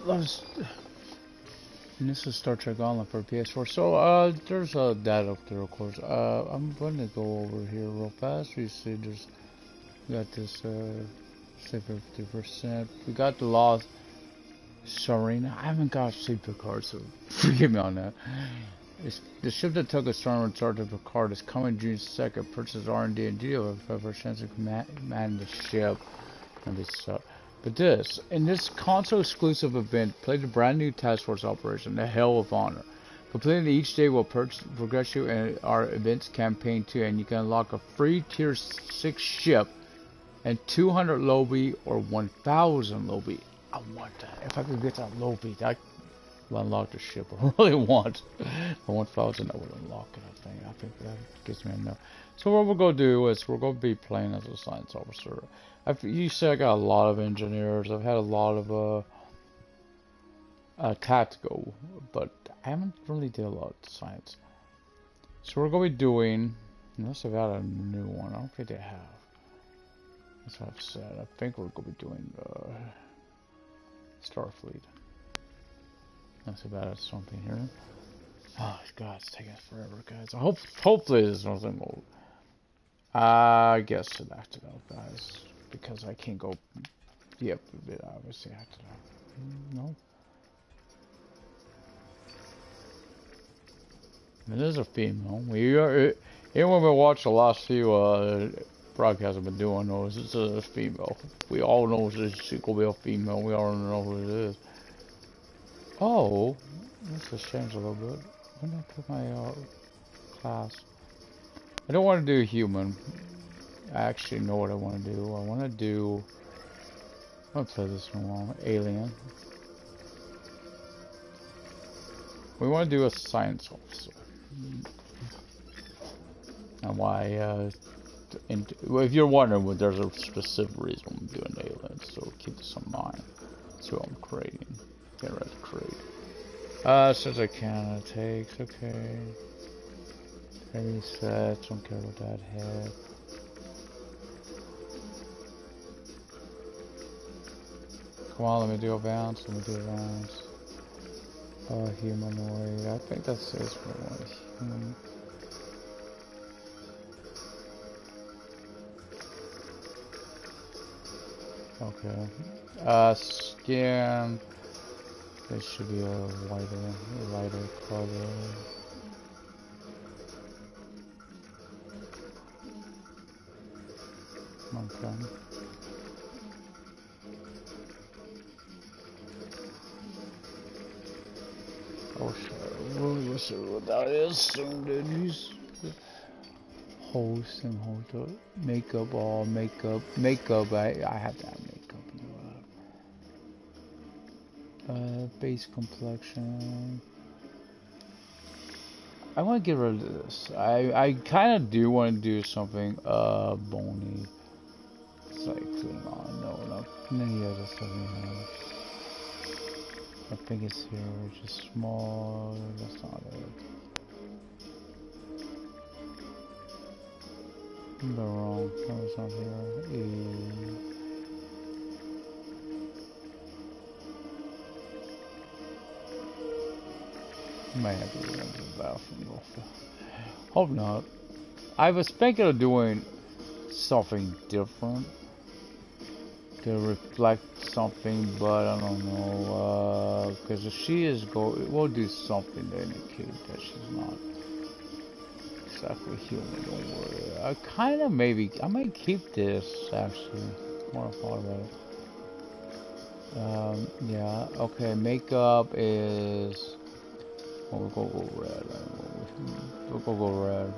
let's. And this is Star Trek Online for PS4. So, there's that up there, of course. I'm going to go over here real fast. You see, we got this, say 50%. We got the Lost Submarine. I haven't got Sleep Picard, so forgive me on that. The ship that took a storm in charge of Picard is coming June 2nd. Purchase R&D and deal for a chance to command the ship. And this sucks. But in this console exclusive event, play the brand new Task Force operation, the Hell of Honor. Completing each day will progress you in our events campaign too, and you can unlock a free tier 6 ship and 200 Lobby or 1000 Lobby. I want that. If I could get that Lobby, that would unlock the ship. I really want. For 1000, I would unlock it. I think that gives me enough. So what we're gonna do is we're gonna be playing as a science officer. You see, I got a lot of engineers. I've had a lot of tactical, but I haven't really did a lot of science. So we're gonna be doing. Unless I've had a new one, I don't think they have. That's what I've said. I think we're gonna be doing Starfleet. That's about something here. Oh God, it's taking forever, guys. Hopefully there's nothing old. I guess select it out, guys, because I can't go. Yep, obviously I have to. No. It is a female. We are. Anyone who watched the last few broadcasts I've been doing knows it's a female. We all know it's gonna be a female. We all know who it is. Oh, this has changed a little bit. When did I put my class? I don't want to do human. I actually know what I want to do. I want to do. I'm gonna play this one. Alien. We want to do a science officer. And why? If you're wondering, well, there's a specific reason I'm doing aliens, so keep this in mind. That's what I'm creating. Get ready to create. Since I can, it takes. Okay. Heavy sets. Don't care about that head. Come on, let me do a bounce. Let me do a bounce. Humanoid. I think that's it for one human. Okay. Skin. It should be a lighter color. Okay. Oh shit, I really wish I knew what that is soon, dude. He's host and host makeup, all makeup. I have to have makeup. Base complexion. I want to get rid of this. I kind of do want to do something bony. It's like Klingon. No, yeah, that's something else. I think it's here, which is small. That's not it. I'm wrong. No, it's not here. Might have to go into the bathroom. Hope not. I was thinking of doing something different to reflect something, but I don't know. Because if she is we'll do something to indicate that she's not exactly human. Don't worry. I kind of I might keep this actually. More thought about it. Yeah. Okay. Makeup is. We'll go red. We'll go red.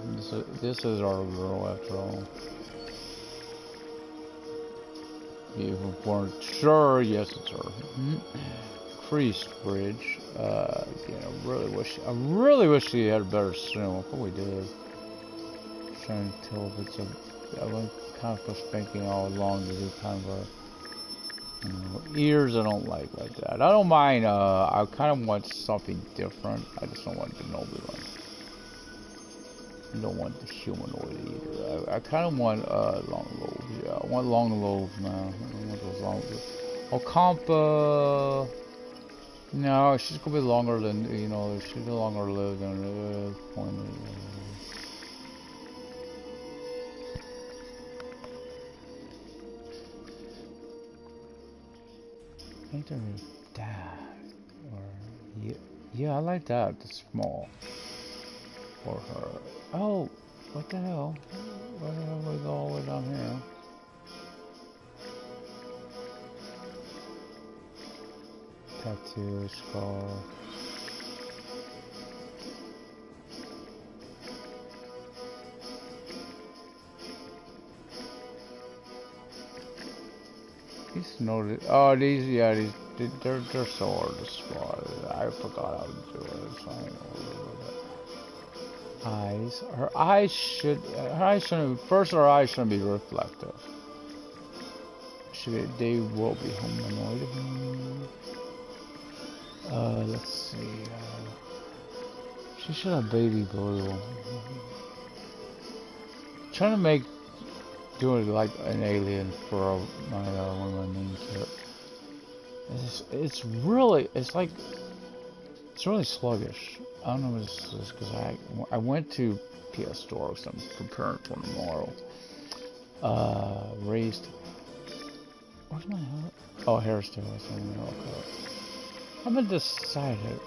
This is our girl after all. Even born sure, yes it's her. Crease bridge. Yeah, I really wish she had a better swim. I thought we did. Trying to tell if it's I went kind of spanking all along to do kind of a. Ears I don't like that. I don't mind, I kind of want something different. I just don't want the noble one. I don't want the humanoid either. I kind of want, long lobes. Yeah, I want long lobes now. I want those long lobes. Oh, No, she's gonna be longer than, you know, she's no longer live than point. I think they're that, or yeah, yeah, I like that. The small for her. Oh, what the hell? Why the hell we go all the way down here? Tattoo, scar. These noted. Oh, these, yeah, they're so hard to spot. I forgot how to do it. So I ain't eyes. Her eyes shouldn't. First, her eyes shouldn't be reflective. They will be humanoid. Let's see. She should have baby blue. Trying to make doing it like an alien for my one of my main characters. It's really it's really sluggish. I don't know what this is because I went to PS4 because I'm preparing for tomorrow. Raised. Where's my hair? Oh, hairstyle. I'm gonna decide it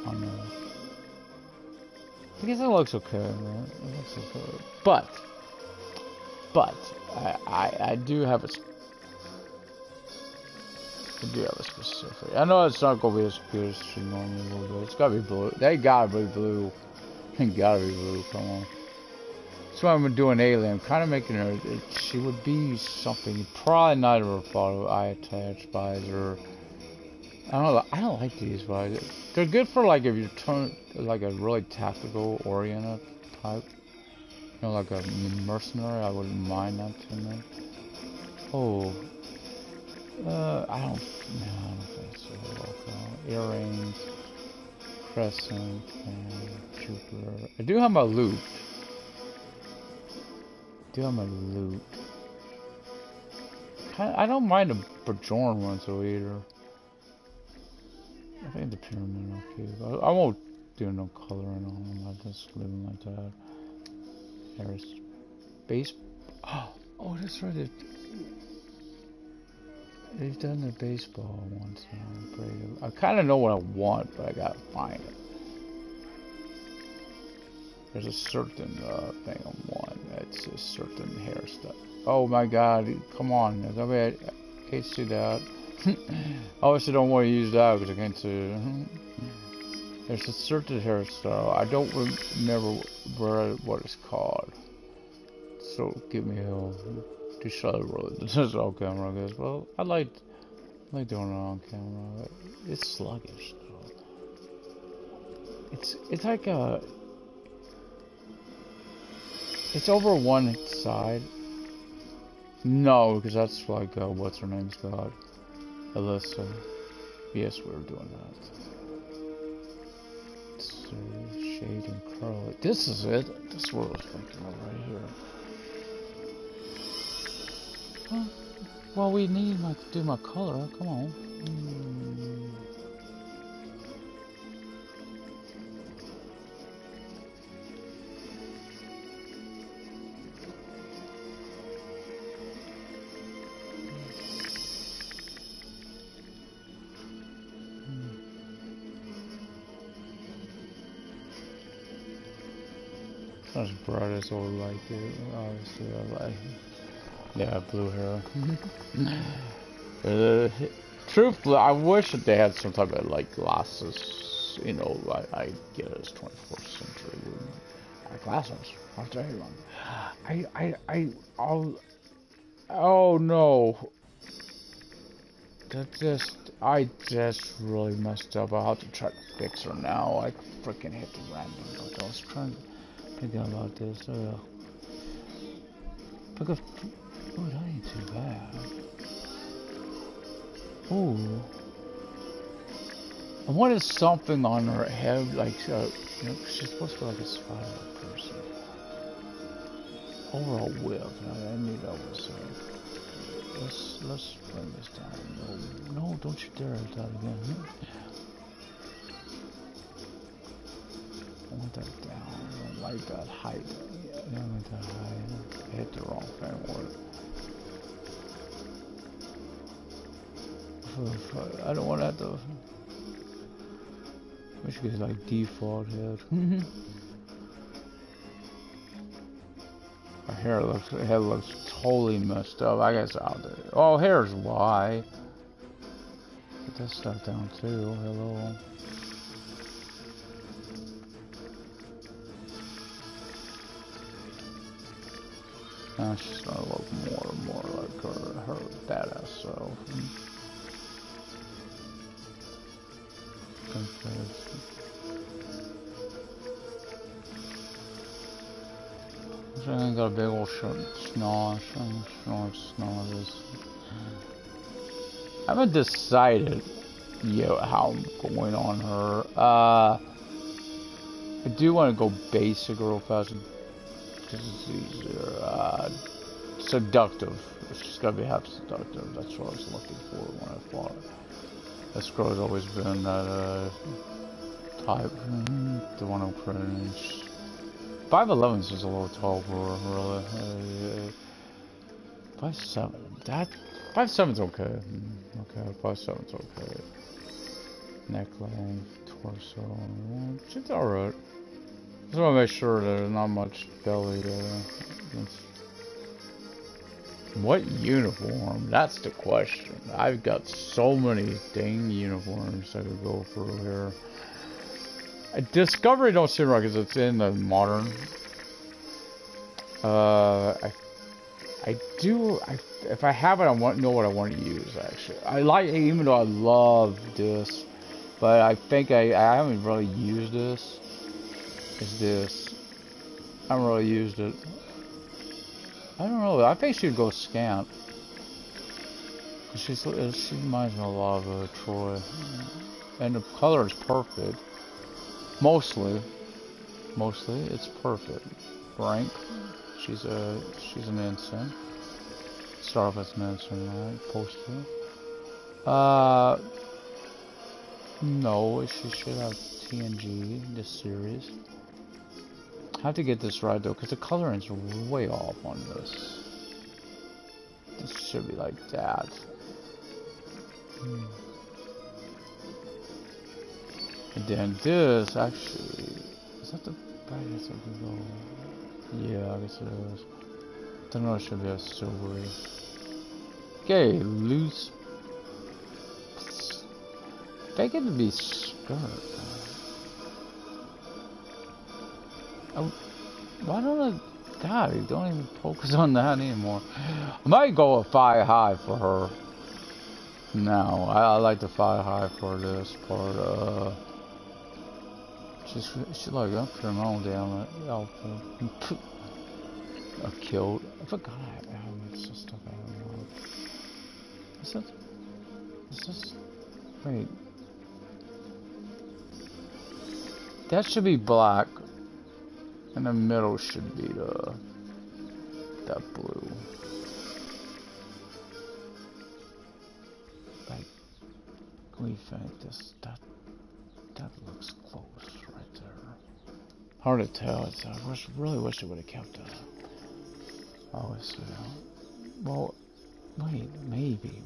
on this. I guess it looks okay, man. It looks okay. But I do have a specific. I know it's not gonna be as good as she normally will be. It's gotta be blue. They gotta be blue. They gotta be blue. Come on. That's why I'm doing alien. I'm kind of making her. She would be something. Probably not ever thought of eye attached buys or. I don't like these buys. They're good for like if you turn like a really tactical oriented type. You know, like a mercenary. I wouldn't mind that too much. Oh. I don't think so. Earrings, crescent, and Jupiter. I do have my loot. I don't mind the Bajoran one so either. I think the pyramid okay. I won't do no coloring on them. I just leave them like that. There's base. Oh, that's right. They've done the baseball once. I kind of know what I want, but I gotta find it. There's a certain thing I want. It's a certain hairstyle. Oh my God! Come on! I can't see that. I obviously don't want to use that because I can't see. There's a certain hairstyle. I don't remember what it's called. So give me a. To show this is on camera, I guess. Well, I like doing it on camera. It's sluggish though. It's like it's over one side. No, because that's like what's her name's god, Alyssa. Yes, we were doing that. It's shade and curl. This is it. This is what I was thinking of right here. Well, we need to do my color. Come on. Not as bright as I would like it. Obviously, I like it. Yeah, blue hair. Truthfully, I wish that they had some type of like glasses. You know, I get it as 24th century. Glasses. I'll tell you one. Oh no. I just really messed up. I'll have to try to fix her now. I freaking hit the random button. I was trying to think about this. Because, oh, that ain't too bad. Ooh. I wanted something on her head, like, you know, she's supposed to be like a spider person. Overall width, I knew that was, let's bring this down. No, don't you dare hit that again. that down. I don't like that height. I don't like that height. I hit the wrong thing. I don't want to have to. I should get like default head. My head looks totally messed up. I guess out there. Oh, hair's why. Put this stuff down too. Hello. Now she's gonna look more and more like her badass self. I got a big old snarl. I haven't decided yet how I'm going on her. I do want to go basic real fast because it's easier. Seductive. She's got to be half seductive. That's what I was looking for when I fought. This girl's always been that type. The one I'm cringe. 5'11" is just a little tall for her, really. 5'7". That 5'7's okay. Okay, 5'7's okay. Neck length, torso. She's alright. Just want to make sure there's not much belly there. What uniform? That's the question. I've got so many dang uniforms I could go through here. Discovery don't seem right because it's in the modern. If I have it, I know what I want to use. Actually, I like, even though I love this, but I think I haven't really used this. Is this? I haven't really used it. I don't know. I think she'd go scamp. She reminds me a lot of Troy, and the color is perfect. Mostly it's perfect. Rank, she's an ensign. Start off as an ensign, right? Poster. No, she should have TNG this series. I have to get this right though, because the coloring's way off on this. This should be like that. And then this actually, is that the brightest I can go? Yeah, I guess it is. I don't know, it should be a silvery. Okay, loose. Make it to be skirt. Oh, why don't I? God, you don't even focus on that anymore. I might go a 5 high for her. No, I like the 5 high for this part. She's like, I'm putting my own damn outfit. A kilt. I forgot I have helmets and stuff. I don't know. Is this? Wait. That should be black. And the middle should be that blue. Like, we think this that looks close right there. Hard to tell. I really wish I would have kept that. Oh, it's well, wait, maybe.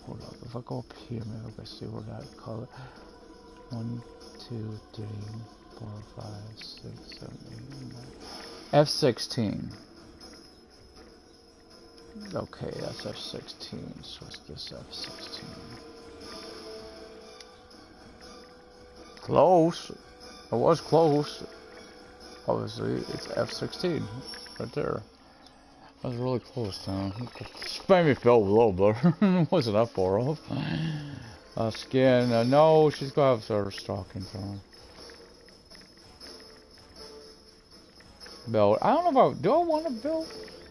Hold up. If I go up here, maybe I can see where that color. 1, 2, 3, 4, 5, 6, 7, 8, 9. F16. Okay, that's F16. So it's this F16. Close. It was close. Obviously, it's F16 right there. That was really close, though. It made me feel a little better. Wasn't that far off? Skin. No, she's gonna have her stockings on. Belt. I don't know do I want a belt?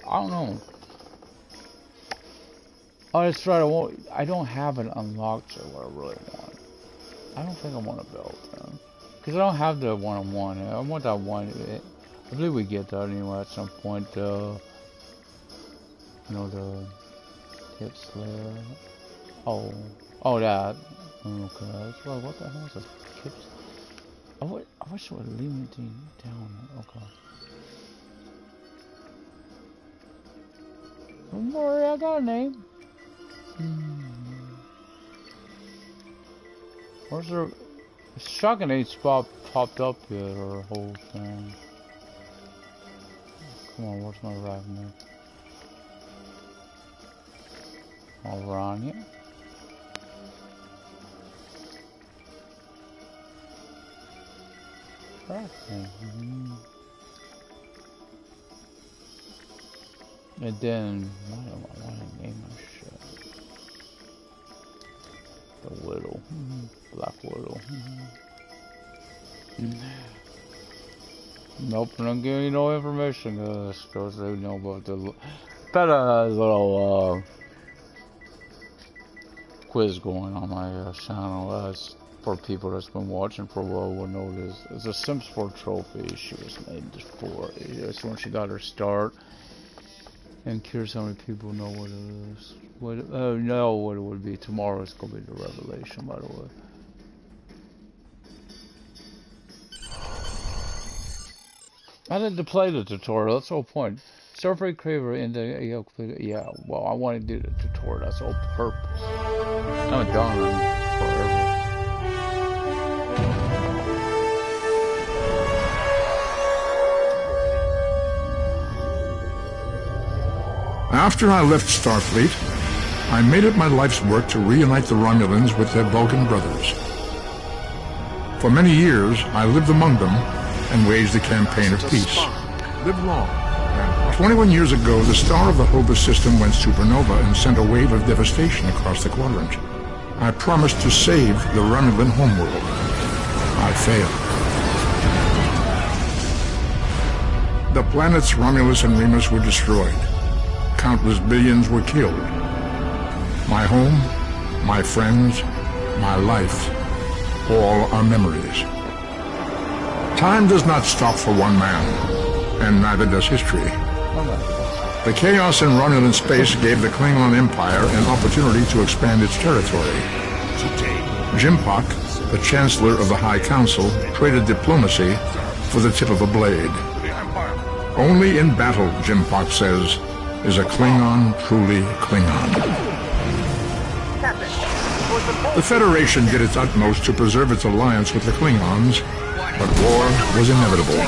I don't know. Oh, that's right. I don't have it unlocked, so what I really want. I don't think I want a belt, then. Because I don't have the one-on-one. I want that one. I believe we get that anyway at some point. You know, the hip slayer. Oh, that. Okay. That's like, what the hell is a hip? I wish it would leave me down. Okay. Don't worry, I got a name. Where's her? Shotgun ain't spot popped up yet, or a whole thing. Come on, where's my revenue? All around here. And then, why do I want to name my shit? The Widow. Black Widow. Nope, I don't give you no information, because they know about the better little quiz going on my channel. For people that's been watching for a while will know this. It's a Sims 4 trophy she was named for. It's when she got her start. And curious how many people know what it is. Know what it would be. Tomorrow it's gonna be the revelation, by the way. I didn't play the tutorial, that's the whole point. Starfree Craver in the yeah, well I want to do the tutorial, that's the whole purpose. I haven't done it forever. After I left Starfleet, I made it my life's work to reunite the Romulans with their Vulcan brothers. For many years, I lived among them and waged a campaign of peace. Live long. 21 years ago, the star of the Hova system went supernova and sent a wave of devastation across the quadrant. I promised to save the Romulan homeworld. I failed. The planets Romulus and Remus were destroyed. Countless billions were killed. My home, my friends, my life, all are memories. Time does not stop for one man, and neither does history. The chaos in Romulan space gave the Klingon Empire an opportunity to expand its territory. Jimpak, the Chancellor of the High Council, traded diplomacy for the tip of a blade. Only in battle, Jimpak says, is a Klingon truly Klingon. The Federation did its utmost to preserve its alliance with the Klingons, but war was inevitable.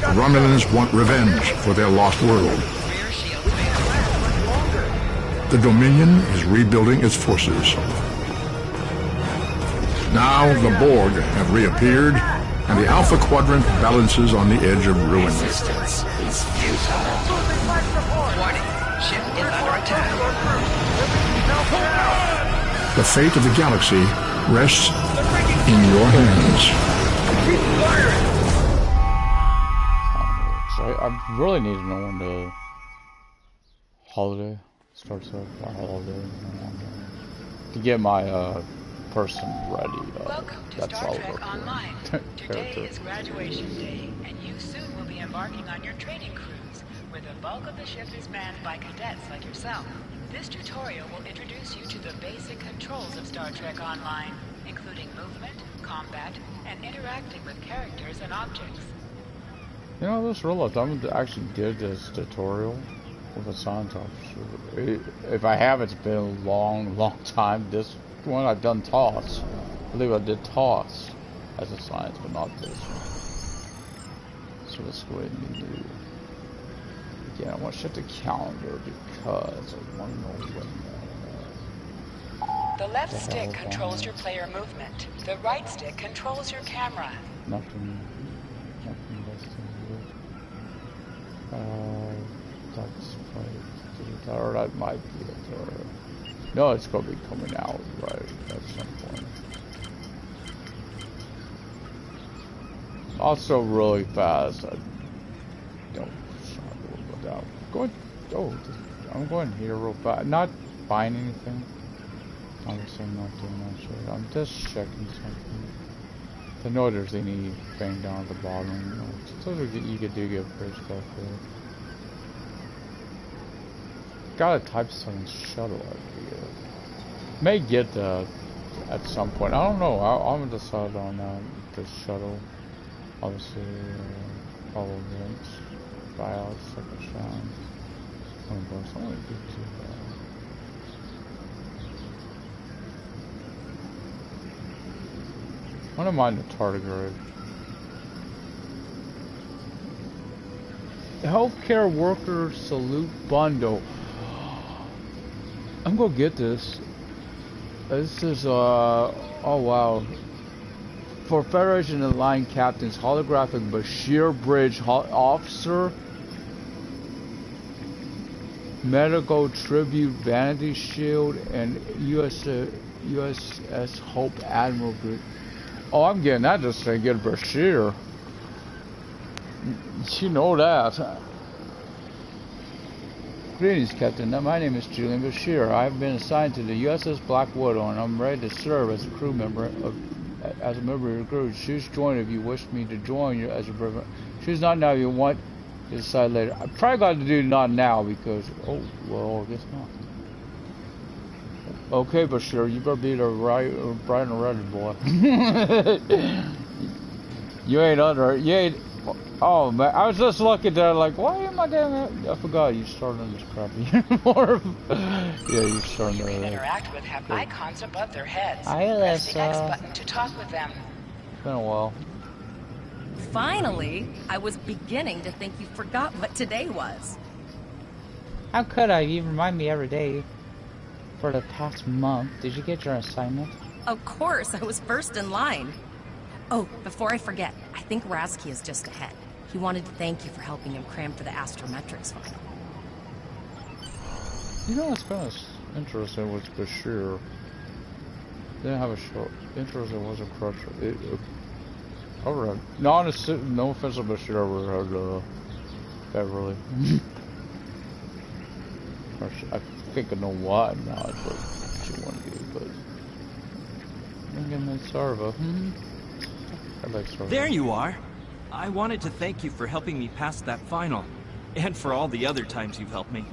The Romulans want revenge for their lost world. The Dominion is rebuilding its forces. Now the Borg have reappeared, and the Alpha Quadrant balances on the edge of ruin. Resistance is futile. Warning, ship is under attack. The fate of the galaxy rests in your hands. So I really need to know when the holiday starts up. Our holiday to get my person ready. Welcome to Star Trek Online. Today is graduation day, and you soon will be embarking on your training cruise, where the bulk of the ship is manned by cadets like yourself. This tutorial will introduce you to the basic controls of Star Trek Online, including movement, combat, and interacting with characters and objects. You know, this real I actually did this tutorial with a science officer. If I have, it's been a long time. This one I've done TOS. I believe I did TOS as a science, but not this one. So let's go ahead and do. Again, I want to set the calendar because I want to know when. The left stick controls your player movement. The right stick controls your camera. Nothing less than this. That's right. Or that might be it. No, it's going to be coming out right at some point. Also, really fast. I don't know about that. I'm going here real fast. Not buying anything. Obviously, I'm not doing that shit. I'm just checking something. I know there's anything down at the bottom. So you could do get free stuff there. Gotta type something shuttle idea. May get that at some point. I don't know. I'm gonna decide on the shuttle. Obviously, all events, buyouts, second shine. $20. I want to get to that. I don't mind the tardigrade. Healthcare worker salute bundle. I'm gonna get this. This is oh wow. For Federation and Line Captains, holographic Bashir Bridge officer, medical tribute vanity shield, and USS Hope Admiral Group. Oh, I'm getting that just to get Bashir. You know that. Greetings, Captain. My name is Julian Bashir. I've been assigned to the USS Black Widow, and I'm ready to serve as a crew member as a member of your crew. Choose join if you wish me to join you as a member. Choose not now if you want to decide later. I probably got to do not now because oh well, I guess not. Okay, Bashir, you better be the bright and ready, boy. You ain't under. You ain't. Oh man, I was just looking there like, why am I doing that? I forgot you started on this crappy uniform. Yeah, you started on that. Interact with have icons above their heads. Hi, Press the X Alyssa. button to talk with them. It's been a while. Finally, I was beginning to think you forgot what today was. How could I? You remind me every day. For the past month, did you get your assignment? Of course, I was first in line. Oh, before I forget, I think Rasky is just ahead. He wanted to thank you for helping him cram for the astrometrics final. You know what's kind of interesting with Bashir? They didn't have a short. Interesting was a crutch. Alright. No offense to Bashir, ever had Beverly. I think I know why not, but she wanted to, but I'm getting Sarva. I like Sarva. There you are. I wanted to thank you for helping me pass that final, and for all the other times you've helped me.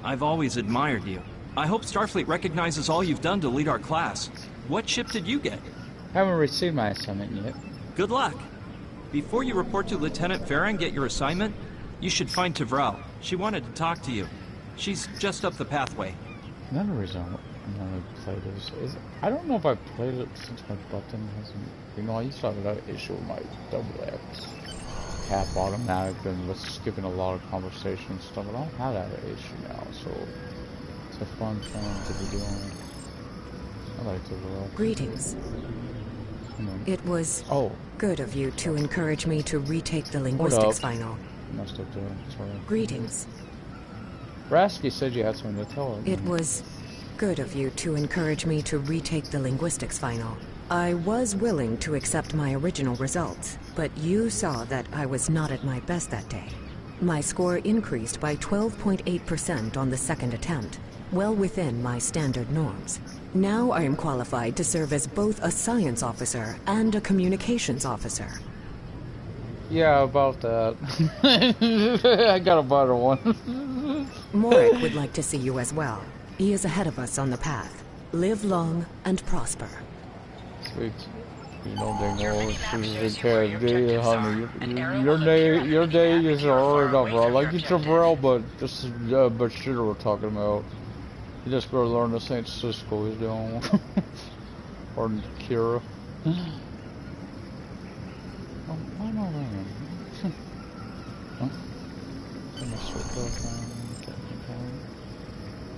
I've always admired you. I hope Starfleet recognizes all you've done to lead our class. What ship did you get? Haven't received my assignment yet. Good luck. Before you report to Lieutenant Farah and get your assignment, you should find Tavral. She wanted to talk to you. She's just up the pathway. Another reason I want to play this is I don't know if I played it since my button hasn't. You know, I used to have that issue with my double X cap automatic and was skipping a lot of conversation and stuff. I don't have that issue now, so it's a fun thing to be doing. I like to roll. Greetings. It was good of you to encourage me to retake the linguistics final. Must have done. Sorry. Greetings. Rasky said you had something to tell her. It was good of you to encourage me to retake the linguistics final. I was willing to accept my original results, but you saw that I was not at my best that day. My score increased by 12.8% on the second attempt, well within my standard norms. Now I am qualified to serve as both a science officer and a communications officer. Yeah, about that. I got a better one. Morik would like to see you as well. He is ahead of us on the path. Live long and prosper. Sweet. You know they know she's a kid, honey. Your day is alright enough, bro. I like you, Travell, but this is Bashir we're talking about. You just gotta learn the St. Cisco is doing. Or Kira. Why not ringing?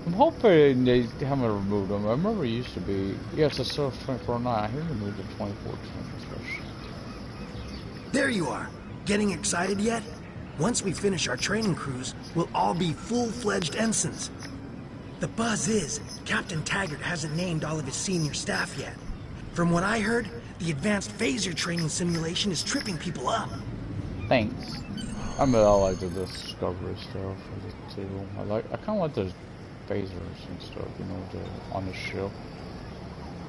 I'm hoping they haven't removed them. I remember it used to be. Yeah, it's a Surf 24/9. I hear they moved it 24/20. There you are. Getting excited yet? Once we finish our training cruise, we'll all be full-fledged ensigns. The buzz is, Captain Taggart hasn't named all of his senior staff yet. From what I heard, the advanced phaser training simulation is tripping people up. Thanks. I mean, I like the discovery stuff too. I kind of like the phasers and stuff, you know, on the ship.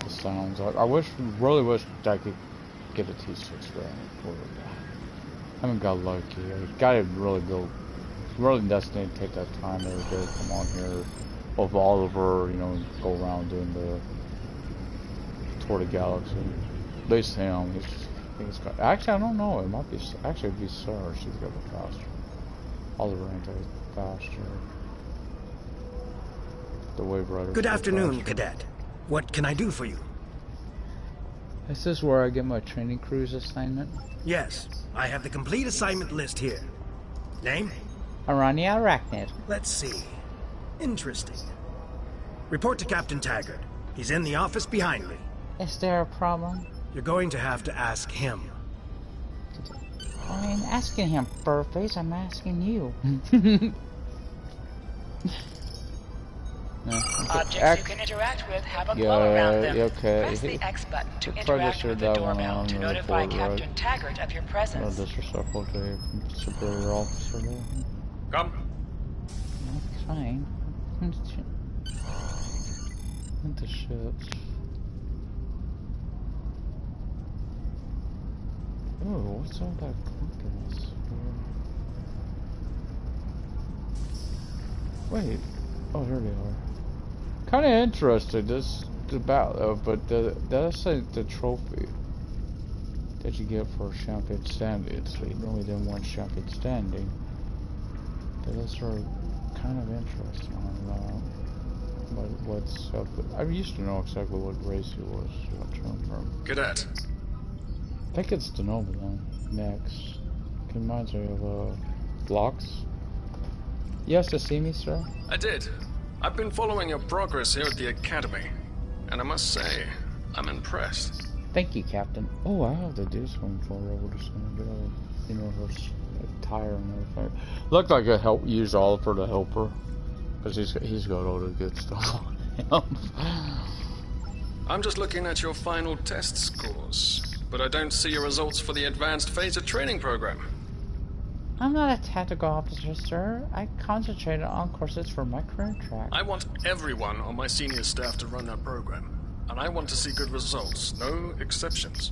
The sounds. I really wish I could get a T6 variant for it. I haven't got lucky. I gotta really go really doesn't take that time every day to come on here with Oliver, you know, go around doing the tour of the galaxy. At least him, he's just, I think it's got, actually I don't know, it might be, actually it'd be Sarah, she's got the faster. Oliver ain't that faster. The Wave Rider. Good afternoon, Cadet. What can I do for you? Is this where I get my training cruise assignment? Yes, I have the complete assignment list here. Name? Arania Arachnid. Let's see. Interesting. Report to Captain Taggart. He's in the office behind me. Is there a problem? You're going to have to ask him. I ain't asking him, Furface. I'm asking you. No, Objects you can interact with have a glow around them. Okay. Press the X button to interact with the doorbell to notify Captain Taggart of your presence. No disrespectful to a superior officer there. Come. That's fine. What the ships? Oh, what's all that clunkiness? Wait. Oh, here they are. Kind of interesting, this about, but that's like the trophy that you get for champion standing. So you only did one champion standing. But that's sort of kind of interesting. What's up? I used to know exactly what race he was. Cadet. I think it's Denova then. Next. It reminds me of blocks. Yes, to see me, sir? I did. I've been following your progress here at the Academy, and I must say, I'm impressed. Thank you, Captain. Oh, I have to do something for her. Just gonna get a, you know, her tire and everything. Looked like I use Oliver to help her, because he's got all the good stuff on him. I'm just looking at your final test scores, but I don't see your results for the advanced phaser training program. I'm not a tactical officer, sir. I concentrated on courses for my career track. I want everyone on my senior staff to run that program, and I want to see good results, no exceptions.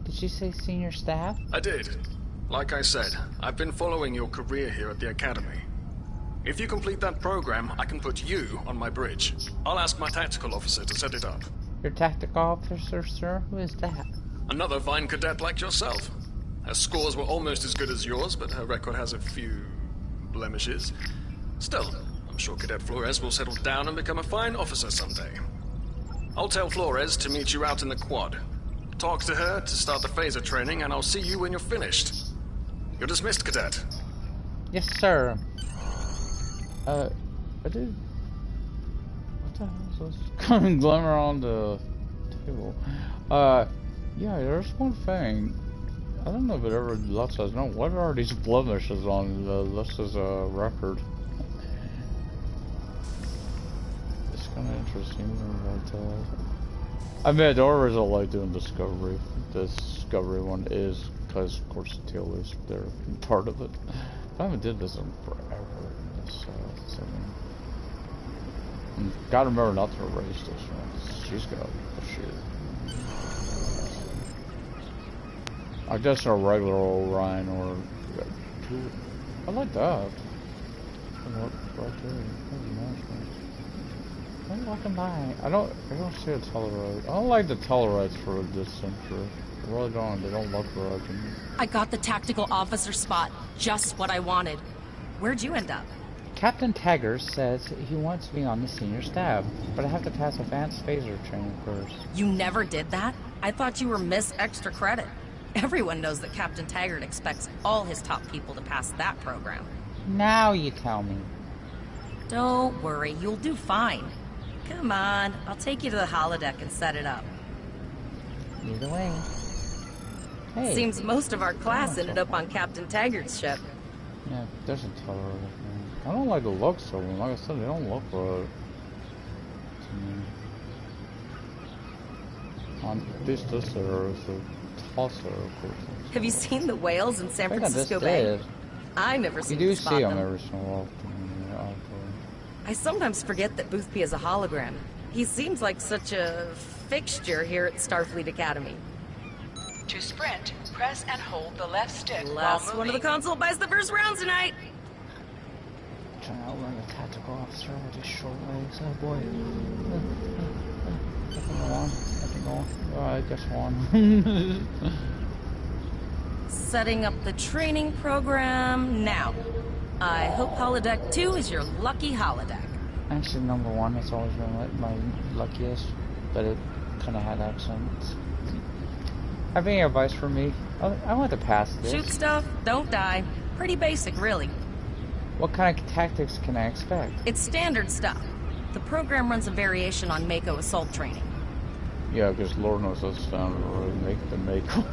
Did you say senior staff? I did. Like I said, I've been following your career here at the Academy. If you complete that program, I can put you on my bridge. I'll ask my tactical officer to set it up. Your tactical officer, sir? Who is that? Another fine cadet like yourself. Her scores were almost as good as yours, but her record has a few blemishes. Still, I'm sure Cadet Flores will settle down and become a fine officer someday. I'll tell Flores to meet you out in the quad. Talk to her to start the phaser training, and I'll see you when you're finished. You're dismissed, Cadet. Yes, sir. I did... What the hell is this? Coming glimmer on the table. Yeah, there's one thing. I don't know if it ever lets us know. What are these blemishes on the list as a record? It's kind of interesting. But, I mean, I don't really like doing Discovery. The Discovery one is because, of course, the tail is there, part of it. I haven't did this in forever. So, gotta remember not to erase this one. She's got a shit. I guess a regular old Ryan or I like that. Right there. I'm walking by. I don't see a Telluride. I don't like the Tellurides for this century. I really don't. They don't look right. I got the tactical officer spot. Just what I wanted. Where'd you end up? Captain Taggart says he wants me on the senior staff, but I have to pass advanced phaser training first. You never did that? I thought you were Miss Extra Credit. Everyone knows that Captain Taggart expects all his top people to pass that program. Now you tell me. Don't worry, you'll do fine. Come on, I'll take you to the holodeck and set it up. Either way. Hey. Seems most of our class ended up on Captain Taggart's ship. Yeah, there's a Telluride. I don't like the looks of them. Like I said, they don't look right to me. On this area is a tosser, of course. Have you seen the whales in San Francisco Bay? I never seem to spot them. You do see them every so often. I sometimes forget that Boothby is a hologram. He seems like such a fixture here at Starfleet Academy. To sprint, press and hold the left stick Last while one of moving. the console buys the first round tonight. trying to outrun a tactical officer with his short legs. Oh boy. I can go on. I can go on. I guess one. Setting up the training program now. I hope holodeck 2 is your lucky holodeck. Actually, number 1 has always been my luckiest, but it kind of had accents. Have any advice for me? I want to pass this. Shoot stuff, don't die. Pretty basic, really. What kind of tactics can I expect? It's standard stuff. The program runs a variation on Mako assault training. Yeah, because Lord knows that's sounded really make the Mako.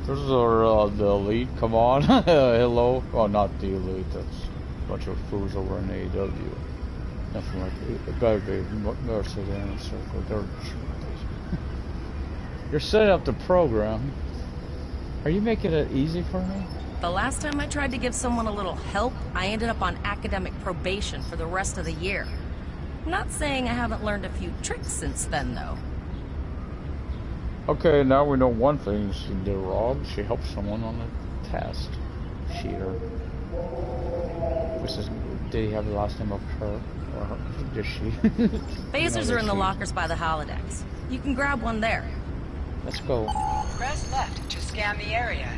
This is our the elite. Come on, hello. Oh, not the elite. That's a bunch of fools over in AEW. Nothing like it. It better be Mercedes Circle. They're You're setting up the program. Are you making it easy for me? The last time I tried to give someone a little help, I ended up on academic probation for the rest of the year. Not saying I haven't learned a few tricks since then, though. Okay, now we know one thing she did wrong. She helped someone on the test. Cheater. Did he have the last name of her? Or did she? Phasers are in the lockers by the holodecks. You can grab one there. Let's go. Press left to scan the area.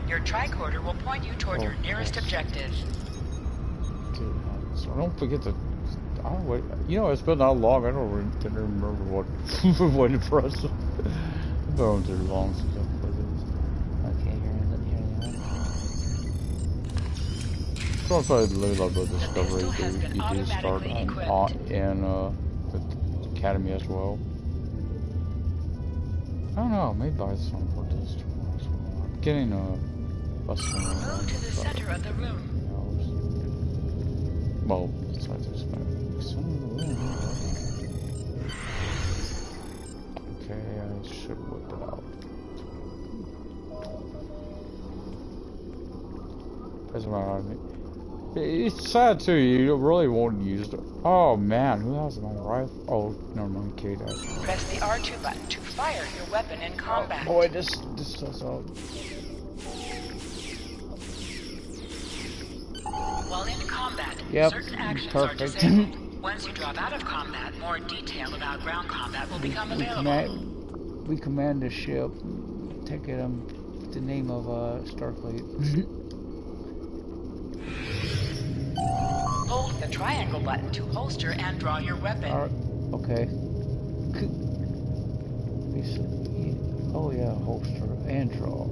Your tricorder will point you toward your nearest objective. Dude, so don't forget to... You know, it's been that long, I don't remember what what to press. It's been too long since I played this. Okay, here. So I played a little bit of Discovery. You do start in the Academy as well. I don't know, maybe buy some for this tomorrow as well. I'm getting a bus. Move to the center of the room. Well, it's like this, but okay, I should whip it out. Doesn't matter. It's sad too, you really won't use it. Oh man, who has my rifle? Oh, never mind, Kate has it. Press the R2 button to fire your weapon in combat. Oh boy, this does all. While in combat, Yep, certain actions perfect. are disabled. Once you drop out of combat, more detail about ground combat will become available. We command the ship, take it the name of Starfleet. Hold the triangle button to holster and draw your weapon. Okay. Oh yeah, holster and draw.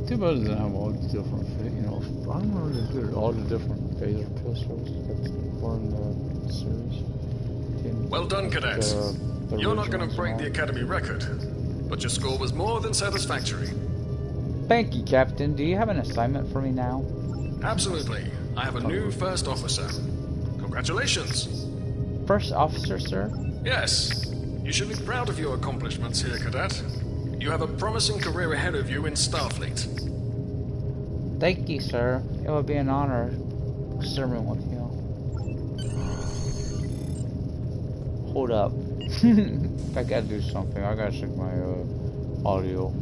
Too bad it doesn't have all the different, you know, I don't know if they did all the different phaser pistols that were in the series. Well done, cadets. You're not going to break the Academy record, but your score was more than satisfactory. Thank you, Captain. Do you have an assignment for me now? Absolutely. I have a new first officer. Congratulations. First officer, sir? Yes. You should be proud of your accomplishments here, cadet. You have a promising career ahead of you in Starfleet. Thank you, sir. It would be an honor serving with you. Hold up. I gotta do something. I gotta check my audio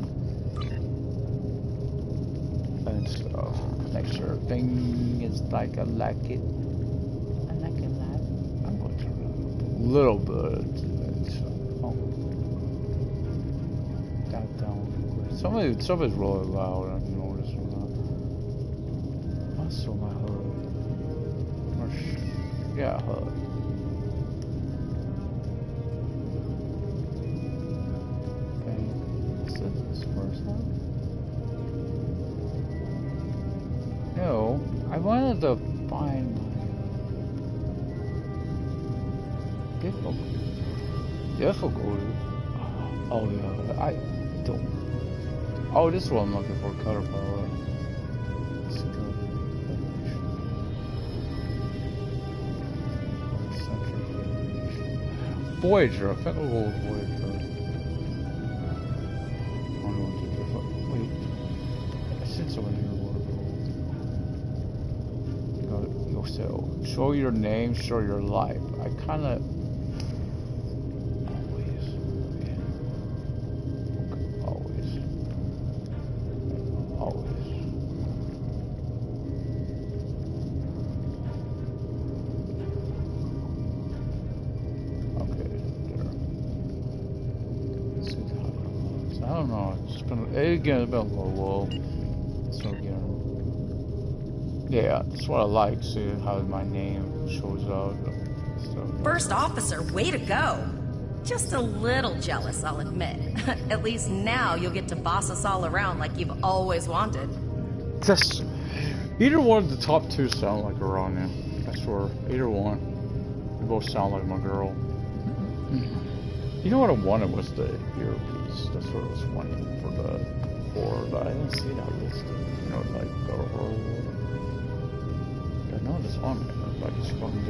and stuff. Make sure everything is like I like it. I like it. I'm going to turn it up a little bit. Somebody's really loud. I noticed or not. Also my hood. Yeah, hood. Okay. Is this first one? No, I wanted to find my difficulty. Oh yeah, I don't. Oh, this is what I'm looking for, cutter power. Voyager, I think I'll go with Voyager. Wait, I said so in here. Yourself. Show your name, show your life. I kinda again, it's been a little while. So again, yeah, that's what I like. See how my name shows up. So, First officer, way to go. Just a little jealous, I'll admit. At least now you'll get to boss us all around like you've always wanted. just either one of the top two sound like Aranya. I swear, either one. They both sound like my girl. You know what I wanted was the earpiece. That's what I was wanting for the 4, but I didn't see that listed. You know, like or I know this one. Like it's going to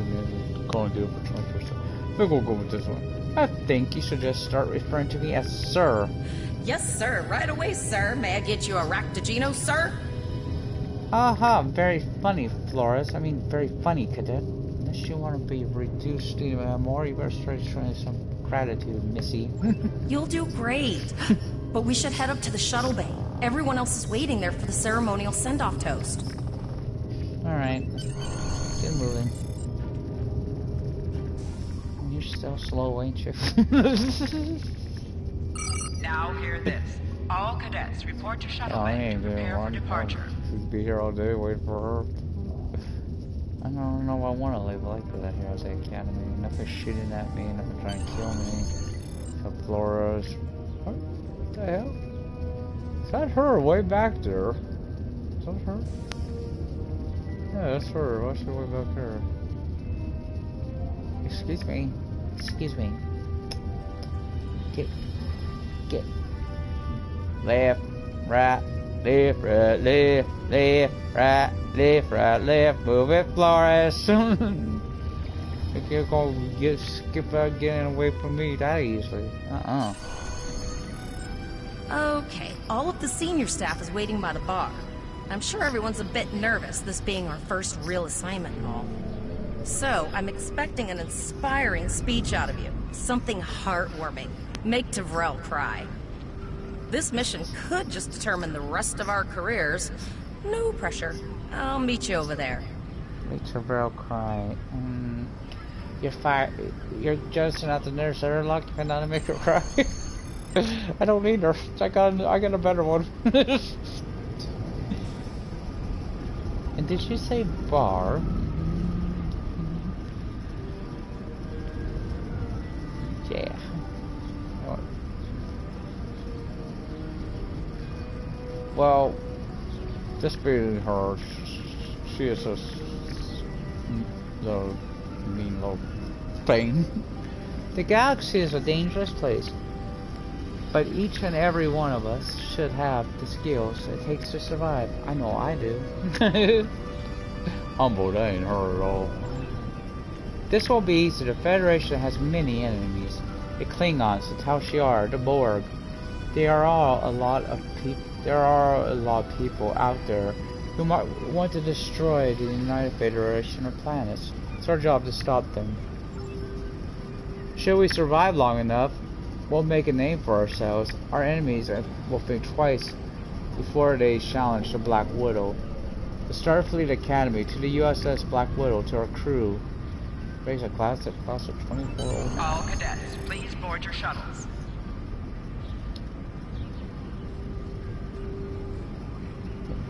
do it for 20%. Maybe we'll go with this one. I think you should just start referring to me as Sir. Yes, sir. Right away, sir. May I get you a Ractagino, sir? Aha, very funny, Flores. I mean, very funny, Cadet. Unless you want to be reduced even more, you better start showing some gratitude, Missy. You'll do great. But we should head up to the shuttle bay. Everyone else is waiting there for the ceremonial send-off toast. Alright. Get moving. You're still slow, ain't you? Now hear this. All cadets report to shuttle I bay to ain't doing prepare for one. departure. She'd be here all day waiting for her. I don't know if I want to live like that here at the academy. Nothing shooting at me, nothing trying to kill me. The Flores. What the hell? Is that her way back there? Is that her? Yeah, that's her. Why's she way back there? Excuse me. Excuse me. Get. Left, right, left, right, left, left, right, left, right, left. Move it, Flores. Think you're gonna skip out getting away from me that easily? Okay, all of the senior staff is waiting by the bar. I'm sure everyone's a bit nervous, this being our first real assignment and all. So, I'm expecting an inspiring speech out of you. Something heartwarming. Make Tavrel cry. This mission could just determine the rest of our careers. No pressure. I'll meet you over there. Make Tavrel cry. You're fired. You're just not the nurse. They're lucky not to make her cry. I don't need her. I got a better one. And did she say bar? Yeah. Well, this being her, she is a the mean little thing. The galaxy is a dangerous place, but each and every one of us should have the skills it takes to survive. I know I do. Humbled, I ain't her at all. This will be easy. The Federation has many enemies. The Klingons, the Tal Shiar, the Borg. There are a lot of people out there who might want to destroy the United Federation of Planets. It's our job to stop them. Should we survive long enough, we'll make a name for ourselves. Our enemies will think twice before they challenge the Black Widow. The Starfleet Academy to the USS Black Widow, to our crew. Raise a class of 24. All cadets, please board your shuttles.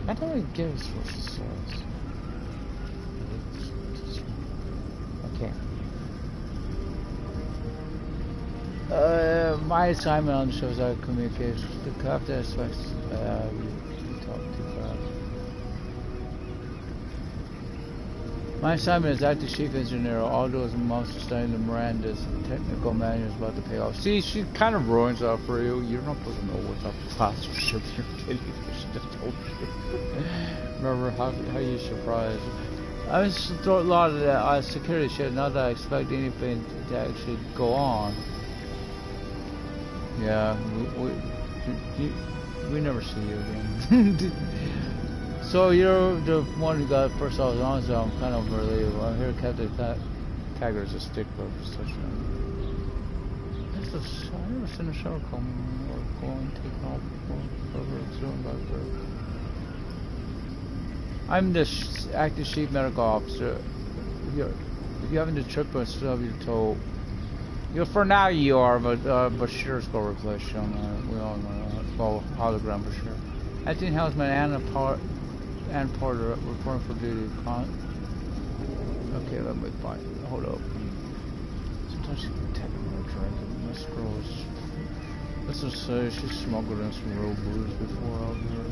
I don't really give us what she says. Okay. My assignment on the show is out communications. The captain expects you talk too fast. My assignment is acting chief engineer. All those monsters studying the Miranda's technical manuals about to pay off. See, she kind of ruins that for you. You're not supposed to know what's up with class or shit. You're kidding. She just told you. Remember how you surprised. I was throw a lot of that security shit. Not that I expect anything to actually go on. Yeah, we never see you again. So you're the one who got first off on, so I'm kind of relieved. I hear Captain Taggart's a stickler for such a... I've never seen a shuttle come or go and take off whatever it's doing back there. I'm the acting chief medical officer. If you're having the trip and stub your toe, for now you are, but Bashir's gonna replace you on that. We all know that. Well, hologram for sure. Acting Houseman and Porter reporting for duty. Okay, let me find it. Hold up. Sometimes you can take a drink. This girl is... Let's just say she smuggled in some real booze before out here.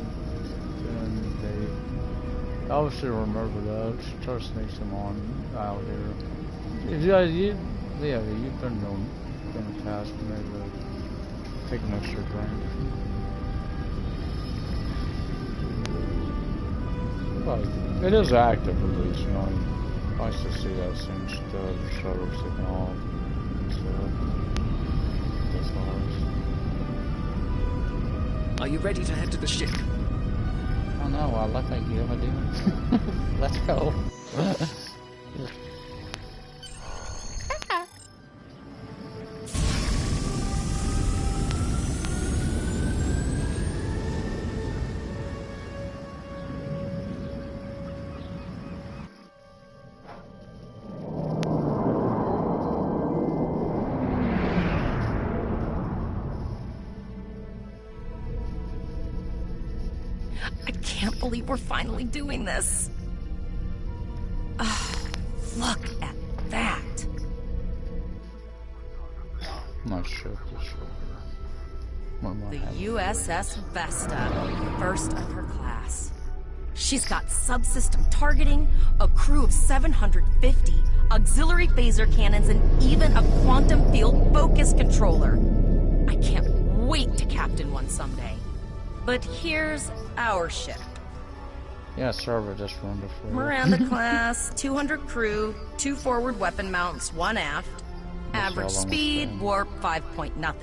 And they obviously remember that. She tried to sneak some on out here. Yeah, you've been known in the past maybe to take an extra drink. But it is active at least, you know. Nice to see that same shutter sitting off. So that's nice. Are you ready to head to the ship? I don't know, I look like you, I do. Let's go. We're finally doing this. Oh, look at that. Not sure for sure. The USS Vesta, first of her class. She's got subsystem targeting, a crew of 750, auxiliary phaser cannons, and even a quantum field focus controller. I can't wait to captain one someday. But here's our ship. Yeah, server just ruined it for you. Miranda class, 200 crew, 2 forward weapon mounts, 1 aft. Average speed, warp 5.0.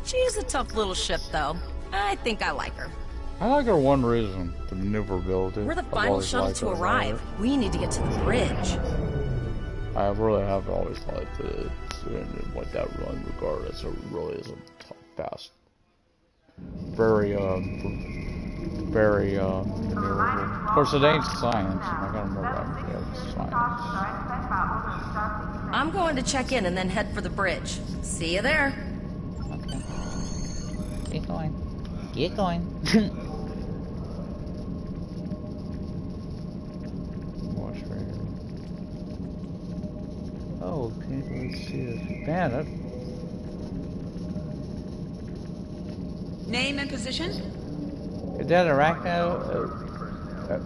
She's a tough little ship, though. I think I like her. I like her one reason, the maneuverability. We're the final shuttle to arrive. We need to get to the bridge. I really have always liked it. And what that run regardless, it really is a fast. Very maneuverable. Of course, it ain't science. I gotta remember that. Yeah, it's science. I'm going to check in and then head for the bridge. See you there. Okay. Keep going. Keep going. Watch right here. Oh, let's see this. Man, that... Name and position? Cadet Arachno,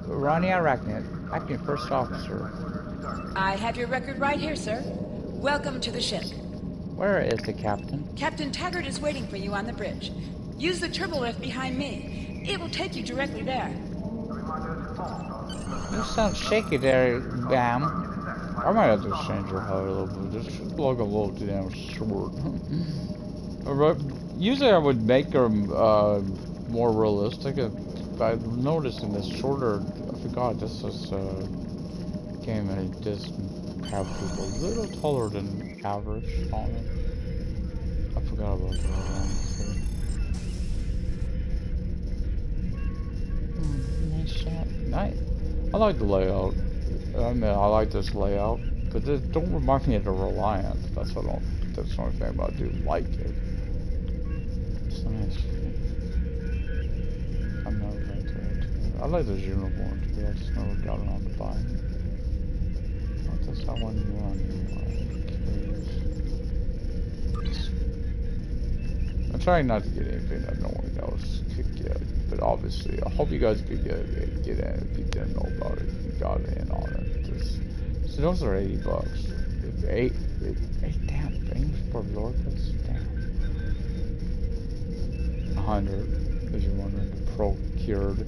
Ronnie Arachnid, acting first officer. I have your record right here, sir. Welcome to the ship. Where is the captain? Captain Taggart is waiting for you on the bridge. Use the turbo lift behind me. It will take you directly there. You sound shaky there, Bam. I might have to change your height a little bit. Just look a little too damn short. Usually I would make her more realistic. I've noticed in this shorter, I forgot this is game and it just have people a little taller than average on it. I forgot about that one. Nice shot. Nice. I like the layout. I mean, I like this layout, but it don't remind me of the Reliant. That's what that's the only thing about I do like it. It's nice. I'm never going to. I like this uniform too. I just never got around to buying it. What does that one run? I'm trying not to get anything that no one else could get, but obviously, I hope you guys could get in if you didn't know about it. You got in on it. So those are $80. Eight damn things for Lorcas. Damn. 100, as you're wondering, procured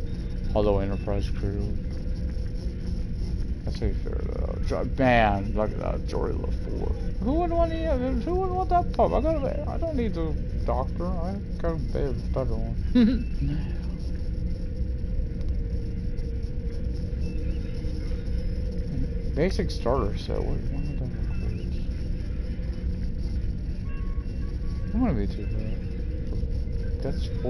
Hollow Enterprise crew. That's how you figure it out. Man, look at that, Jory LaFour. Who would want that pup? I don't need the doctor. I got a better one. Basic starter set. What one of them includes? It wouldn't be too bad. That's $4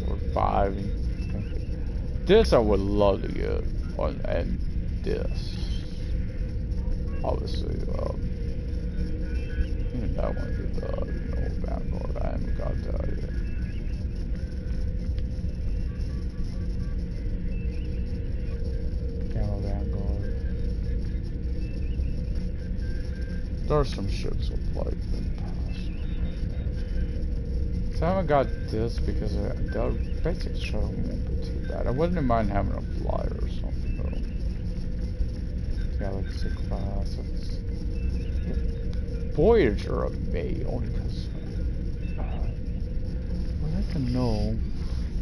or $5. This I would love to get on, and this obviously even that one could Vanguard. I haven't got that yet. There are some ships with light in the past. So I haven't got this because the basic shuttle won't be too bad. I wouldn't mind having a flyer or something though. Galaxy class. Voyager of May only because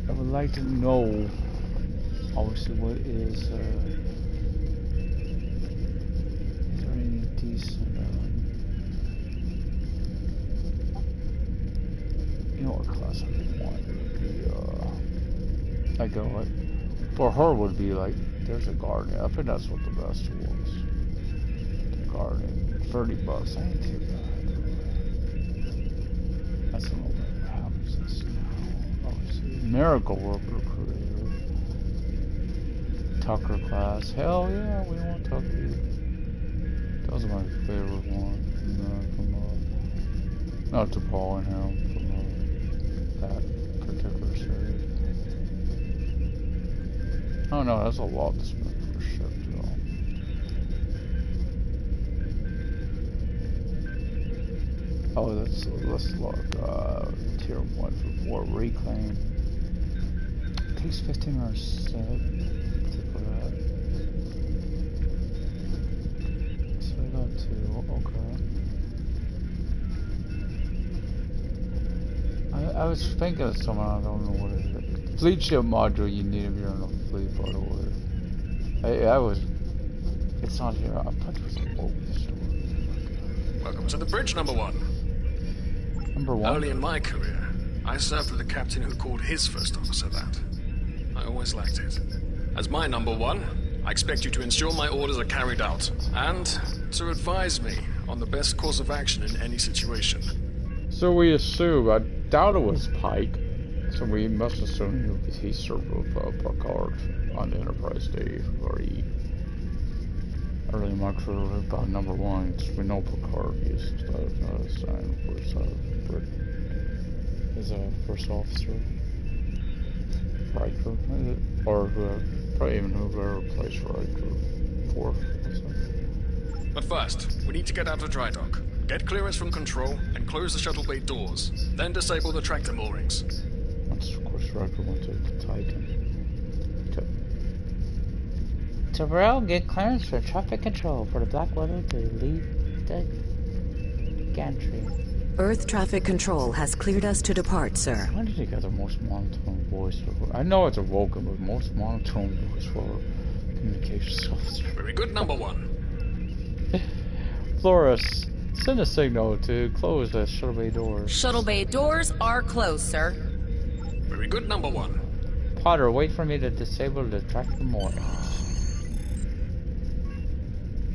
I would like to know obviously what is there any decent you know what class I would want? It would be I go like for her would be like there's a Guardian. I think that's what the best was. The Guardian. $30. I ain't too bad. That's a little bit what happens this now. Obviously. Miracle Worker Creator. Tucker class. Hell yeah, we want Tucker. That was my favorite one. Not to Paul and him from that particular series. Oh no, that's a lot to spend for a ship, though. Oh, let's look. Tier 1 for 4 reclaim. It takes 15 or 7 to put that. So I got 2, okay. I was thinking of someone, I don't know what it is. Fleet ship module you need if you're in a fleet, by the way. It's not here. I thought it was a boat store. Welcome to the bridge, number 1. Number 1? Early in my career, I served with a captain who called his first officer that. I always liked it. As my number 1, I expect you to ensure my orders are carried out, and to advise me on the best course of action in any situation. So we assume, I doubt it was Pike, so we must assume he served with Picard on the Enterprise Day, or he... Early in my career, about number 1, we know Picard uses that, not a sign for is a first officer. Riker, or probably even whoever replaced Riker. 4th. But first, we need to get out of dry dock, get clearance from control, and close the shuttle bay doors. Then disable the tractor moorings. Once, of course, Riker went to Titan. Tyrell, get clearance for traffic control for the Blackwater to leave the gantry. Earth traffic control has cleared us to depart, sir. Why did he get the most monotone voice? I know it's a Vulcan, but most monotone voice for communications officer. Very good, number 1. Flores, send a signal to close the shuttle bay doors. Shuttle bay doors are closed, sir. Very good, number 1. Potter, wait for me to disable the tractor moorings.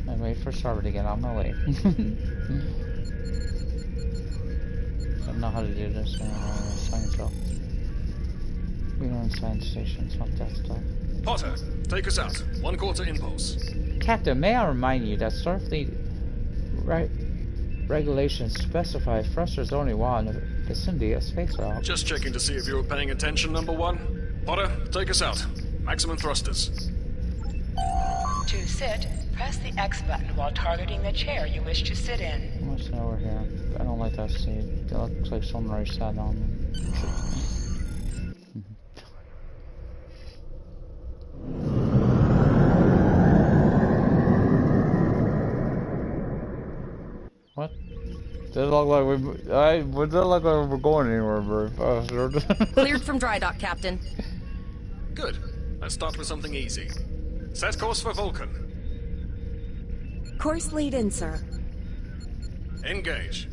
And wait for Starboard to get on my way. I don't know how to do this in science office. We are in science stations, not that stuff. Potter, take us out. 1/4 impulse. Captain, may I remind you that Starfleet regulations specify thrusters only while in the vicinity of space route. Just checking to see if you were paying attention, number 1. Potter, take us out. Maximum thrusters. To sit, press the X button while targeting the chair you wish to sit in. What's over here? I don't like that seat. It looks like someone already sat on them. What? Does it look like would that look like we're going anywhere very fast? Cleared from dry dock, Captain. Good. Let's start with something easy. Set course for Vulcan. Course lead in, sir. Engage.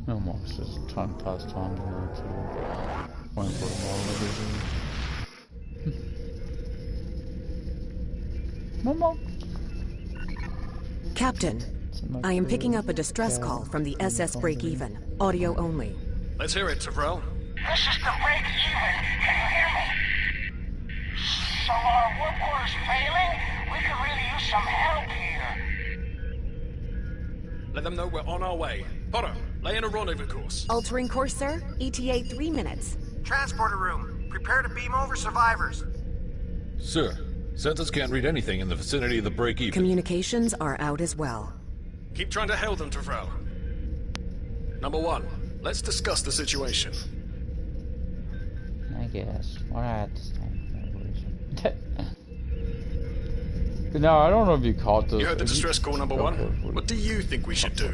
Almost just time past time to went for the Momo. Captain, I am picking up a distress call from the SS Break-Even. Audio only. Let's hear it, Tyrell. This is the Break-Even. Can you hear me? So our warp core is failing? We could really use some help here. Let them know we're on our way. Potter, lay in a rendezvous course. Altering course, sir. ETA 3 minutes. Transporter room. Prepare to beam over survivors. Sir, Sensors can't read anything in the vicinity of the break-even. Communications are out as well. Keep trying to hail them, Tyrell. Number 1, let's discuss the situation. I guess. Why not this time? Now, I don't know if you caught this. You heard the distress call, number 1. What do you think we should do?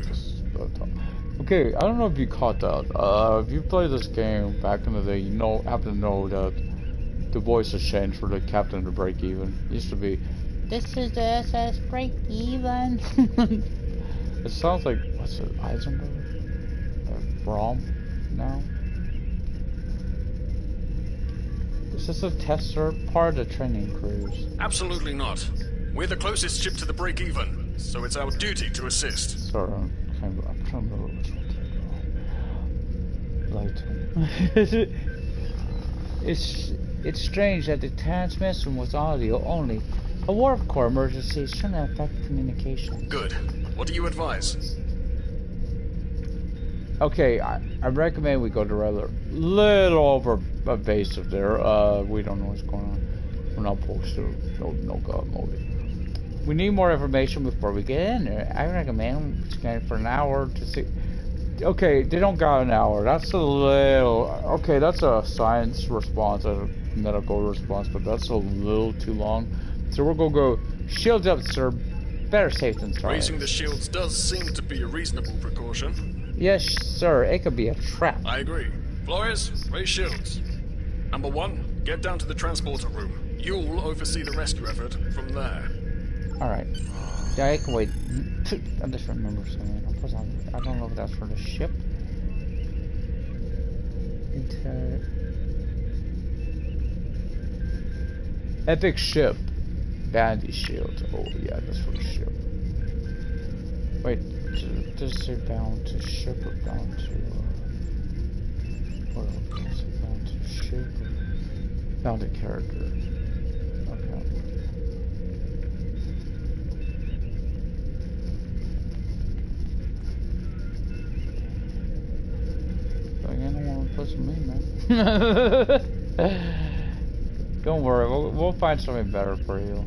Okay, I don't know if you caught that. If you played this game back in the day, you happen to know that the voice has changed for the captain to break even. It used to be, "This is the SS break even." It sounds like, what's it, Eisenberg? Brom? No? Is this a test or part of the training cruise? Absolutely not. We're the closest ship to the break-even, so it's our duty to assist. Sorry, I'm trying to remember which one to go. It's strange that the transmission was audio only. A warp core emergency shouldn't affect communication. Good. What do you advise? Okay, I recommend we go to little over evasive there. We don't know what's going on. We're not supposed to. No god mode. We need more information before we get in there. I recommend scanning for an hour to see. Okay, they don't got an hour. That's a little. Okay, that's a science response, a medical response, but that's a little too long. So we're gonna go shields up, sir. Better safe than sorry. Raising the shields does seem to be a reasonable precaution. Yes, sir. It could be a trap. I agree. Flores, raise shields. Number 1, get down to the transporter room. You'll oversee the rescue effort from there. Alright. Yeah, I can wait. I just remember something. I don't know if that's for the ship. Epic ship. Bandy shield. Oh, yeah, that's for the ship. Wait, does it say bound to ship or bound to. What else? Is it bound to ship or bound to character? Okay. I don't want to put some me, man. Don't worry, we'll find something better for you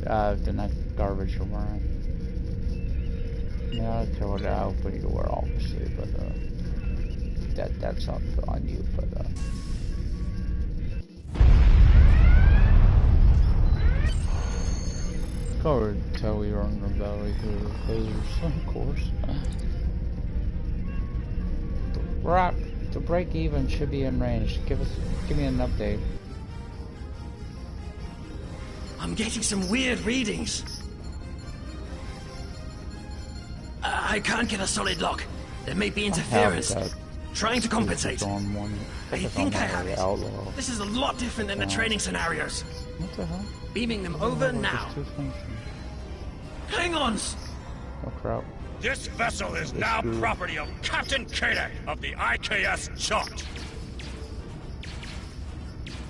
than that garbage you're wearing. Yeah, I'll throw it out for you to wear, obviously, but that's not on you. But covered until we run our belly through the phasers, of course. Rock, the break even should be in range. Give me an update. I'm getting some weird readings. I can't get a solid lock. There may be interference. Trying to compensate. I think I have it. This is a lot different than the training scenarios. What the hell? Beaming them over now. Hang-ons! Oh crap. This vessel is now property of Captain Kadek of the IKS Chart.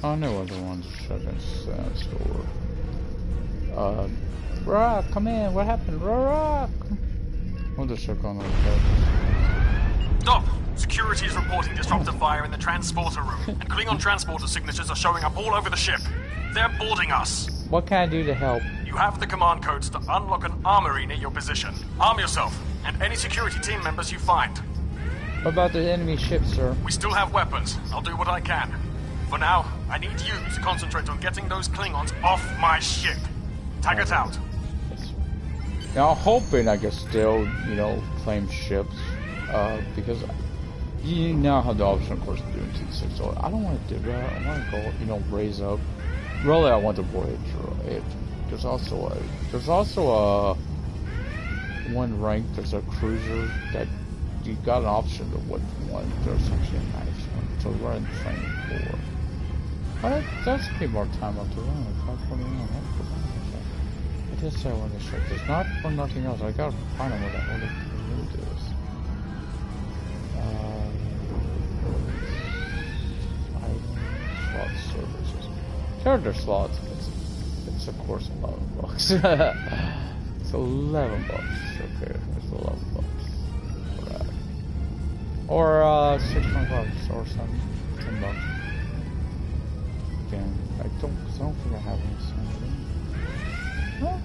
Oh, no other ones shut in store. Rock, come in. What happened? Rock! We'll just check on those guys. Stop! Security is reporting disruptor fire in the transporter room, and Klingon transporter signatures are showing up all over the ship. They're boarding us. What can I do to help? You have the command codes to unlock an armory near your position. Arm yourself, and any security team members you find. What about the enemy ship, sir? We still have weapons. I'll do what I can. For now, I need you to concentrate on getting those Klingons off my ship. Taggart out. Now, I'm hoping I can still, claim ships, because you now have the option, of course, of doing T6, so I don't want to do that. I want to go, raise up. Really, I want the Voyager. There's also a one rank. There's a cruiser that you got an option to what one. There's actually a nice one, so we're in training for. But that's gonna be more time up to run. I just say I want to check this. Not for nothing else. I gotta find out what the hell the route is. Slot services. Character slots. It's of course $11. It's $11. Okay, it's $11 for that. Or $6.5 or something. $10. Again, I don't think I have any something. Huh?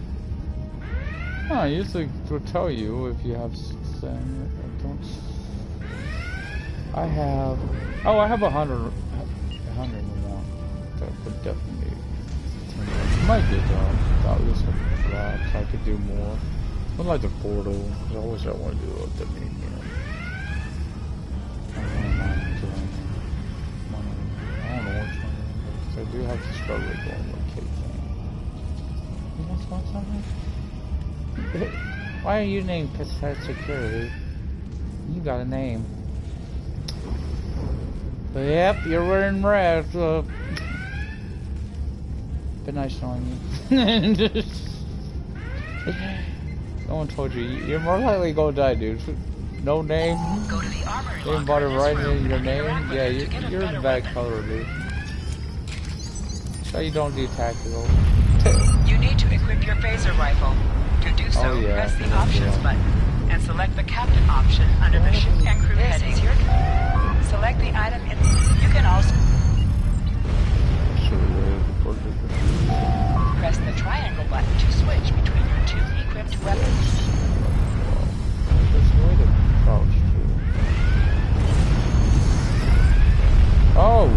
No, I usually will tell you if you have then don't. I have. Oh, I have 101. That would definitely. Might get that list of flaps. I could do more. I like the portal. I always want to do it. The medium. I don't know which one. I do have to start with going with Kate. You want something? Why are you named Cassette Security? You got a name. Yep, you're wearing red. Been nice knowing you. No one told you. You're more likely gonna die, dude. No name. Go to the armory They didn't bother writing in your name. Yeah, you're in bad color, dude. So you don't do tactical. You need to equip your phaser rifle. To do so, press the options button and select the captain option under the ship and crew heading. Select the item in. You can also press the triangle button to switch between your two equipped weapons. There's no way to crouch too. Oh!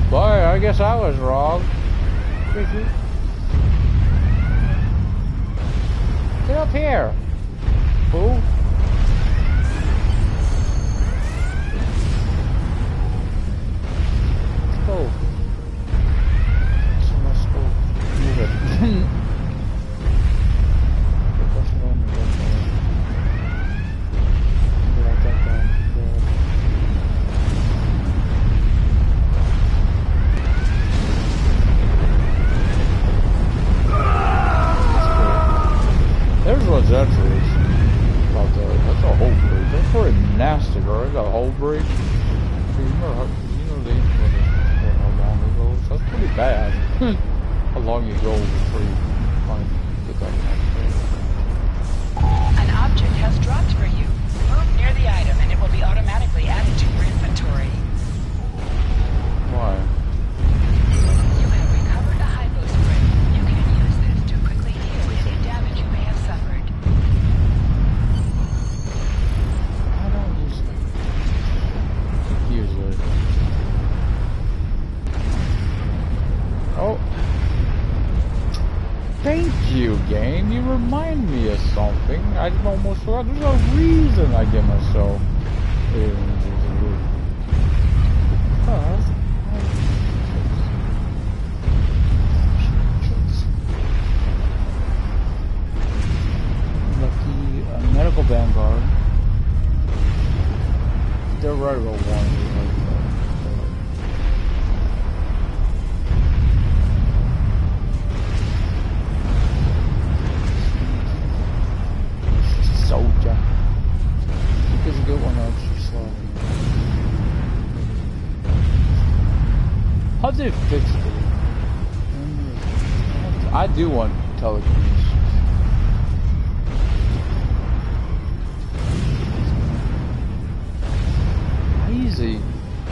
Boy, I guess I was wrong. Get up here! Fool! Let's go. So let's go move it. There's what's interesting about that. That's a whole bridge. That's pretty nasty, bro. They got a whole bridge. You know how long it goes. That's pretty bad. How long you go before you finally get that bridge. An object has dropped for you. Move near the item and it will be automatically added to your inventory. Why? You have recovered a hypo spray. You can use this to quickly heal any damage you may have suffered. I don't use it. Use it. Oh. Thank you, game. You remind me of something. I almost forgot. There's a reason I give myself. Lucky medical vanguard. They're right about one. Soldier. There's a good one extra slow. How did it fix it? I do want telekinesis.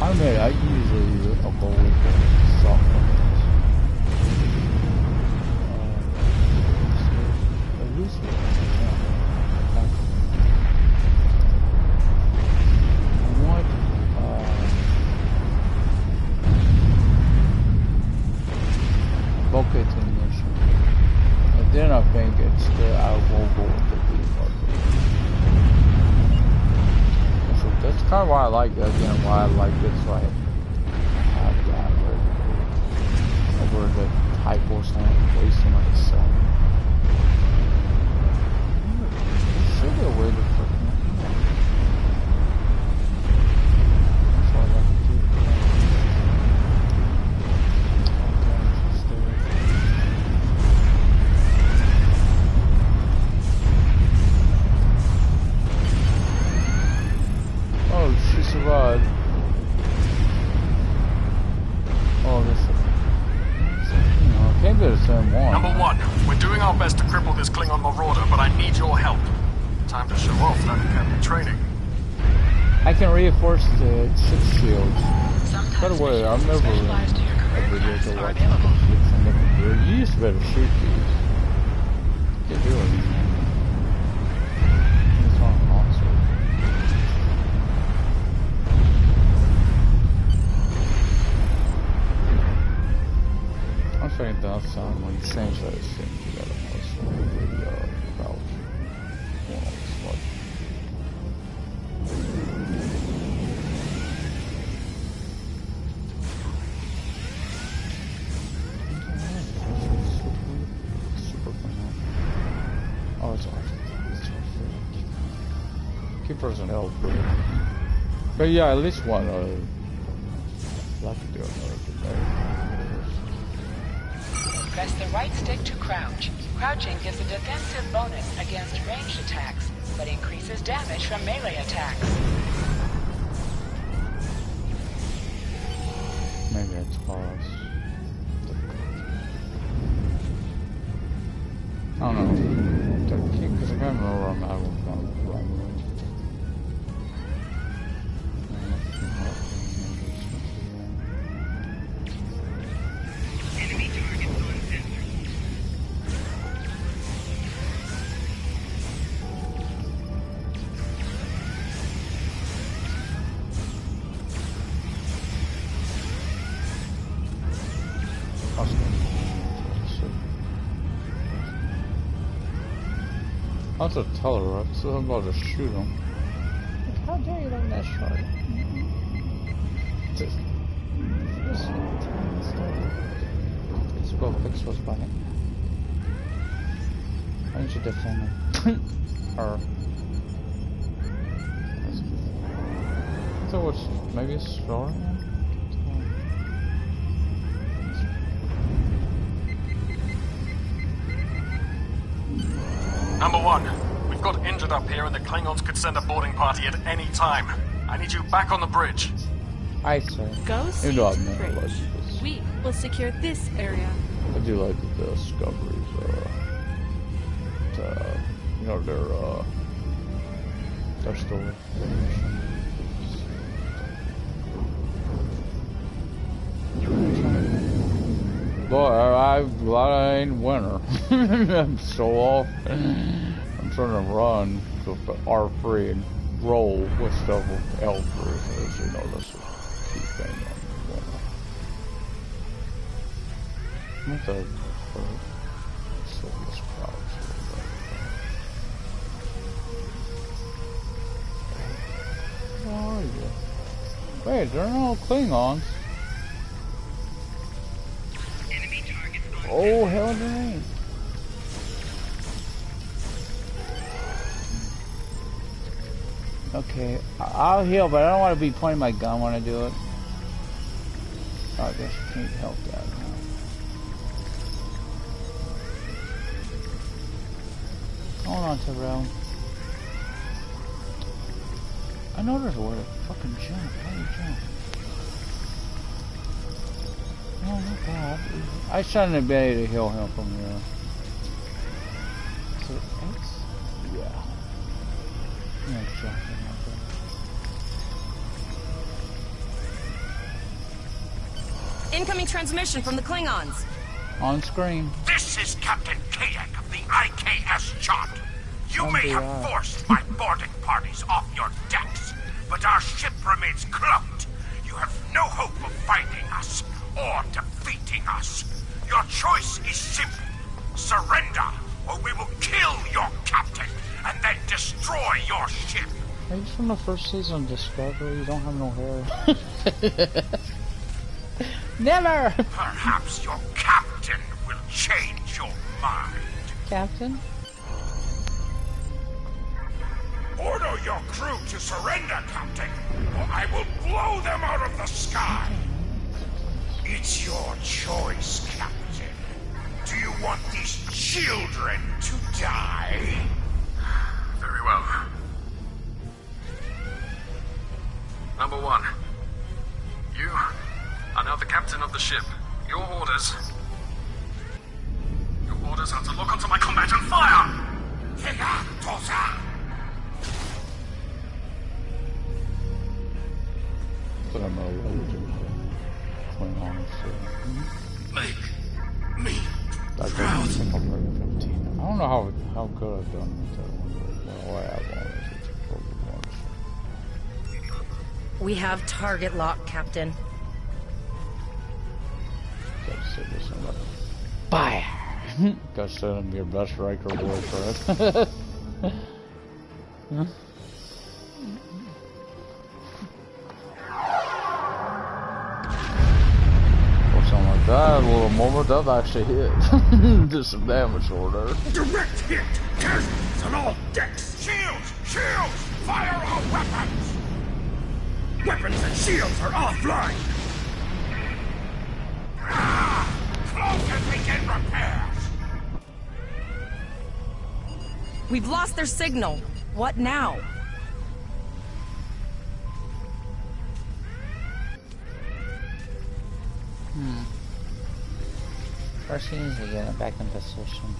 I usually I'll go with the soft ones. At least bulkhead mission. And then I think it's the I will go with the part. So that's kind of why I like that. Again, why I like this. So I have that over the hypo stand wasting myself. There should be a way to fucking. That's why I like it too. Oh, she survived. Oh, this is... I can't do the same one. Number one, we're doing our best to cripple this Klingon marauder, but I need your help. Time to show off that academy training. I can reinforce the ship shield. By the way, I've never did to watch ships. You used to better shoot these. you doing? It's on console. I'm saying that sound when you change that thing, you gotta also really crouch. Oh, it's awesome. Keepers and help. But yeah, at least one. Like to do another today. Press the right stick to crouch. Crouching gives a defensive bonus against ranged attacks, but increases damage from melee attacks. Maybe it's pause. I don't know. Because I can't remember where I'm at with I'll just tell her, right? So I'm about to shoot him. How dare you let that shot? Let's go fix what's behind. Why don't you defend him? Or... So what's... maybe it's slower now? Number one, we've got injured up here and the Klingons could send a boarding party at any time. I need you back on the bridge. I say. Go see to the bridge. We will secure this area. I do like the discoveries, you know, their story. Boy, I'm glad I ain't winner. I'm so off. I'm trying to run with the R3 and roll with stuff with L3. As you know, that's a key thing on the winner. What the... this crouch. Where are you? Wait, there are no Klingons. Oh, hell there ain't. Okay, I'll heal, but I don't want to be pointing my gun when I do it. Oh, I guess I can't help that now. Hold on, Terrell. I know there's a way to fucking jump. How do you jump? Oh, not bad. I shouldn't have been able to heal him from here. Is it X? Yeah. Yeah, jumping up there. Incoming transmission from the Klingons. On screen. This is Captain Kadek of the IKS Chart. You may have forced my boarding parties off your decks, but our ship remains cloaked. You have no hope of finding us or defeating us. Your choice is simple. Surrender, or we will kill your captain and then destroy your ship. Are you from the first season of Discovery? You don't have no hair. Never! Perhaps your captain will change your mind. Captain? Order your crew to surrender, Captain, or I will blow them out of the sky. It's your choice, Captain. Do you want these children to die? Very well. Number one, you are now the captain of the ship. Your orders are to lock onto my combat and fire! But I'm Make me proud. don't know how good I've done with that one, but well, I have on it. It's a good one. We have target lock, Captain. Gotta say this in like fire. Gotta send him your best Riker boyfriend. That little moment, that actually hit. Did some damage over there. Direct hit! Casualties on all decks! Shields! Shields! Fire all weapons! Weapons and shields are offline! Ah! Close and begin repairs! We've lost their signal. What now? First he needs to get it back in position.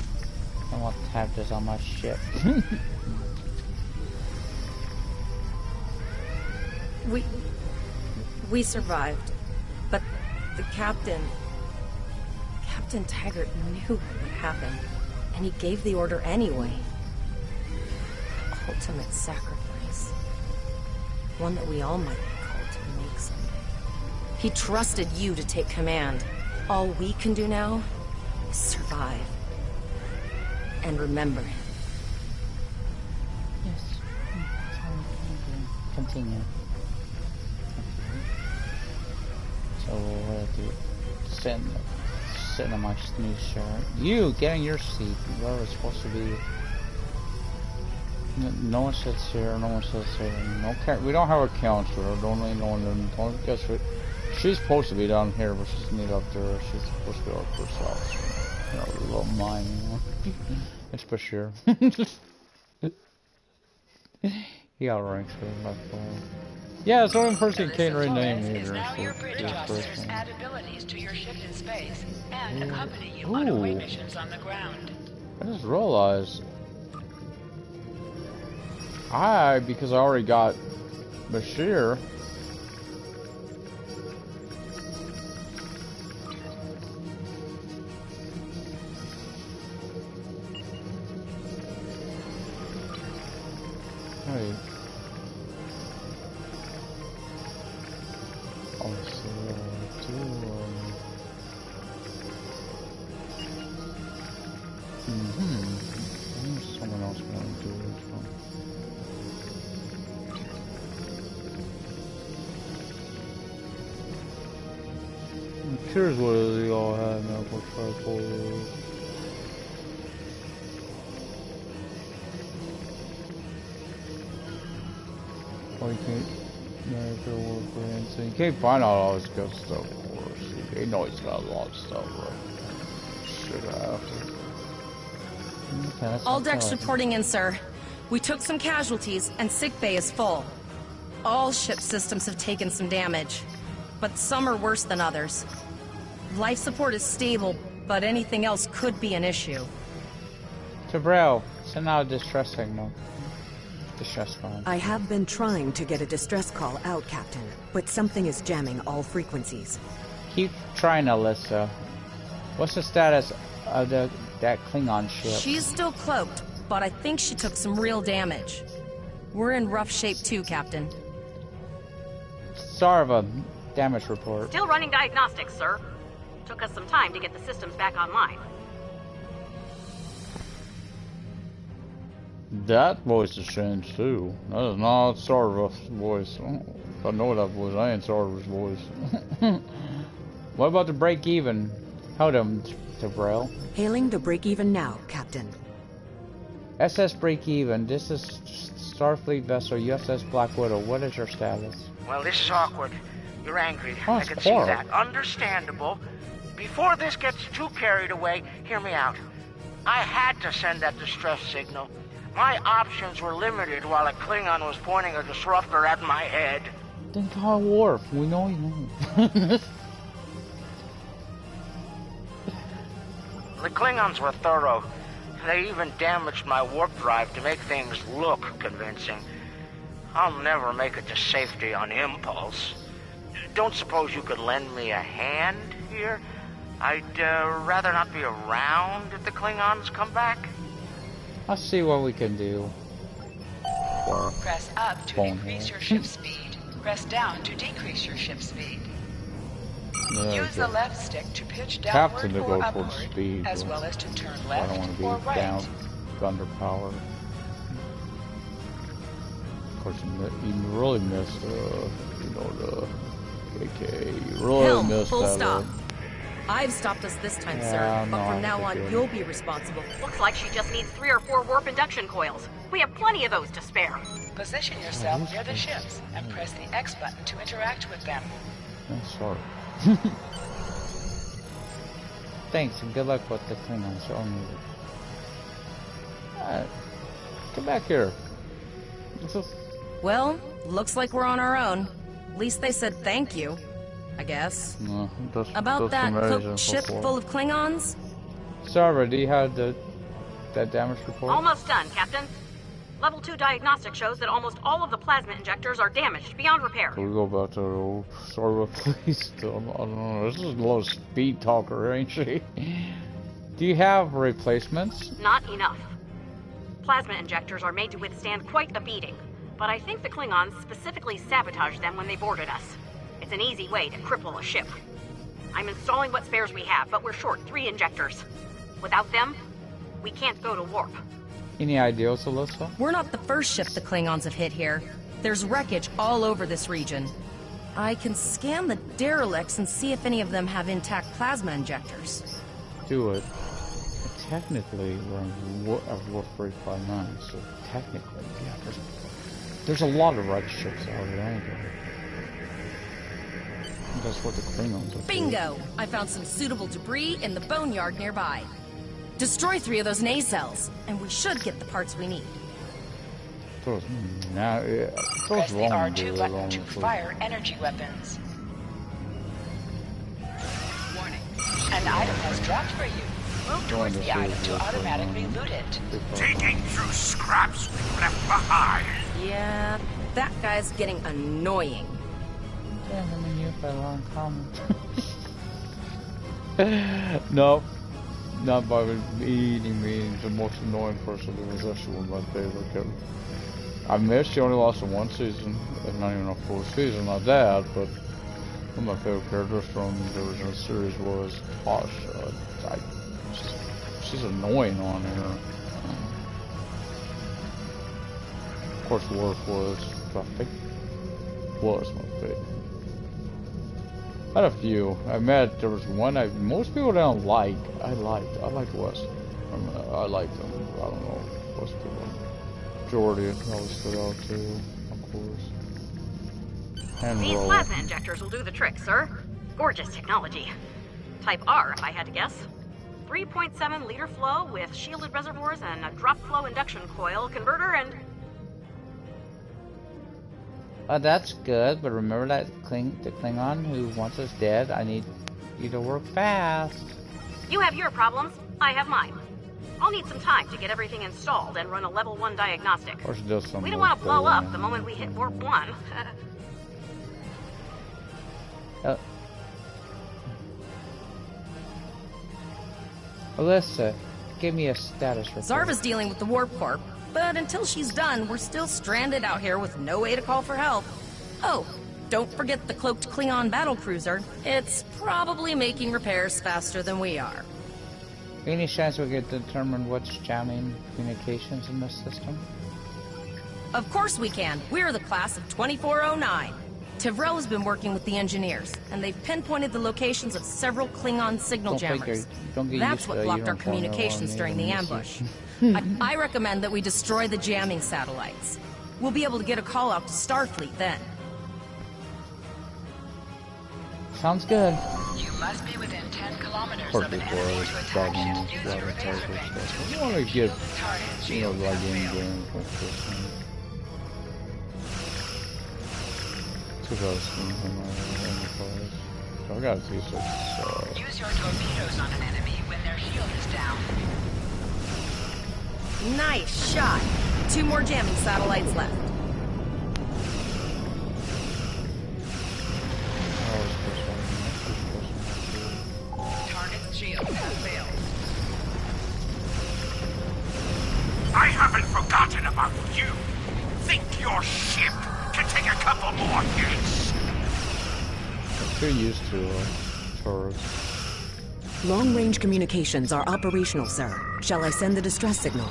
I want to have this on my ship. We survived. But the Captain Taggart knew what would happen. And he gave the order anyway. Ultimate sacrifice. One that we all might be called to make someday. He trusted you to take command. All we can do now is survive. And remember him. Yes. That's all we can do. Continue. So we'll have to sit in my new shirt. You, get in your seat. Where we're supposed to be. No one sits here, no one sits here. No, we don't have a counselor. Don't really know them. Don't guess what. She's supposed to be down here, but she's need up there. She's supposed to be up herself. So, you know, a little mine. It's for sure. He outranks her by far. Yeah, it's the only person who can't rename either. Now your bridge officers add abilities to your ship in space and accompany you on away missions on the ground. I just realized because I already got Bashir. Hey. Someone else want to do this one. I'm curious what they all have now for tripods. Oh, you can't. So you can't find out all this good stuff, of course. You know he's got a lot of stuff, right? Should have. Okay, all decks reporting in, sir. We took some casualties, and sickbay is full. All ship systems have taken some damage, but some are worse than others. Life support is stable, but anything else could be an issue. Tabrel, send out a distress signal. Distress call. I have been trying to get a distress call out, Captain, but something is jamming all frequencies. Keep trying, Alyssa. What's the status of that Klingon ship? She's still cloaked, but I think she took some real damage. We're in rough shape too, Captain. Sarva, damage report. Still running diagnostics, sir. Took us some time to get the systems back online. That voice is changed too. That is not Sarva's voice. If I know that voice, I ain't Sarva's voice. What about the break even? Hold him, Tabrel. Hailing the break even now, Captain. SS break even. This is Starfleet vessel USS Black Widow. What is your status? Well, this is awkward. You're angry. Oh, I can see Quark. that. Understandable. Before this gets too carried away, hear me out. I had to send that distress signal. My options were limited while a Klingon was pointing a disruptor at my head. Then call Worf. We know you know. The Klingons were thorough. They even damaged my warp drive to make things look convincing. I'll never make it to safety on impulse. Don't suppose you could lend me a hand here? I'd rather not be around if the Klingons come back. Let's see what we can do. Press up to increase your ship speed. Press down to decrease your ship speed. Use the left stick to pitch downward or upward, speed, as well as to turn I don't left want to or be right. down under power. Of course, you really missed, you know, the AK. You really Helm, missed full that. stop. I've stopped us this time, Yeah, sir. no, But from I now on, figured. you'll be responsible. Looks like she just needs 3 or 4 warp induction coils. We have plenty of those to spare. Position yourself near the ships and press the X button to interact with them. I'm sorry. Thanks, and good luck with the Klingons. Alright. Come back here. Well, looks like we're on our own. At least they said thank you, I guess. No, About that cloaked ship full of Klingons? Sorry, do you have that damage report? Almost done, Captain. Level 2 diagnostic shows that almost all of the plasma injectors are damaged beyond repair. Can we go back to the old server, please? I don't know. This is a little speed talker, ain't she? Do you have replacements? Not enough. Plasma injectors are made to withstand quite a beating, but I think the Klingons specifically sabotaged them when they boarded us. It's an easy way to cripple a ship. I'm installing what spares we have, but we're short 3 injectors. Without them, we can't go to warp. Any ideas, Alyssa? We're not the first ship the Klingons have hit here. There's wreckage all over this region. I can scan the derelicts and see if any of them have intact plasma injectors. Do it. Technically, we're at Warp 359, so technically, yeah, there's a lot of wrecked ships out there, ain't there? That's what the Klingons are. Bingo! I found some suitable debris in the boneyard nearby. Destroy 3 of those nacelles, and we should get the parts we need. Press the R2 button to fire energy weapons. Warning. An item has dropped for you. Move towards the item to automatically loot it. Digging through scraps we've left behind. Yeah, that guy's getting annoying. Yeah, I mean, you've got a long comment. No. Not by eating me, the most annoying person who was actually one of my favorite characters. I missed, she only lost in 1 season, and not even a full season, not that, but one of my favorite characters from the original series was Posh. She's annoying on here. Of course, Worf was my favorite. I had a few. I met, there was one most people don't like. I liked West. I liked them. I don't know. Most people. Majority always stood out too, of course. And These Roll. plasma injectors will do the trick, sir. Gorgeous technology. Type R, if I had to guess. 3.7 liter flow with shielded reservoirs and a drop flow induction coil converter and... Oh, that's good, but remember that the Klingon who wants us dead? I need you to work fast. You have your problems, I have mine. I'll need some time to get everything installed and run a level 1 diagnostic. Or she does some We don't want to blow work up the moment we hit warp 1. Alyssa, give me a status report. Zarva's dealing with the Warp Corp, but until she's done, we're still stranded out here with no way to call for help. Oh, don't forget the cloaked Klingon battlecruiser. It's probably making repairs faster than we are. Any chance we could determine what's jamming communications in this system? Of course we can. We're the class of 2409. Tivrel has been working with the engineers, and they've pinpointed the locations of several Klingon signal jammers. That's what blocked our communications during the ambush. I recommend that we destroy the jamming satellites. We'll be able to get a call out to Starfleet then. Sounds good. You must be within 10 kilometers of an enemy to attack ship. Use your repairs range. You want to get, you know, like in-game because I was seeing him in the cars. So I gotta see such. Use your torpedoes on an enemy when their shield is down. Nice shot. 2 more jamming satellites left. Target's shield has failed. Your ship can take a couple more hits. I'm too used to tourists. Long-range communications are operational, sir. Shall I send the distress signal?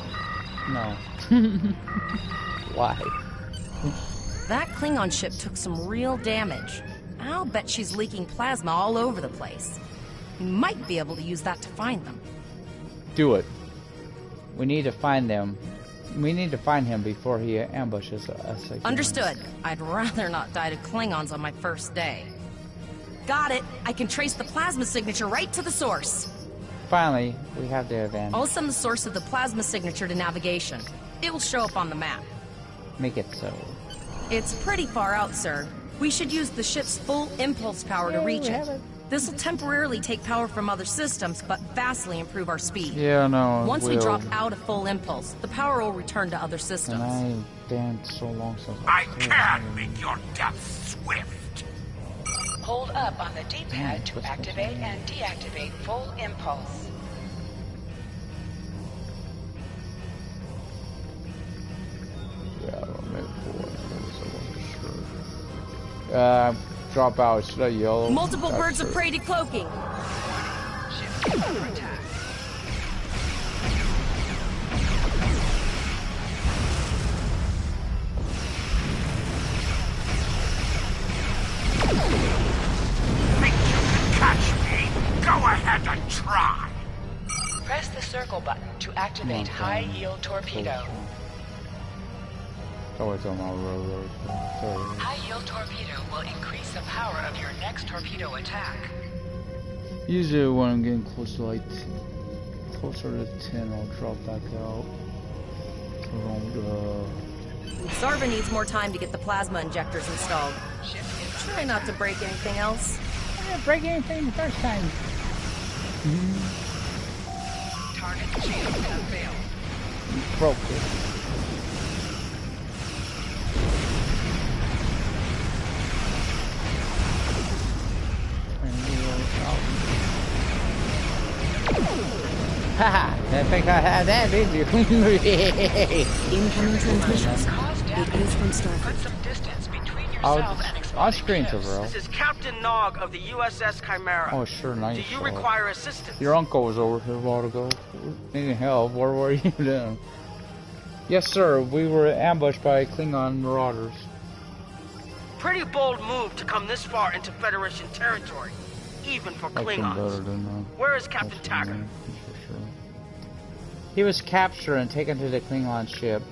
No. Why? That Klingon ship took some real damage. I'll bet she's leaking plasma all over the place. We might be able to use that to find them. Do it. We need to find them. We need to find him before he ambushes us again. Understood. I'd rather not die to Klingons on my first day. Got it. I can trace the plasma signature right to the source. Finally, we have the advantage. I'll send the source of the plasma signature to navigation. It will show up on the map. Make it so. It's pretty far out, sir. We should use the ship's full impulse power to reach it. This will temporarily take power from other systems, but vastly improve our speed. Yeah, no. Once we drop out of full impulse, the power will return to other systems. And I've danced so long since I can make your death swift. Hold up on the D-pad to activate and deactivate full impulse. Yeah, I'll make drop out. Should I yell? Multiple birds of prey decloaking. Ship under attack. Think you can catch me? Go ahead and try. Press the circle button to activate high-yield torpedo. Oh, it's on my road. Sorry. High-yield torpedo will increase the power of your next torpedo attack. Usually when I'm getting close to like closer to 10, I'll drop back out. Zarva needs more time to get the plasma injectors installed. Try not to break anything else. I didn't break anything the first time. Target shield has failed. Broke it. Haha, I think I had that, did you? Incoming transmissions. It is from Starfleet. Put some distance between yourself and I'll screen to bro. This is Captain Nog of the USS Chimera. Oh, sure, nice. Do you require assistance? Your uncle was over here a while ago. Needing help. Where were you then? Yes, sir. We were ambushed by Klingon marauders. Pretty bold move to come this far into Federation territory, even for Klingons. Where is Captain Taggart? He was captured and taken to the Klingon ship.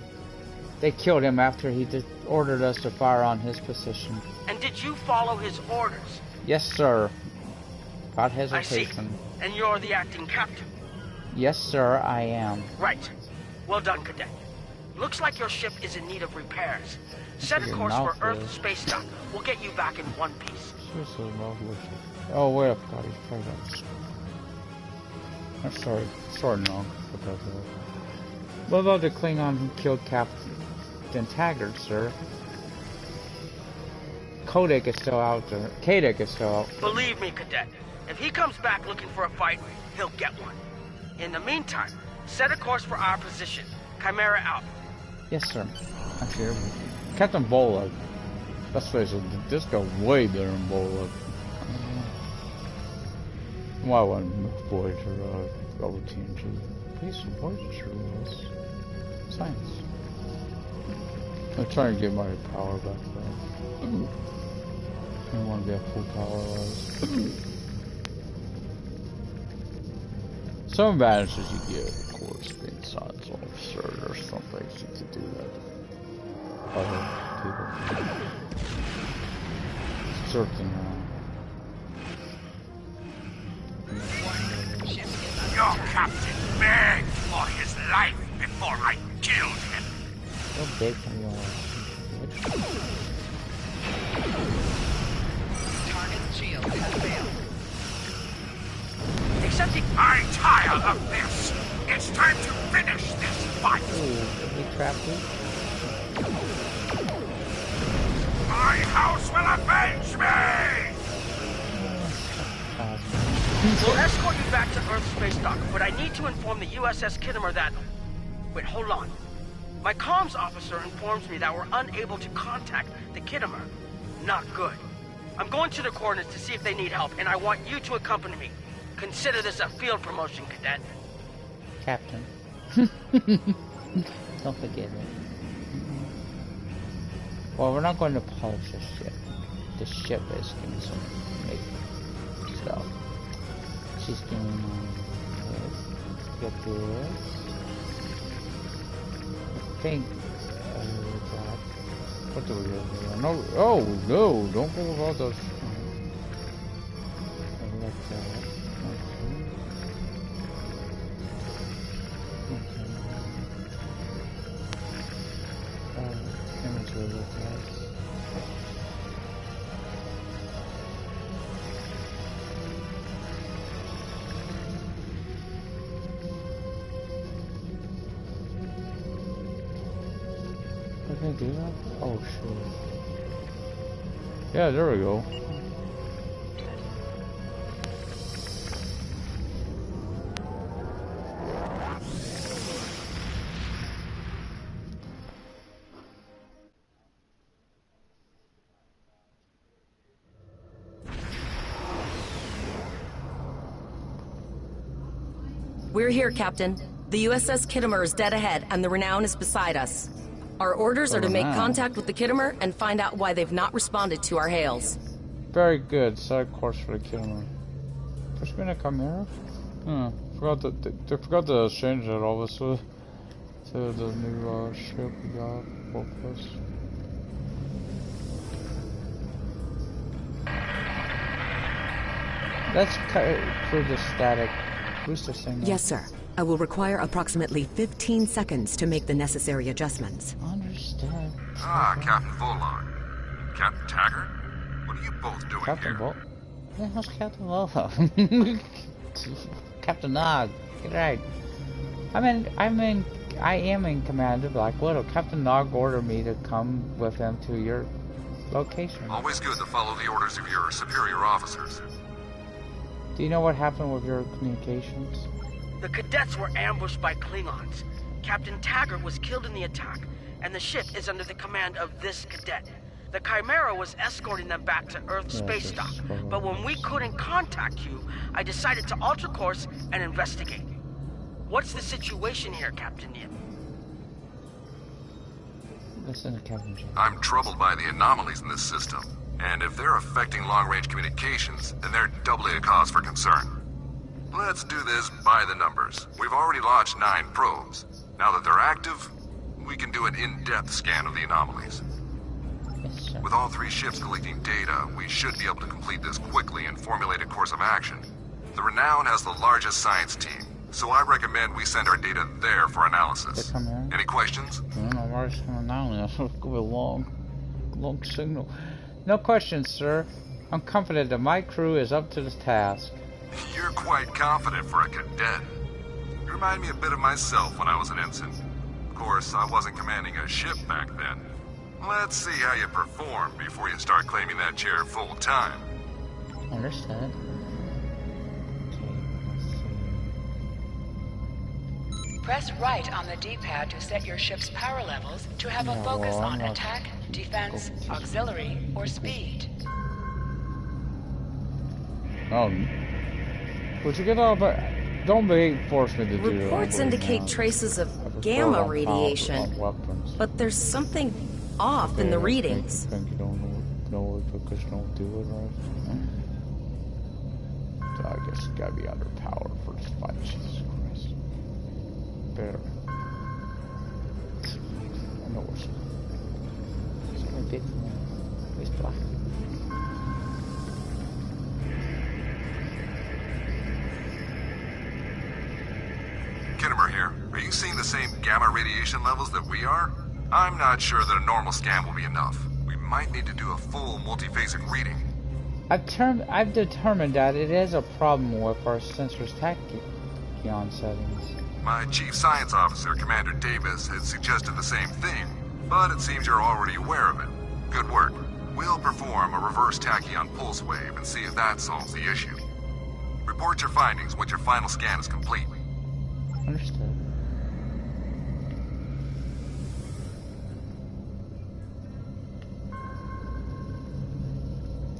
They killed him after he ordered us to fire on his position. And did you follow his orders? Yes, sir. Without I see. hesitation. And you're the acting captain? Yes, sir, I am. Right. Well done, Cadet. Looks like your ship is in need of repairs. Set a course for Earth space dock. We'll get you back in one piece. Oh, wait, I forgot he's pregnant. I'm sorry. Sorry, no. What about the Klingon who killed Captain Taggart, sir? Kodak is still out there. Kodak is still out. Believe me, Cadet. If he comes back looking for a fight, he'll get one. In the meantime, set a course for our position. Chimera out. Yes, sir. Actually, Captain Bolog. Let's face it, this guy's way better than Bolog. Why wouldn't Voyager over TNG? Please support the science. I'm trying to get my power back though. I want to be at full power. Some advantages you get, of course, being science officer. There's some things you can do that other people. Certain. Your captain begged for his life before I killed him. Don't beg for your Target shield has failed. Accepting. I'm tired of this. It's time to finish this fight. We trapped him. My house will avenge me. We'll escort you back to Earth space dock, but I need to inform the USS Kittimer that... Wait, hold on. My comms officer informs me that we're unable to contact the Kittimer. Not good. I'm going to the coordinates to see if they need help, and I want you to accompany me. Consider this a field promotion, Cadet. Captain. Don't forget it. Well, we're not going to polish the ship. The ship is doing some make stuff. She's doing get this. I think that. What do we do? No, oh no! Don't go with all those. Like that. Imagery with that. Can I do that? Oh, sure. Yeah, there we go. We're here, Captain. The USS Kittimer is dead ahead, and the Renown is beside us. Our orders are to make contact with the Kittimer and find out why they've not responded to our hails. Very good. Set a course for the Kittimer. There's been a Chimera? They forgot to change that all this to the new ship we got. Focus. Let's cut through the static booster signal. Yes, sir. I will require approximately 15 seconds to make the necessary adjustments. Understand. Ah, Captain Volon. Captain Taggart? What are you both doing Captain here? Yeah, how's Captain Volon? Captain Nog, get right. I am in command of Black Widow. Captain Nog ordered me to come with him to your location. Always good to follow the orders of your superior officers. Do you know what happened with your communications? The cadets were ambushed by Klingons. Captain Taggart was killed in the attack, and the ship is under the command of this cadet. The Chimera was escorting them back to Earth space dock, but when we couldn't contact you, I decided to alter course and investigate. What's the situation here, Captain Yin? Listen to Captain Yin. I'm troubled by the anomalies in this system, and if they're affecting long-range communications, then they're doubly a cause for concern. Let's do this by the numbers. We've already launched 9 probes. Now that they're active, we can do an in-depth scan of the anomalies. Yes, sir. With all 3 ships collecting data, we should be able to complete this quickly and formulate a course of action. The Renown has the largest science team, so I recommend we send our data there for analysis. Any questions? I don't know why it's coming down. That's going to be a long signal. No questions, sir. I'm confident that my crew is up to the task. You're quite confident for a cadet. You remind me a bit of myself when I was an ensign. Of course, I wasn't commanding a ship back then. Let's see how you perform before you start claiming that chair full time. Understand. Press right on the D-pad to set your ship's power levels to have a focus on attack, defense, auxiliary, or speed. Would you get all but don't force me to do it. Reports indicate traces of gamma radiation, but there's something off in the readings. I think you don't know it because you don't do it right. So I guess you gotta be underpowered for this fight. Jesus Christ. Better. I know what's a bit more. It's black. Kittimer here. Are you seeing the same gamma radiation levels that we are? I'm not sure that a normal scan will be enough. We might need to do a full multiphasic reading. I've determined that it is a problem with our sensors tachyon settings. My chief science officer, Commander Davis, had suggested the same thing, but it seems you're already aware of it. Good work. We'll perform a reverse tachyon pulse wave and see if that solves the issue. Report your findings once your final scan is complete. Understood.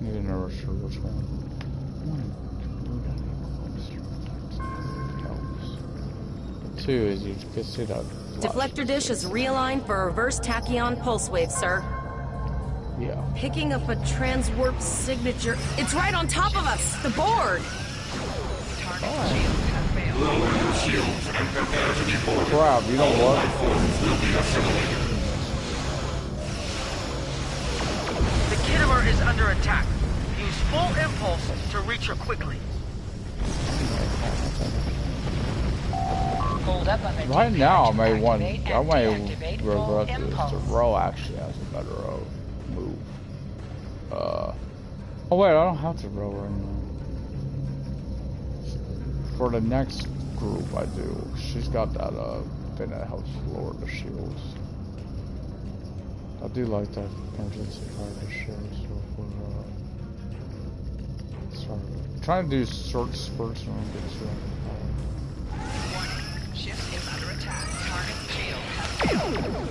You're never sure which one. Two is you can see that. Deflector dish is realigned for reverse tachyon pulse wave, sir. Yeah. Picking up a transwarp signature. It's right on top of us! The board! Crap, you know what? The Kittimer is under attack. Use full impulse to reach her quickly. Right now, I might regret this. The row actually has a better move. Oh wait, I don't have to row anymore. For the next group, I do. She's got that thing that helps lower the shields. I do like that emergency card to show. So for trying to do short spurts when we get to it. Ship is under attack. Target shield has failed.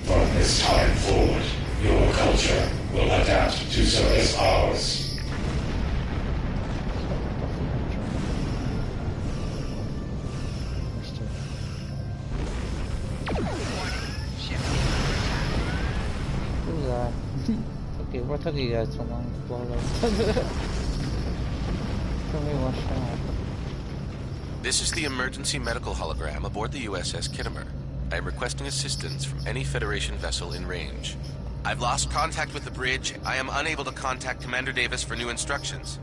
From this time forward, your culture will adapt to service ours. Who's that? Okay, what took you guys so long to blow that? Tell me what's that. This is the emergency medical hologram aboard the USS Kittimer. I am requesting assistance from any Federation vessel in range. I've lost contact with the bridge. I am unable to contact Commander Davis for new instructions.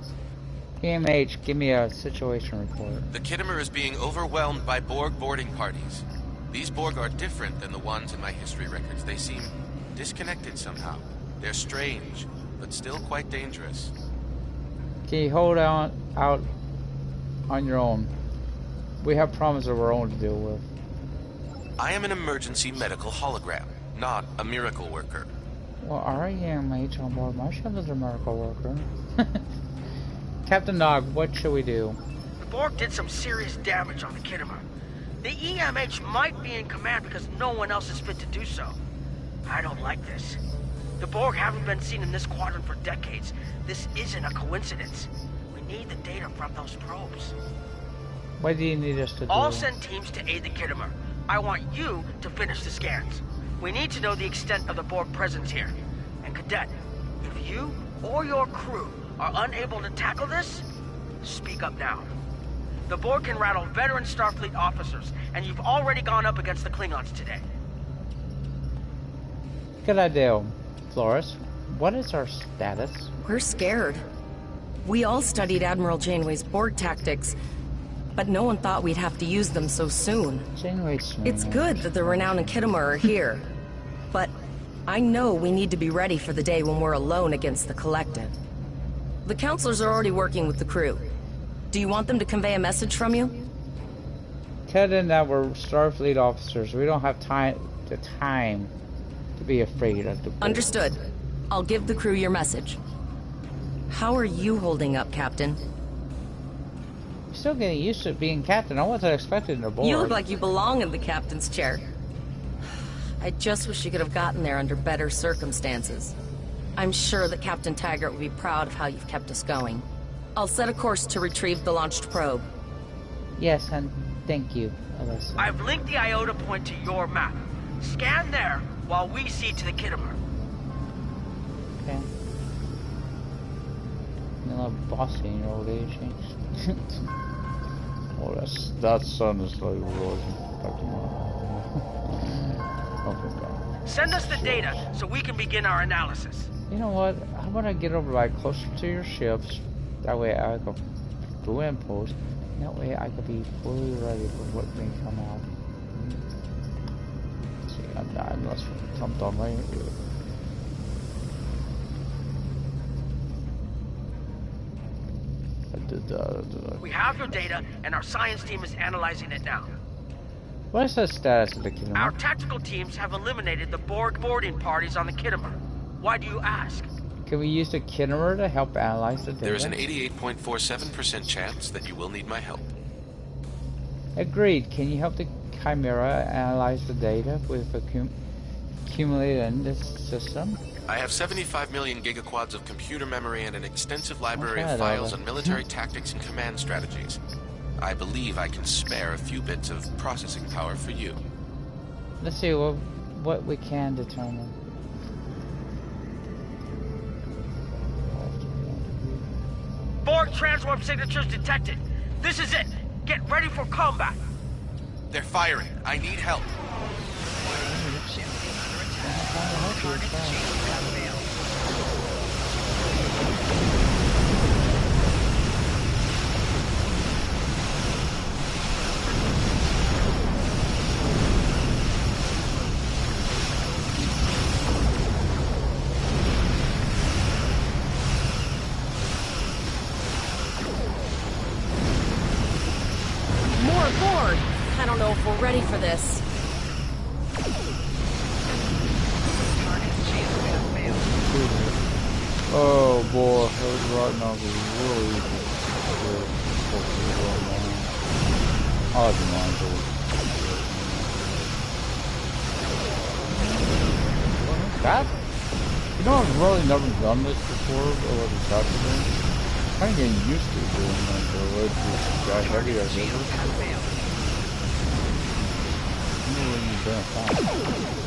PMH, give me a situation report. The Kittimer is being overwhelmed by Borg boarding parties. These Borg are different than the ones in my history records. They seem disconnected somehow. They're strange, but still quite dangerous. Can you hold out on your own? We have problems of our own to deal with. I am an emergency medical hologram, not a miracle worker. Well, REMH on board my ship is a miracle worker. Captain Nog, what should we do? The Borg did some serious damage on the Kittimer. The EMH might be in command because no one else is fit to do so. I don't like this. The Borg haven't been seen in this quadrant for decades. This isn't a coincidence. We need the data from those probes. What do you need us to do? I'll send teams to aid the Kittimer. I want you to finish the scans. We need to know the extent of the Borg presence here. And Cadet, if you or your crew are unable to tackle this, speak up now. The Borg can rattle veteran Starfleet officers, and you've already gone up against the Klingons today. Good idea, Flores. What is our status? We're scared. We all studied Admiral Janeway's Borg tactics, but no one thought we'd have to use them so soon. Janeway's It's good that the Renown and Kittimer are here, but I know we need to be ready for the day when we're alone against the Collective. The counselors are already working with the crew. Do you want them to convey a message from you? Tell them that we're Starfleet officers. We don't have the time to be afraid of the Borg. Understood. I'll give the crew your message. How are you holding up, Captain? I'm still getting used to being captain. I wasn't expecting the Borg. You look like you belong in the captain's chair. I just wish you could have gotten there under better circumstances. I'm sure that Captain Taggart would be proud of how you've kept us going. I'll set a course to retrieve the launched probe. Yes, and thank you, Alyssa. I've linked the iota point to your map. Scan there while we see to the Kittimer. Okay. You're not bossy in your old age, eh? Oh, that sun is like rising back to okay, God. Send us the data so we can begin our analysis. You know what? How about I get over like closer to your ships? That way I can do impulse. That way I could be fully ready for what may come out. See, I'm not unless I'm done right here. I did that. We have your data, and our science team is analyzing it now. What is the status of the Kittimer? Our tactical teams have eliminated the Borg boarding parties on the Kittimer. Why do you ask? Can we use the Kittimer to help analyze the data? There is an 88.47% chance that you will need my help. Agreed. Can you help the Chimera analyze the data we've accumulated in this system? I have 75 million gigaquads of computer memory and an extensive library of Okay, files darling. on military tactics and command strategies. I believe I can spare a few bits of processing power for you. Let's see what we can determine. Borg transwarp signatures detected. This is it. Get ready for combat. They're firing. I need help. More Borg! I don't know if we're ready for this. Oh boy, right now is really good. I like the mines. That? You know, I've really never done this before, or what it's happening. I'm kind of getting used to doing that, the way this guy heavy as ever. I've never really done that.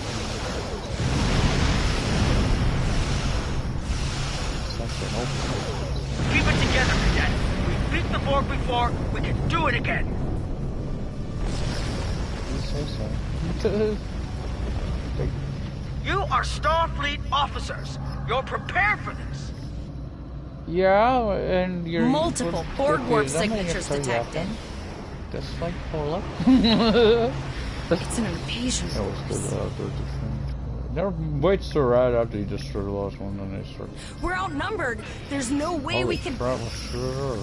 Keep it together, Cadet. We beat the Borg before, we can do it again. You say so. You are Starfleet officers. You're prepared for this. Yeah, and you're... Multiple Borg warp signatures detected. Just like Paula. It's an invasion force. Never waits till right after you destroy the last one, then they start. We're outnumbered. There's no way we can. Crap, sure.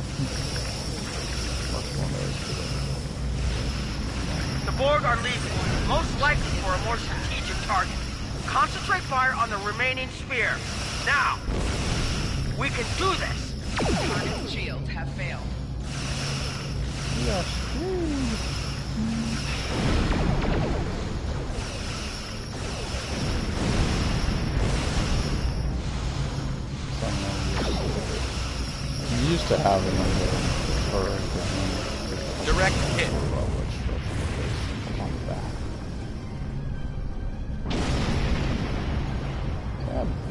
The Borg are leaving, most likely for a more strategic target. Concentrate fire on the remaining sphere. Now, we can do this. Target shields have failed. Yes. I'm used to having them direct hit.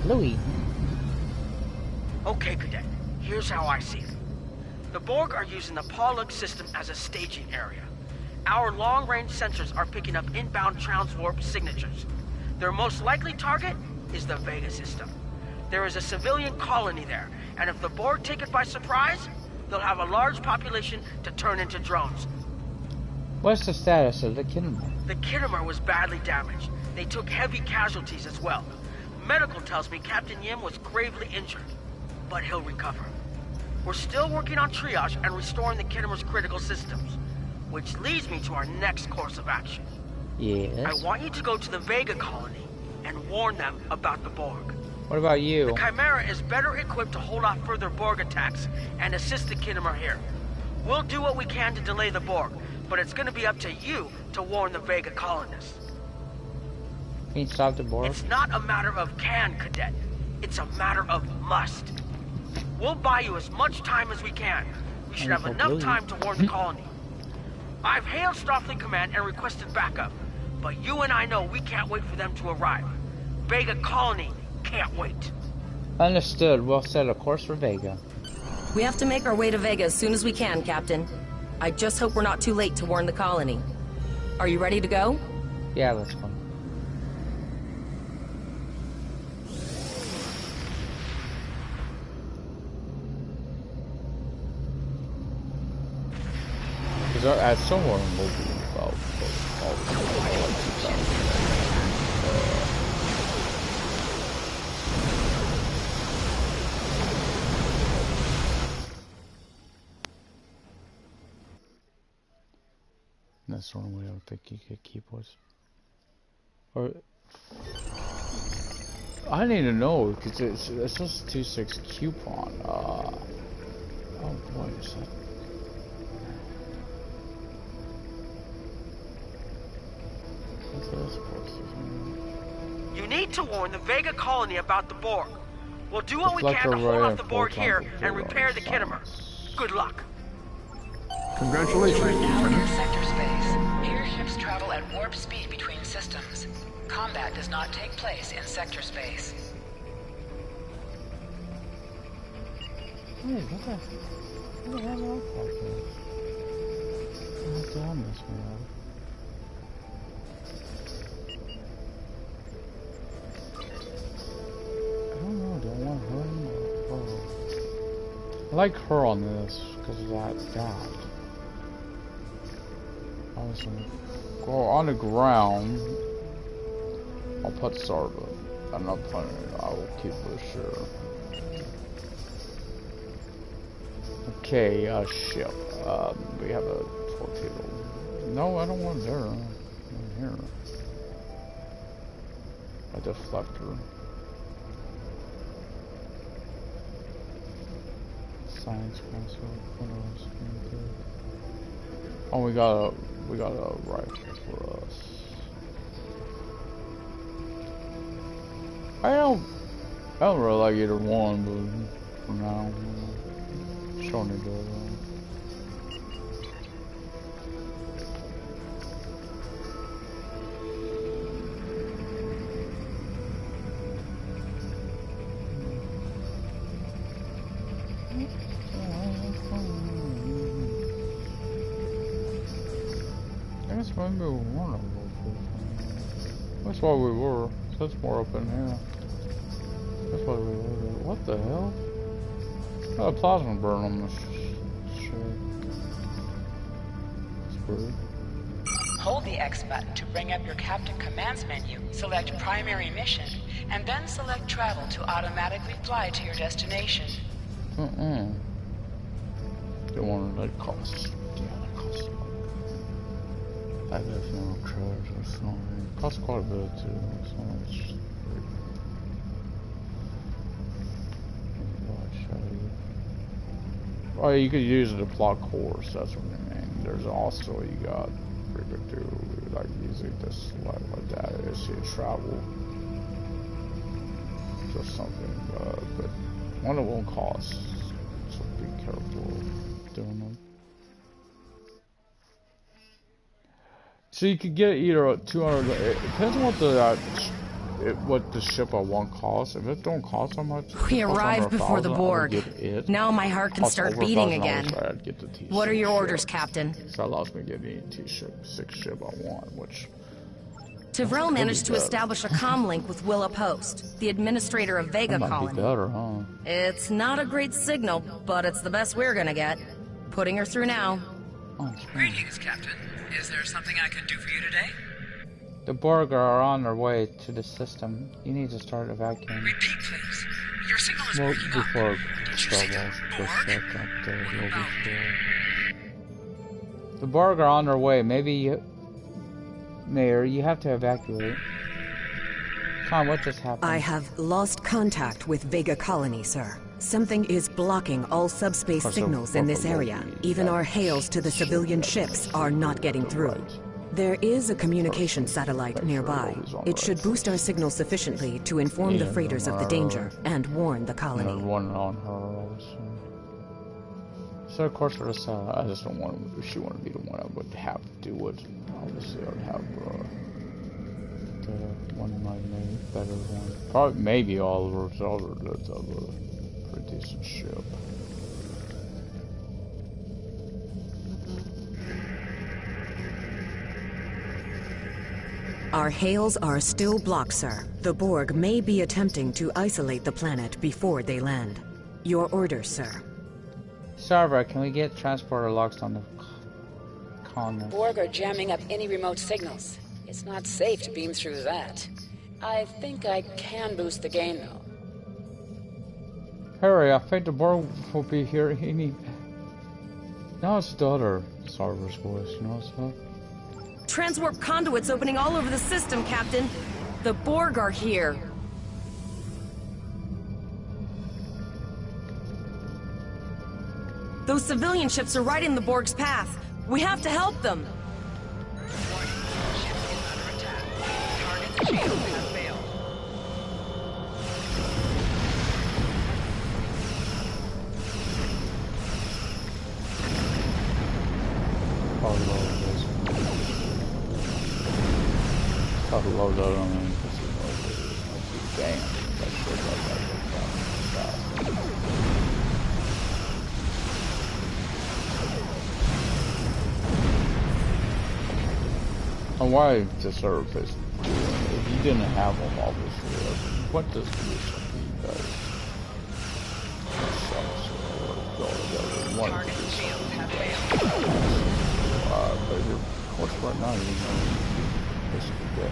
Louis. Okay, Cadet. Here's how I see it. The Borg are using the Pollock system as a staging area. Our long-range sensors are picking up inbound transwarp signatures. Their most likely target is the Vega system. There is a civilian colony there, and if the Borg take it by surprise, they'll have a large population to turn into drones. What's the status of the Kinnaman? The Kittimer was badly damaged. They took heavy casualties as well. Medical tells me Captain Yim was gravely injured, but he'll recover. We're still working on triage and restoring the Kittimer's critical systems, which leads me to our next course of action. Yes? I want you to go to the Vega colony and warn them about the Borg. What about you? The Chimera is better equipped to hold off further Borg attacks and assist the Kittimer here. We'll do what we can to delay the Borg, but it's going to be up to you to warn the Vega colonists. Can you stop the Borg? It's not a matter of can, Cadet. It's a matter of must. We'll buy you as much time as we can. We should have enough time to warn the colony. I've hailed Starfleet Command and requested backup, but you and I know we can't wait for them to arrive. Vega colony can't wait. Understood. We'll set a course for Vega. We have to make our way to Vega as soon as we can, Captain. I just hope we're not too late to warn the colony. Are you ready to go? Yeah, let's go. Because at somewhere we'll be about all that's the one way I don't think you could keep us. Or I need to know because it says 26 coupon. Oh boy, is that? You need to warn the Vega colony about the Borg. We'll do what we can to hold off the Borg here and repair the Kittimer. Good luck. Congratulations, You are now in Lieutenant. sector space. Here ships travel at warp speed between systems. Combat does not take place in sector space. Wait, what the hell is that for? What the hell mess me up? I don't know, do I want her or her? I like her on this because of that. I was gonna go on the ground. I'll put Sarva. I'm not putting it. I will keep her sure. Okay, ship. We have a torpedo. No, I don't want there. I want here. A deflector. Science console. What else can we do? Oh, we got a rifle for us. I don't really like either one, but for now, showing it to her. I guess maybe we weren't on both. That's why we were. So it's more up in here. That's why we were. What the hell? Got a plasma burn on this shit. That's weird. Hold the X button to bring up your Captain Commands menu, select Primary Mission, and then select Travel to automatically fly to your destination. Don't want to let cost. Yeah, that costs a lot. I have no crash or something. It costs quite a bit too. It's not much. Oh, you could use it to plot course. That's what I mean. There's also you got we could do like using this like that. Is you travel. Just something, but one it won't cost. So be careful doing them. So you could get either 200. It depends on what the ship I want costs. If it don't cost so much, We arrived before the Borg. Now my heart can start beating again. What are your orders, Captain? So that allows me to get any six ship I want, which. Tyrell managed to establish a comm link with Willa Post, the administrator of Vega That might Colony. be better, huh? It's not a great signal, but it's the best we're gonna get. Putting her through now. Greetings, Captain. Is there something I can do for you today? The Borg are on their way to the system. You need to start evacuating. Repeat, please. Your signal is Well, breaking up. before Did you see the The Borg are on their way. Mayor, you have to evacuate. Come on, what just happened? I have lost contact with Vega Colony, sir. Something is blocking all subspace signals in this area. Even our hails to the civilian ships are not getting through. There is a communication satellite nearby. It should boost our signal sufficiently to inform the freighters of the danger and warn the colony. One on her, obviously. So of course there's I just don't want if she want to be the one I would have to do it. Obviously I would have the one of my better one. Probably maybe all of her that's a pretty decent ship. Our hails are still blocked, sir. The Borg may be attempting to isolate the planet before they land. Your orders, sir. Server, can we get transporter locks on the con? Borg are jamming up any remote signals. It's not safe to beam through that. I think I can boost the gain, though. Harry, I think the Borg will be here any... Now it's the other server's voice, you know so? Transwarp conduits opening all over the system, Captain. The Borg are here. Those civilian ships are right in the Borg's path. We have to help them. probably lower this. Probably lower that on me. Damn, that shit like that. And why the surface? If you didn't have them, obviously, what does this be, guys? Target shields have failed. But of course, right now, you know,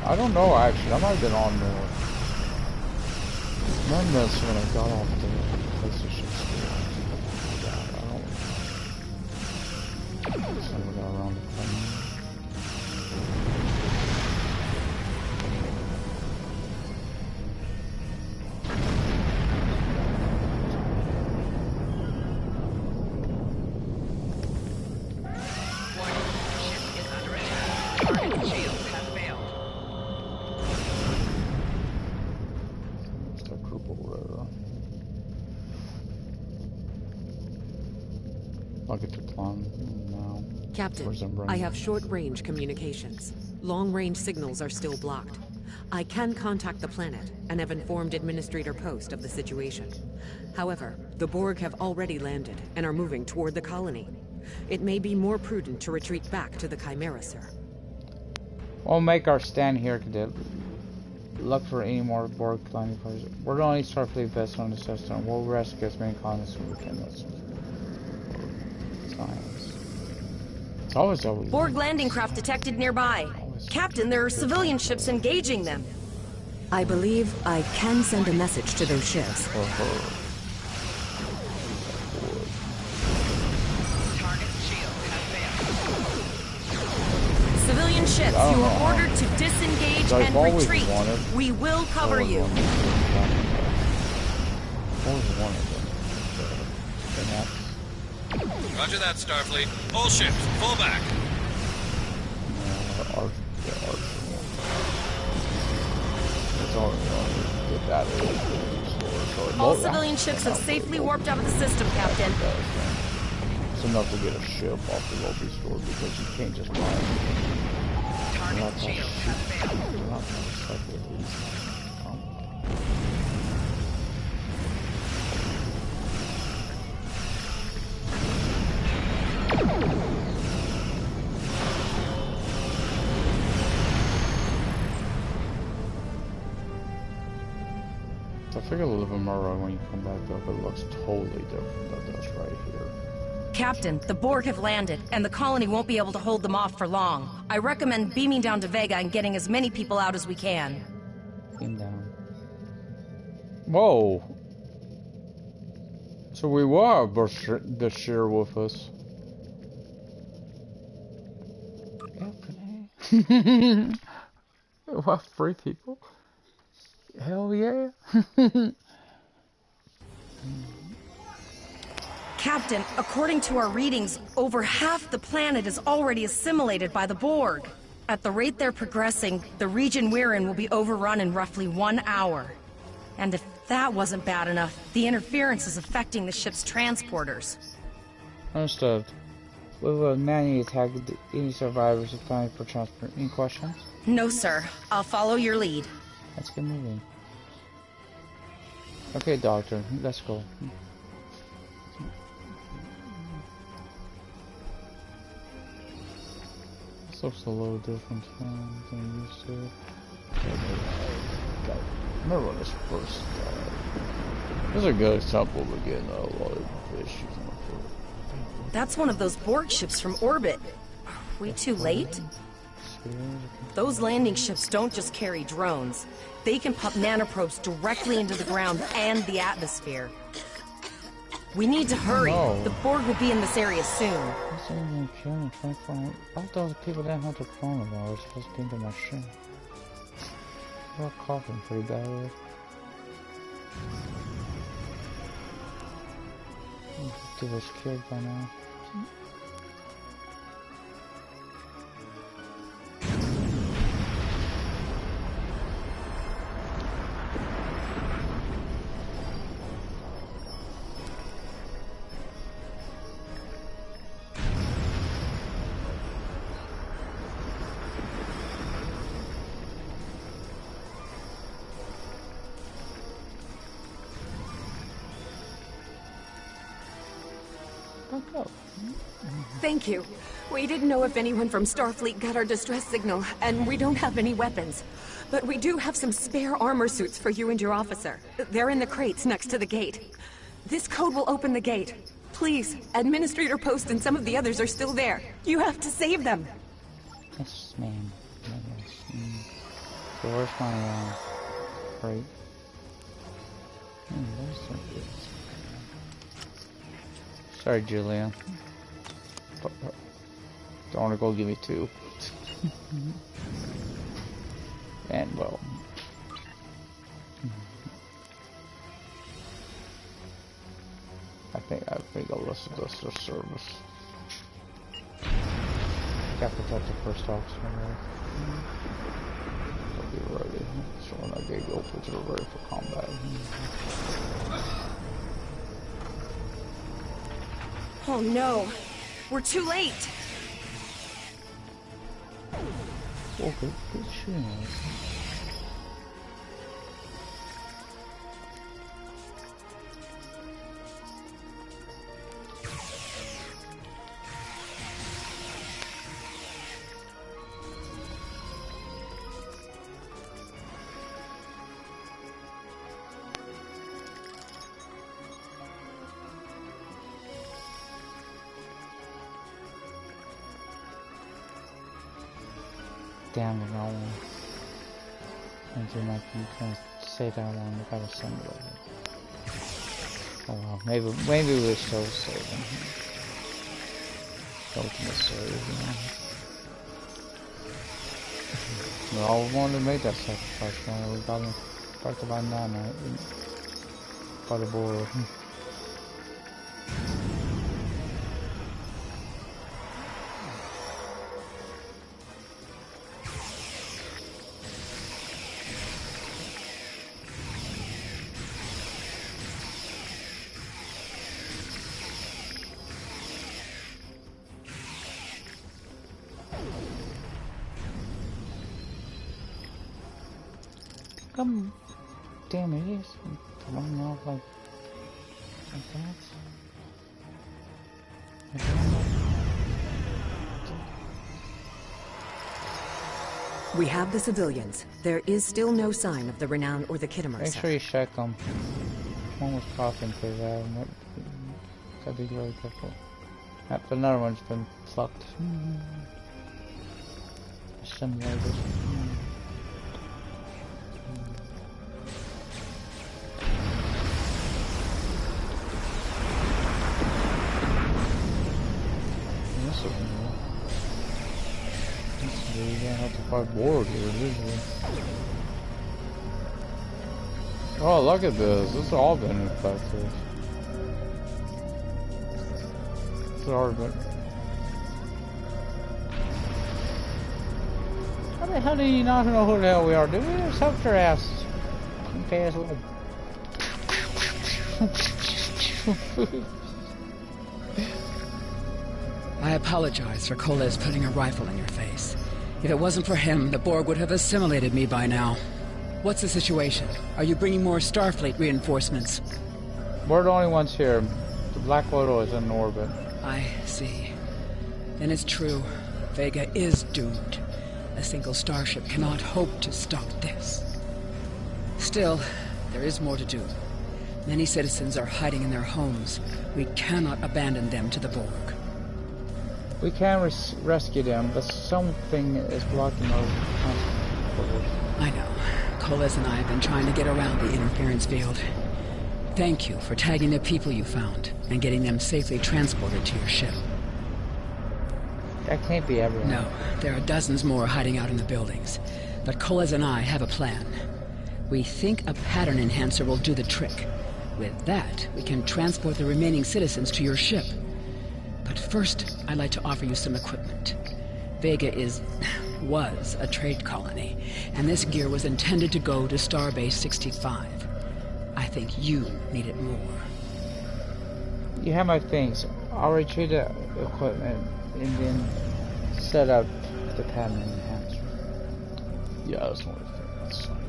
I don't know, actually. I might have been on the... None this when I got off the PlayStation Store. I don't... Just never got around to playing. I'll get to climb now. Captain, I have short-range communications. Long-range signals are still blocked. I can contact the planet and have informed Administrator Post of the situation. However, the Borg have already landed and are moving toward the colony. It may be more prudent to retreat back to the Chimera, sir. We'll make our stand here, Cadet. Look for any more Borg climbing parties. We're the only Starfleet vessel in the system. We'll rescue as many colonists as we can. That's science. It's always. Borg landing craft detected nearby. Captain, there are civilian ships engaging them. I believe I can send a message to those ships. For her. Civilian ships, you are ordered to disengage and retreat. We will cover you. Roger that, Starfleet. All ships, fall back. All civilian ships have safely warped out of the system, Captain. It's enough to get a ship off the Lobby store because you can't just buy it. Target shield has failed. I figure a little bit more when you come back up, it looks totally different than this right here. Captain, the Borg have landed, and the colony won't be able to hold them off for long. I recommend beaming down to Vega and getting as many people out as we can. Beam down. Whoa! So we were Bashir with us. What, 3 people? Hell yeah! Captain, according to our readings, over half the planet is already assimilated by the Borg. At the rate they're progressing, the region we're in will be overrun in roughly 1 hour. And if that wasn't bad enough, the interference is affecting the ship's transporters. Understood. We will manually attack any survivors and find for transport. Any questions? No, sir. I'll follow your lead. Let's get moving. Okay, Doctor, let's go. This looks a little different than I'm used to. Remember when this first this is a good example of getting a lot of fish. That's one of those Borg ships from orbit. Are we too late? Those landing ships don't just carry drones. They can pump nanoprobes directly into the ground and the atmosphere. We need to hurry. The Borg will be in this area soon. All those people that have the coronavirus supposed to be into my ship. They're coughing pretty bad. They was killed by now. Thank you. We didn't know if anyone from Starfleet got our distress signal, and we don't have any weapons. But we do have some spare armor suits for you and your officer. They're in the crates next to the gate. This code will open the gate. Please, Administrator Post and some of the others are still there. You have to save them. Yes, ma'am. So where's my, crate? Sorry, Julia. Don't want to go give me 2. And well. I think I'll listen to this service. Got to protect the first officer. I'll be ready. So when I get open to the ready for combat. Oh no, we're too late. Oh, good shit. Damn it, all and then I can say that one without a symbol. Oh well, maybe we're still saving. Ultimate save, you know. We all wanted to make that sacrifice, man. We got talked about that night. By the board. Come, damn it, is running off like that. We have the civilians. There is still no sign of the Renown or the Kittimer. Make sure you check them. One was coughing pretty bad. Gotta be very careful. Yep, another one's been plucked. Assimilated. You're gonna have to fight board here, usually. Oh, look at this. This has all been infected. It's already been. How the hell do you not know who the hell we are? Did we just help your ass? Pass little. I apologize for Koles putting a rifle in your face. If it wasn't for him, the Borg would have assimilated me by now. What's the situation? Are you bringing more Starfleet reinforcements? We're the only ones here. The Black Widow is in orbit. I see. Then it's true. Vega is doomed. A single starship cannot hope to stop this. Still, there is more to do. Many citizens are hiding in their homes. We cannot abandon them to the Borg. We can rescue them, but something is blocking our transporters. I know. Koles and I have been trying to get around the interference field. Thank you for tagging the people you found and getting them safely transported to your ship. That can't be everyone. No, there are dozens more hiding out in the buildings. But Koles and I have a plan. We think a pattern enhancer will do the trick. With that, we can transport the remaining citizens to your ship. But first, I'd like to offer you some equipment. Vega was a trade colony, and this gear was intended to go to Starbase 65. I think you need it more. You have my things. I'll retrieve the equipment and then set up the pattern enhancer. Yeah, that's one thing. That's fine.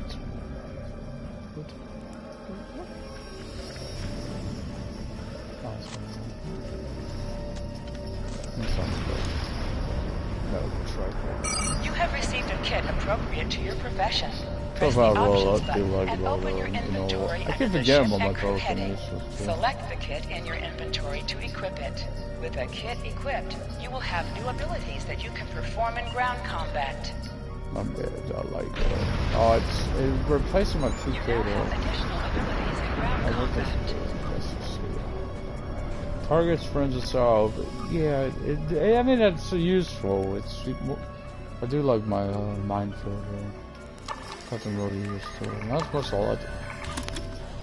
You have received a kit appropriate to your profession. Press the options button and open your inventory under the ship and crew heading. Select the kit in your inventory to equip it. With a kit equipped, you will have new abilities that you can perform in ground combat. My bad, I like that. Oh, it's replacing my 2K though. Additional abilities in ground combat. Targets, friends, and solve. Yeah, I mean that's useful. I do like my minefield. Nothing really used to it. Not supposed to lot.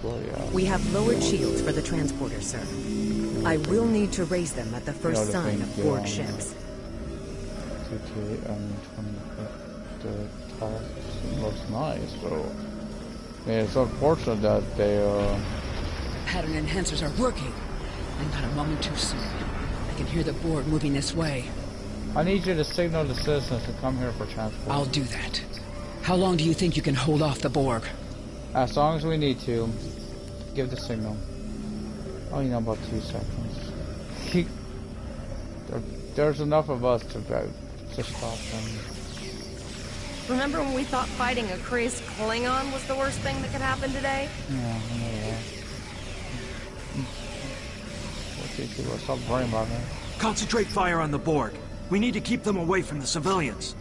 Well, yeah. We have lowered shields for the transporter, sir. I will need to raise them at the first sign of Borg ships. 2K, the top looks nice, so yeah, it's unfortunate that they Pattern enhancers are working, and not a moment too soon. I can hear the Borg moving this way. I need you to signal the citizens to come here for transport. I'll do that. How long do you think you can hold off the Borg? As long as we need to. Give the signal. Oh, you know, about 2 seconds. There's enough of us to stop them. Remember when we thought fighting a crazed Klingon was the worst thing that could happen today? Yeah, I know that. Stop worrying about that. Concentrate fire on the Borg. We need to keep them away from the civilians.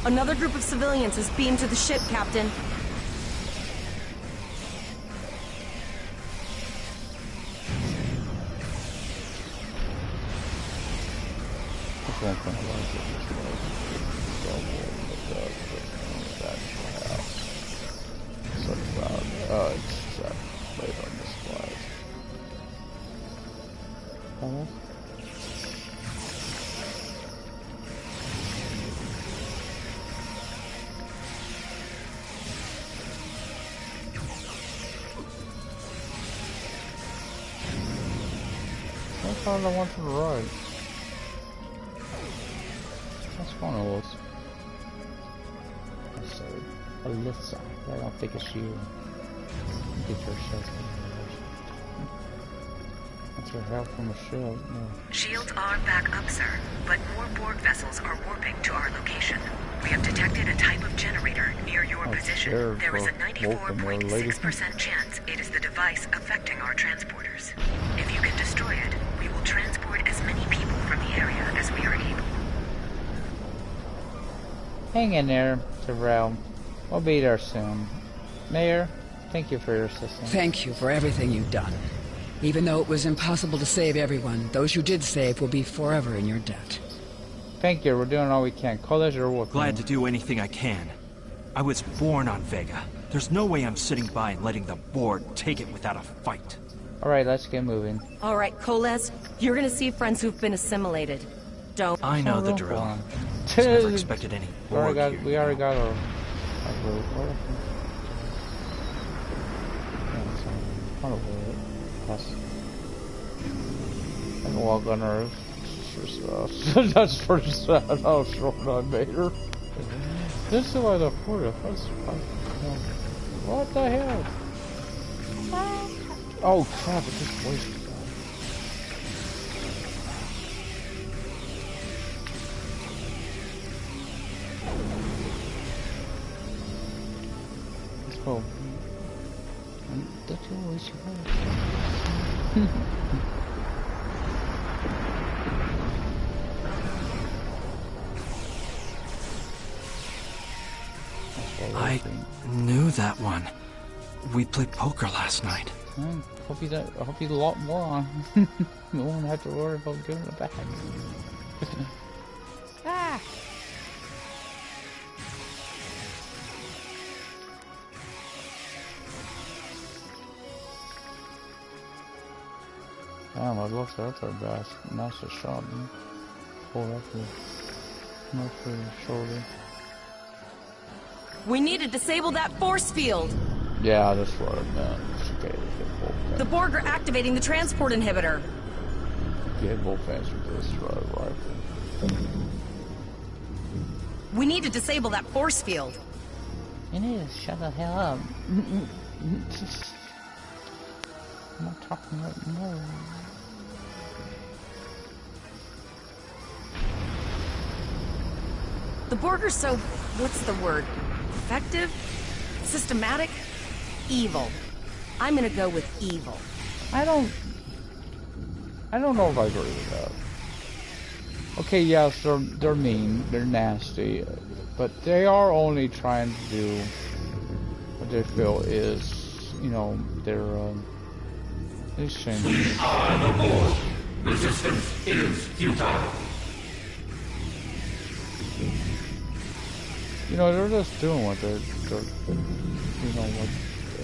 Another group of civilians is beamed to the ship, Captain. I want to ride. That's one of those. Let's say Alyssa. I don't think it's you. Get your shot. That's her help from a shield. No. Shields are back up, sir, but more Borg vessels are warping to our location. We have detected a type of generator near your position. There is a 94.6% chance it is the device affecting our transporters. If you can destroy it, we will transport as many people from the area as we are able. Hang in there, Terrell. We'll be there soon. Mayor, thank you for your assistance. Thank you for everything you've done. Even though it was impossible to save everyone, those you did save will be forever in your debt. Thank you, we're doing all we can. College or what? Glad to do anything I can. I was born on Vega. There's no way I'm sitting by and letting the Borg take it without a fight. Alright, let's get moving. Alright, Koles, you're gonna see friends who've been assimilated. Don't. I know the drill. I never expected any Borg here. We already got our route. I can walk on Earth. That's pretty sad how short I made her. This is why the port. What the hell? Oh crap, it just wasted that. Let's go. That's always right. I knew that one. We played poker last night. I hope you a lot more on. You won't have to worry about giving it back. Ah. Damn, I looked at that guy's massive shot, man. Pull that for shoulder. We need to disable that force field. Yeah, that's what I meant. Okay, the Borg are activating the transport inhibitor. Get both fans with this rifle. We need to disable that force field. You need to shut the hell up. I'm not talking right now. The Borg are so, what's the word? Effective? Systematic? Evil. I'm gonna go with evil. I don't know if I agree with that. Okay, yes, they're mean, they're nasty, but they are only trying to do what they feel is, you know, their We are the Borg. Resistance is futile. You know, they're just doing what they're you know, what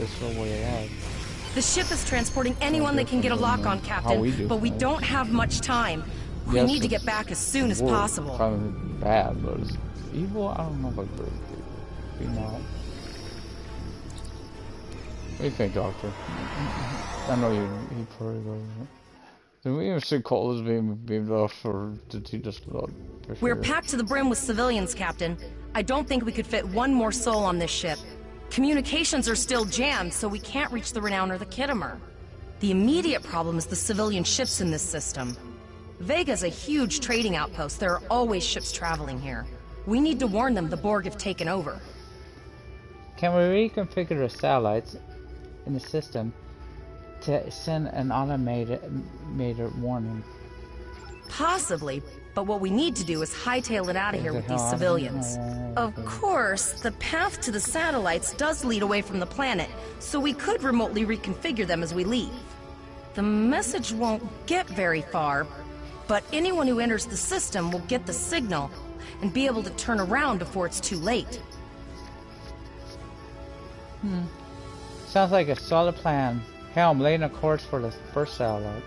is their way of life. The ship is transporting anyone that can get a lock on, Captain, but we don't have much time. We need to get back as soon as possible. Kind of bad, but it's evil. I don't know if I agree with you. You know. What do you think, Doctor? I know you probably go. Did we even see Cole as being beamed off, or did he just look? We're packed to the brim with civilians, Captain. I don't think we could fit one more soul on this ship. Communications are still jammed, so we can't reach the Renown or the Kittimer. The immediate problem is the civilian ships in this system. Vega's a huge trading outpost. There are always ships traveling here. We need to warn them the Borg have taken over. Can we reconfigure the satellites in the system to send an automated warning? Possibly, but what we need to do is hightail it out of here with these civilians. Of course, the path to the satellites does lead away from the planet, so we could remotely reconfigure them as we leave. The message won't get very far, but anyone who enters the system will get the signal and be able to turn around before it's too late. Sounds like a solid plan. Helm, laying a course for the first satellite.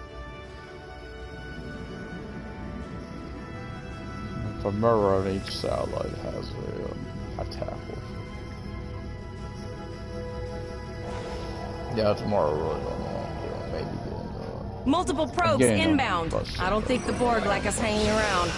The mirror of each satellite has a tackle. Yeah, tomorrow really don't know. Maybe getting multiple probes inbound. I don't think the Borg like us hanging around.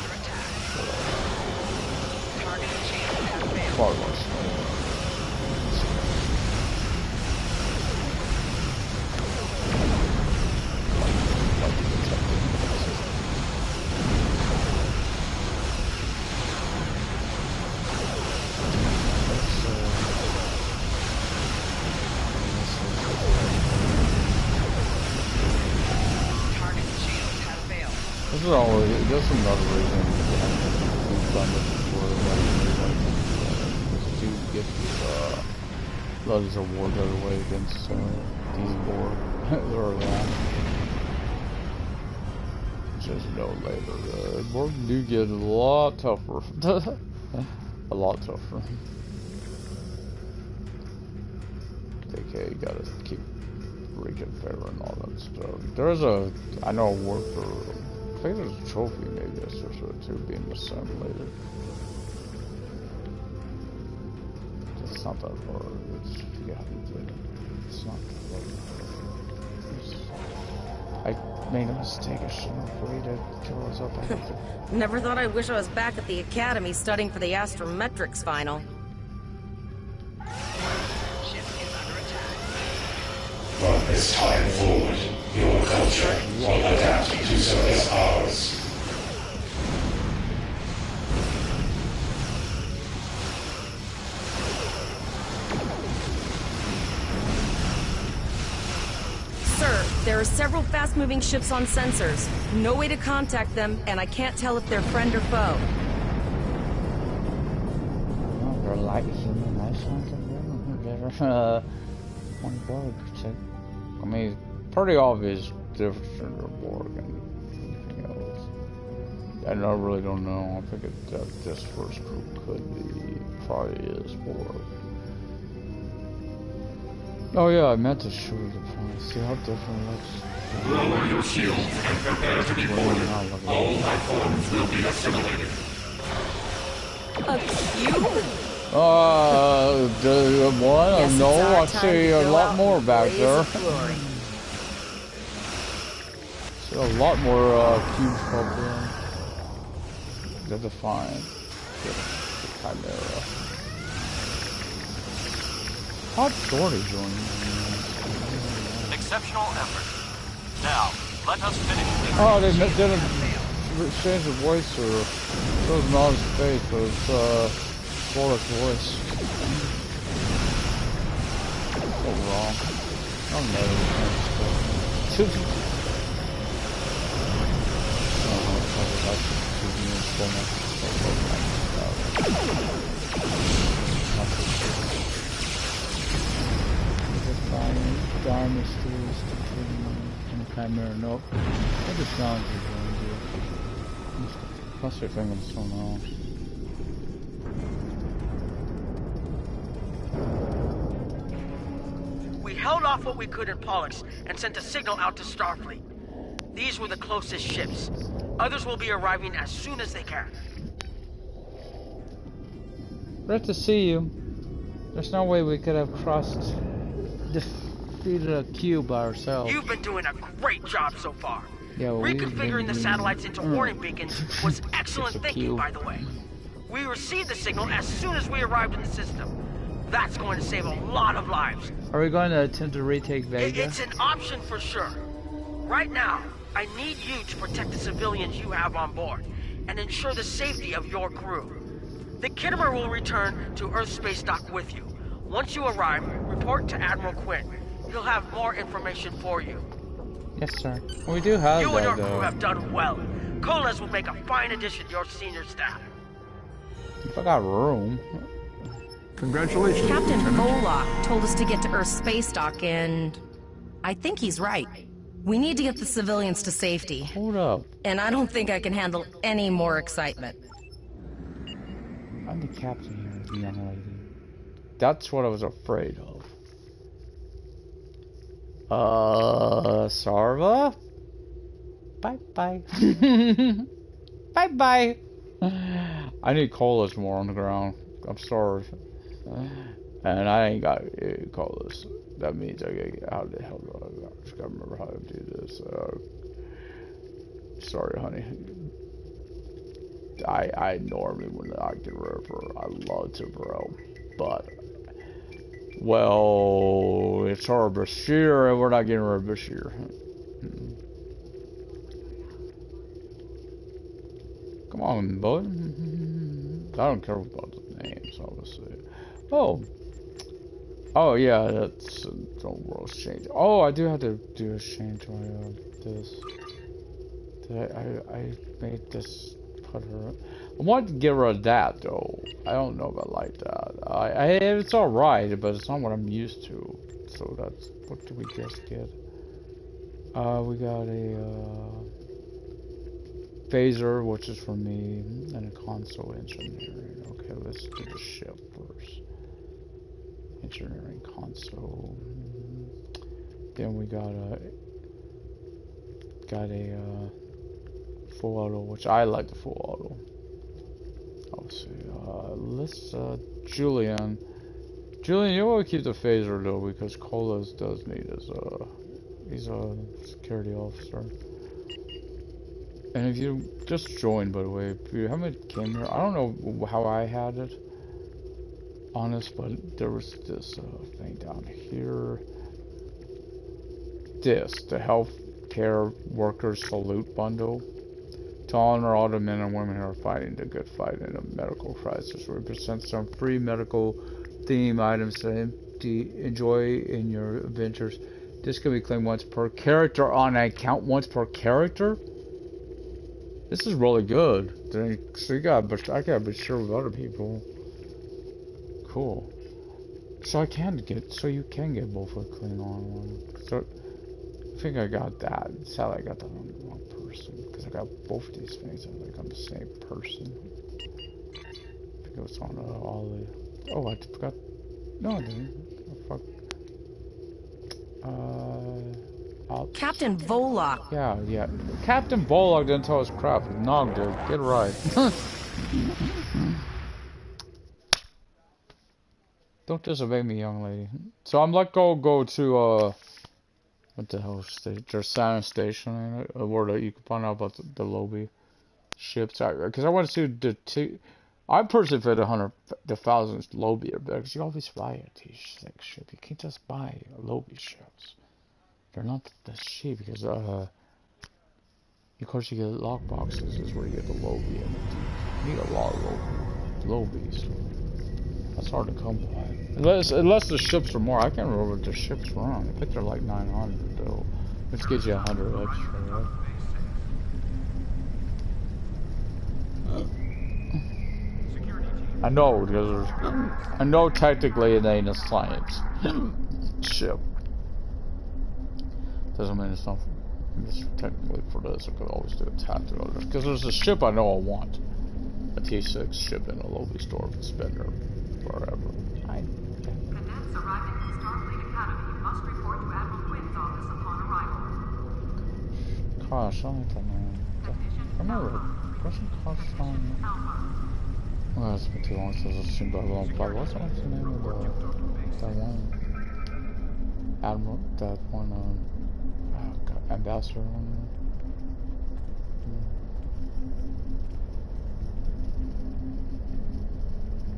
This is another reason we've done this before, to get a lot of these awards out of the way against these Borg or that. Just know later, Borg do get a lot tougher. A lot tougher. Okay, you gotta keep reconfiguring all that stuff. There's I know a award for. I think there's a trophy maybe associated to being assimilated. It's not that hard. It's, you have to do it. It's not that hard. I made a mistake. I shouldn't have waited till I was up. Never thought I'd wish I was back at the academy studying for the astrometrics final. From this time forward, your culture will adapt to service ours. Sir, there are several fast-moving ships on sensors. No way to contact them, and I can't tell if they're friend or foe. Oh, they're light human Iceland. One Borg. I mean, pretty obvious difference in the Borg and anything else. And I really don't know. I think that this first group could be, probably is Borg. Oh yeah, I meant to show you the point. See how different it looks. Lower your shields and prepare to be boarded. All life forms will be assimilated. A cube? The one? No, I see a lot more back there. See a lot more cubes up there. They're defined. The Chimera. How'd Shorty join? Exceptional effort. Now, let us finish this. Oh, they didn't change the voice or shows him on his face, but it's Bullock's voice. So wrong. I'm never Dynasties in the Chimera. Nope. What the sounds are going to do? Plus your finger so long. We held off what we could in Pollux and sent a signal out to Starfleet. These were the closest ships. Others will be arriving as soon as they can. Great to see you. There's no way we could have defeated a cube by ourselves. You've been doing a great job so far. Yeah, well, reconfiguring the satellites into warning beacons was excellent thinking, by the way. We received the signal as soon as we arrived in the system. That's going to save a lot of lives. Are we going to attempt to retake Vega? It's an option for sure. Right now, I need you to protect the civilians you have on board and ensure the safety of your crew. The Kittimer will return to Earth Space Dock with you. Once you arrive, report to Admiral Quinn. He'll have more information for you. Yes, sir. We do have you that, and your crew have done well. Colas will make a fine addition to your senior staff. If I got room. Congratulations, Captain Lieutenant. Volok told us to get to Earth Space Dock, and I think he's right. We need to get the civilians to safety. Hold up. And I don't think I can handle any more excitement. I'm the captain here, young lady. That's what I was afraid of. Sarva? Bye-bye. Bye-bye. I need colas more on the ground. I'm sorry. And I ain't got colas. That means I gotta get how the hell do I just gotta remember how to do this. Sorry, honey. I normally when I get river, I love to bro, but well, it's our Bashir and we're not getting rid of Bashir. Come on, boy. I don't care about the names, obviously. Oh yeah, that's don't world change. Oh, I do have to do a change my this. I made this. I want to get rid of that though. I don't know if I like that. It's alright, but it's not what I'm used to. So that's what do we just get? We got a phaser, which is for me, and a console engineering. Okay, let's do the ship first. Engineering console. Then we got a full auto, which I like the full auto. Obviously, let's Julian, you want to keep the phaser though because Colas does need his he's a security officer. And if you just joined, by the way, if you haven't came here, I don't know how I had it on this, but there was this thing down here. The healthcare workers salute bundle. To honor all the men and women who are fighting the good fight in a medical crisis, we present some free medical theme items to enjoy in your adventures. This can be claimed once per character on an account. Once per character? This is really good. So I gotta be sure with other people. Cool. So you can get both a Klingon one. So I think I got that. Sadly, I got that on the wrong person because I got both of these things. I think I'm the same person. I think it was on all the. Oh, I forgot. No, I didn't. Oh, fuck. Captain Volok. Yeah. Captain Volok didn't tell us crap. Nog did. Get it right. Don't disobey me, young lady. So I'm let go to what the hell station? There's Science Station, where you can find out about the Lobby ships. Because I want to see the I personally fit 1,000 Lobby because you always buy a T6 ship. You can't just buy Lobby ships. They're not the sheep because of course you get lock boxes is where you get the low B in it. You need a lot of low Bs. That's hard to come by. Unless the ships are more. I can't remember what the ships were on. I think they're like 900 though. Which gives you 100 extra, right? I know because I know technically it ain't a science ship. Doesn't mean it's not. It's technically for this. I could always do a tactical. Because there's a ship I know I want. A T6 ship in a lobby store. It's been there forever. Cadets arriving at the Starfleet Academy must report to Admiral Quinn's office upon arrival. Gosh, I don't know. I remember. Wasn't Kosh on? Well, it's been too long since I've seen Babylon 5. What's the name of that one? Admiral, that one, ambassador on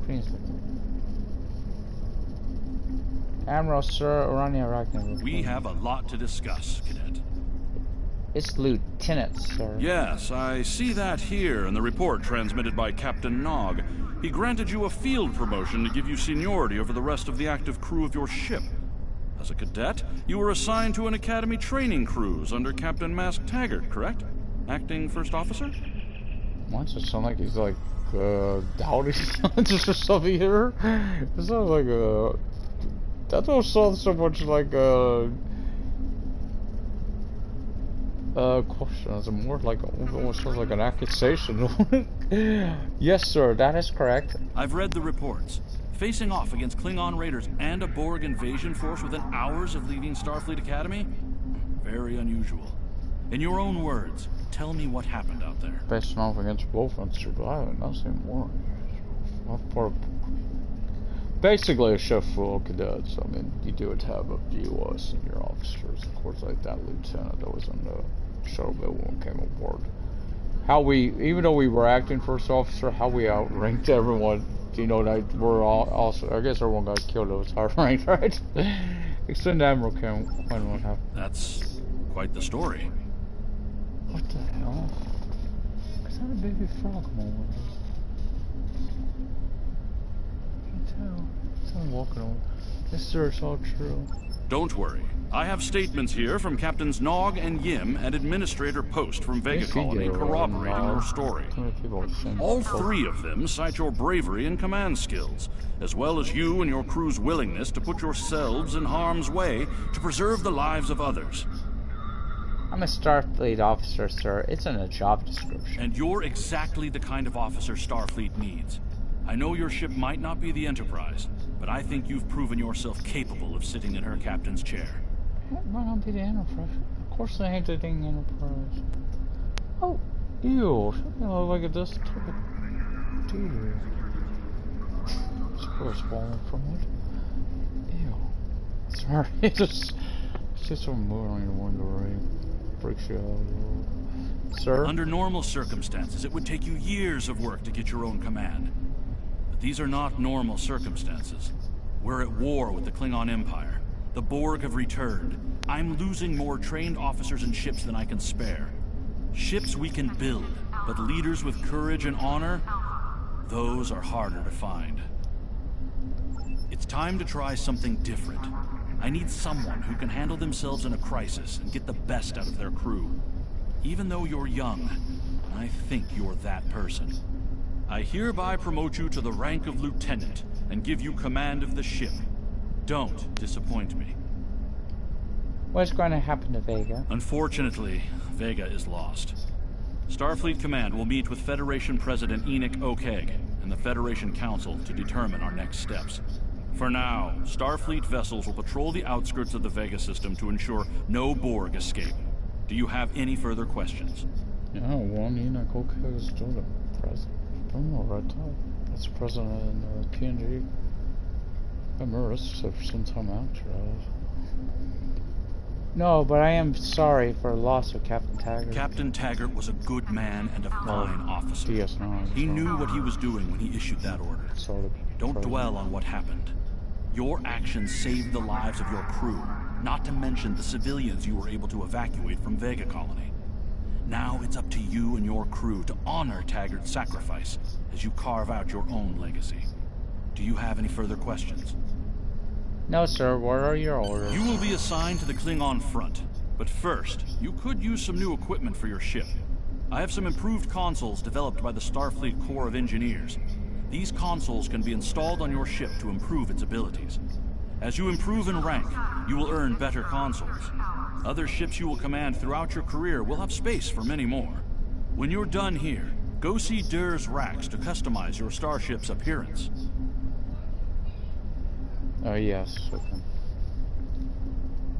there. Admiral Sir Urania Ragnar. We have a lot to discuss, Cadet. It's Lieutenant, sir. Yes, I see that here in the report transmitted by Captain Nog. He granted you a field promotion to give you seniority over the rest of the active crew of your ship. As a cadet, you were assigned to an Academy training cruise under Captain Mask Taggart, correct? Acting First Officer? Why does it sound like he's like, doubting just or something here? It sounds like, that don't sound so much like, question. It's more like, almost sounds like an accusation. Yes, sir, that is correct. I've read the reports. Facing off against Klingon raiders and a Borg invasion force within hours of leaving Starfleet Academy? Very unusual. In your own words, tell me what happened out there. Facing off against both and surviving, nothing more. Basically a ship full of cadets. I mean, you do have a few senior officers, of course, like that lieutenant that was in the shuttle bill when we came aboard. How we, even though we were acting first officer, how we outranked everyone. You know, that we're all also, I guess everyone got killed that was high ranked, right? Extended Admiral came when what happened. That's quite the story. What the hell? Is that a baby frog moment? I can tell. I'm walking over. Yes, sir, it's all true. Don't worry. I have statements here from Captains Nog and Yim and Administrator Post from Vega Colony corroborating your story. All three of them cite your bravery and command skills, as well as you and your crew's willingness to put yourselves in harm's way to preserve the lives of others. I'm a Starfleet officer, sir. It's in a job description. And you're exactly the kind of officer Starfleet needs. I know your ship might not be the Enterprise, but I think you've proven yourself capable of sitting in her captain's chair. It might not be the Enterprise. Of course I hate the dang Enterprise. Oh, ew. You know, like this type of dude. Scores falling from it. Ew. Sorry, it's just someone moving on your window, right? Freaks you out. Sir? Under normal circumstances, it would take you years of work to get your own command. But these are not normal circumstances. We're at war with the Klingon Empire. The Borg have returned. I'm losing more trained officers and ships than I can spare. Ships we can build, but leaders with courage and honor, those are harder to find. It's time to try something different. I need someone who can handle themselves in a crisis and get the best out of their crew. Even though you're young, I think you're that person. I hereby promote you to the rank of lieutenant and give you command of the ship. Don't disappoint me. What's going to happen to Vega? Unfortunately, Vega is lost. Starfleet Command will meet with Federation President Enoch Okeg and the Federation Council to determine our next steps. For now, Starfleet vessels will patrol the outskirts of the Vega system to ensure no Borg escape. Do you have any further questions? Yeah, one Enoch Okeg is still the president. I don't know, right? That's president in PNG. I remember this some time after. No, but I am sorry for the loss of Captain Taggart. Captain Taggart was a good man and a fine officer. DS9. He knew what he was doing when he issued that order. Don't dwell on what happened. Your actions saved the lives of your crew, not to mention the civilians you were able to evacuate from Vega Colony. Now it's up to you and your crew to honor Taggart's sacrifice as you carve out your own legacy. Do you have any further questions? No, sir. What are your orders? You will be assigned to the Klingon front. But first, you could use some new equipment for your ship. I have some improved consoles developed by the Starfleet Corps of Engineers. These consoles can be installed on your ship to improve its abilities. As you improve in rank, you will earn better consoles. Other ships you will command throughout your career will have space for many more. When you're done here, go see Dur's racks to customize your starship's appearance. Yes. Okay.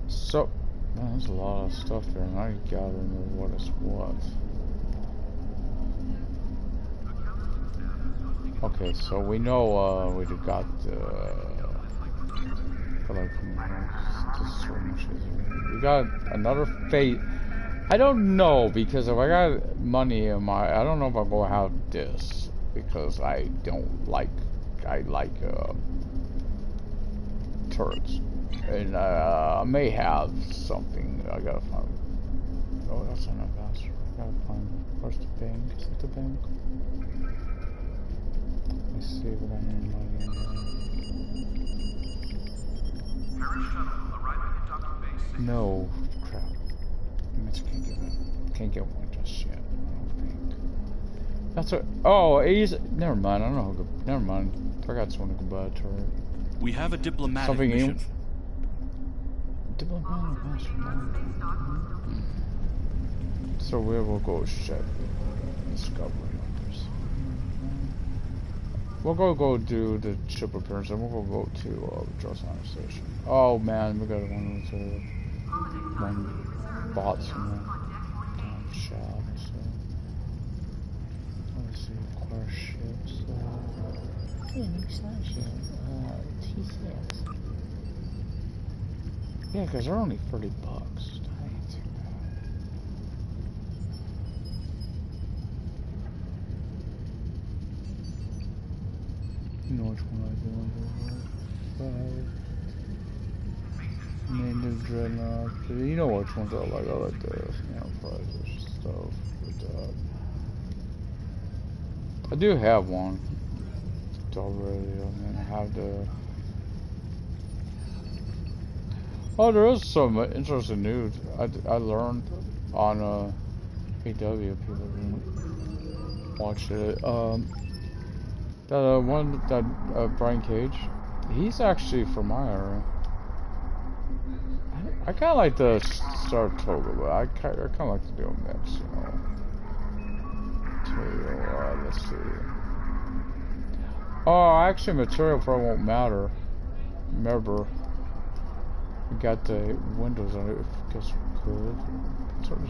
So, man, there's a lot of stuff there, and I gotta remember what is what. Okay, so we know we got we got another fate. I don't know, because if I got money in my, I don't know if I'm gonna have this, because I don't like, I like turrets, and I may have something. I gotta find. Oh, that's an ambassador. I gotta find. Where's the bank? Is it the bank? Let's see what I need money in there. No, crap. I can't get one just yet. I don't think. That's what. Oh, he's. Never mind. I don't know. How to, never mind. I forgot someone to buy a turret. We have a diplomatic Something mission. Diplomatic mission. So we will go check discovery numbers. We'll go do the ship appearance, and we'll go to Jocelyn Station. Oh man, we got one bot somewhere. Damn shop. So let's see, acquire ships. New ships. TCS. Yeah, because they're only $30. I ain't too bad. You know which one I do. Native Dreadnought. You know which ones I like. I like the Enterprise stuff with that. I do have one already. I mean, I have the. Oh, there is some interesting news I learned on AW. People didn't watch it. That one that Brian Cage, he's actually from my area. I kind of like the Saratoga, but I kind of like to do a mix, you know. Material, let's see. Oh, actually, material probably won't matter. Remember, we got the windows on it. I guess we could. Sort of.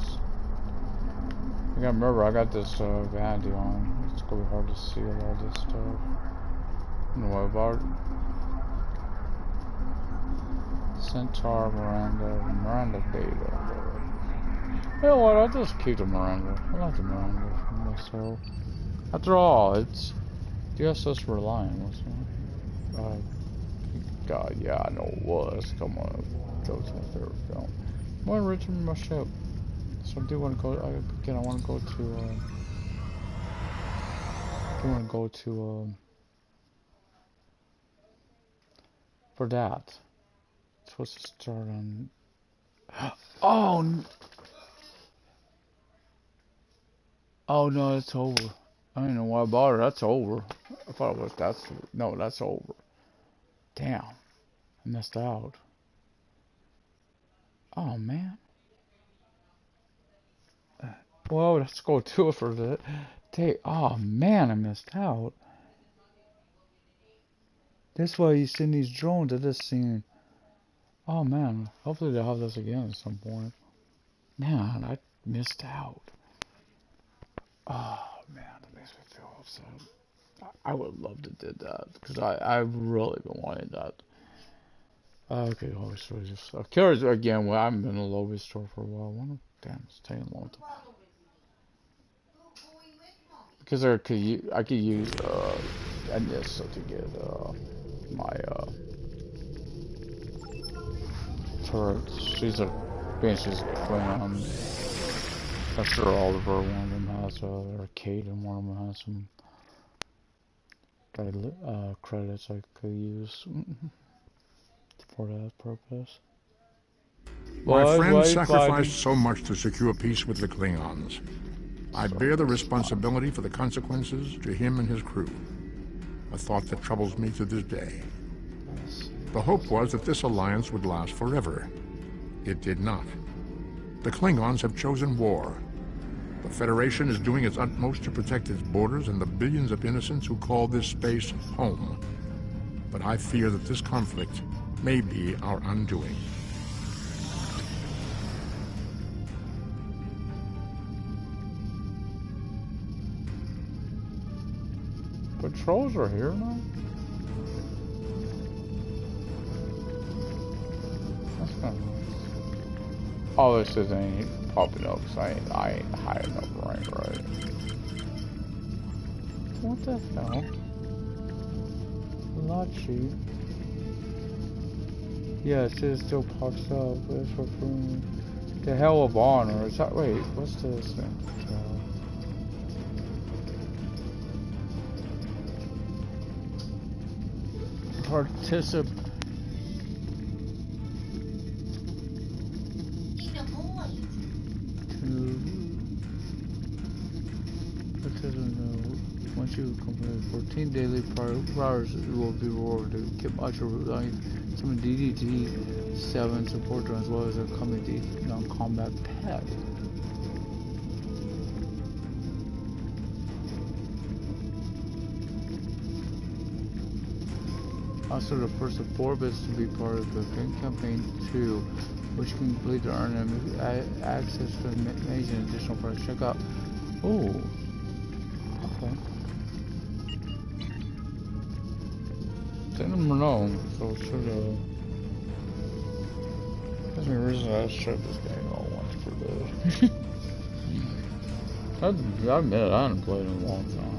I gotta remember, I got this vanity on. It's gonna be hard to see all this stuff. I don't know what about it. Centaur, Miranda Beta. You know what? I'll just keep the Miranda. I like the Miranda. So, after all, it's DSS Reliant, wasn't it? God, yeah, I know it was. Come on, go to my favorite film. I'm going to return my ship. So I do want to go. Again, I want to go to. I want to go to. For that. It's supposed to start on. Oh. Oh no, it's over. I don't know why I bought it. That's over. I thought it was. No, that's over. Damn, I missed out. Oh man. Well, let's go to it for the day. Oh man, I missed out. That's why you send these drones at this scene. Oh man, hopefully they'll have this again at some point. Man, I missed out. Oh man, that makes me feel upset. I would love to do that because I've really been wanting that. Okay, obviously just I'm curious again. Well, I haven't been in a lobby store for a while. Damn, it's taking a long time. Because I could use Anissa to get my turrets. She's a Klingon. I'm sure Oliver, one of them has or Kate, and one of them has some credits I could use for that purpose. My friends sacrificed so much to secure peace with the Klingons. I bear the responsibility for the consequences to him and his crew. A thought that troubles me to this day. The hope was that this alliance would last forever. It did not. The Klingons have chosen war. The Federation is doing its utmost to protect its borders and the billions of innocents who call this space home. But I fear that this conflict may be our undoing. Patrols are here now? That's kind of nice. Oh, this isn't popping up because I ain't high enough rank, right? What the hell? Lot sheet. Yeah, it still pops up. That's what for me. The Hell of Honor. Is that, wait, what's this thing? Participate. Once you complete 14 daily hours, you will be rewarded. Keep much of some DDT-7 support as well as a comedy non-combat pet. Also, the first of 4 bits to be part of the campaign 2, which can complete to earn access to amazing additional products. Check out. Oh, okay. Didn't know, so should there's no reason I shut this game all once for this. I admit I haven't played in a long time.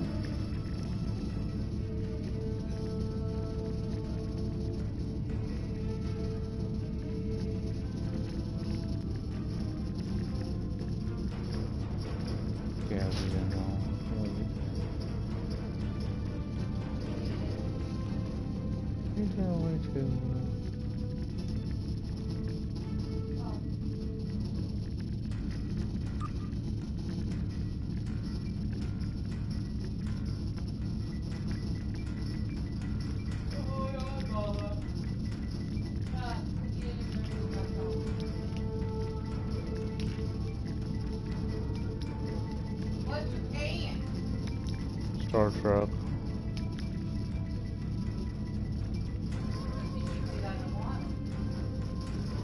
Star Trek.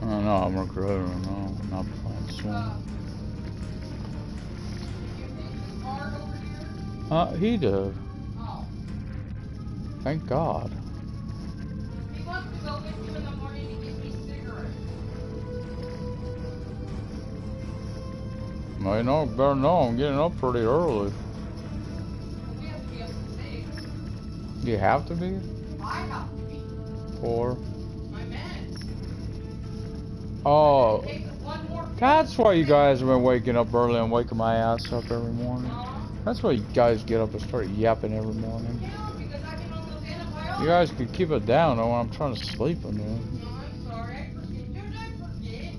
I don't know, I'm recruiting, no, not playing soon. He did. Thank God. He wants to go with you in the morning to give me cigarettes. Well, you know, better know I'm getting up pretty early. We have to be up at 6. You have to be? I have to be. For? My meds. Oh, that's why you guys have been waking up early and waking my ass up every morning. That's why you guys get up and start yapping every morning. Yeah, because I've been on those antibiotics. You guys could keep it down though when I'm trying to sleep in there. No, I'm sorry, I forget. Dude,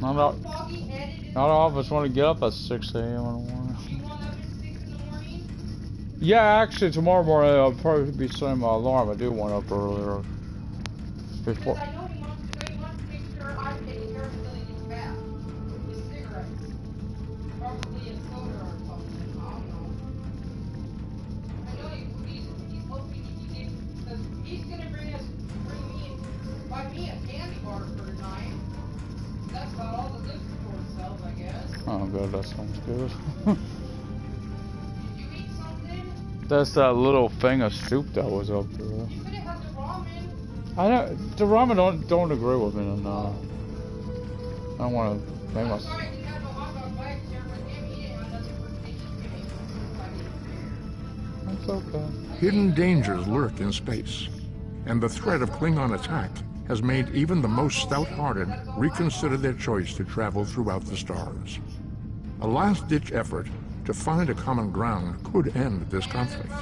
I forget. Not all of us want to get up at 6 a.m. in the morning. You want up at 6 in the morning? Yeah, actually tomorrow morning I'll probably be setting my alarm. I do want up earlier. Before. Because I know he wants to make sure I'm taking care of him until he gets back. With cigarettes. Probably a soda or something. I don't know. I know he's hoping he can get, because he's going to buy me a candy bar for tonight. That's about all the liquor store sells, I guess. Oh god, that sounds good. Did you eat something? That's that little thing of soup that was up there. You could have had the ramen. I don't. The ramen don't agree with me enough. I don't want to make myself. That's okay. Hidden dangers lurk in space, and the threat of Klingon attack has made even the most stout-hearted reconsider their choice to travel throughout the stars. A last-ditch effort to find a common ground could end this conflict.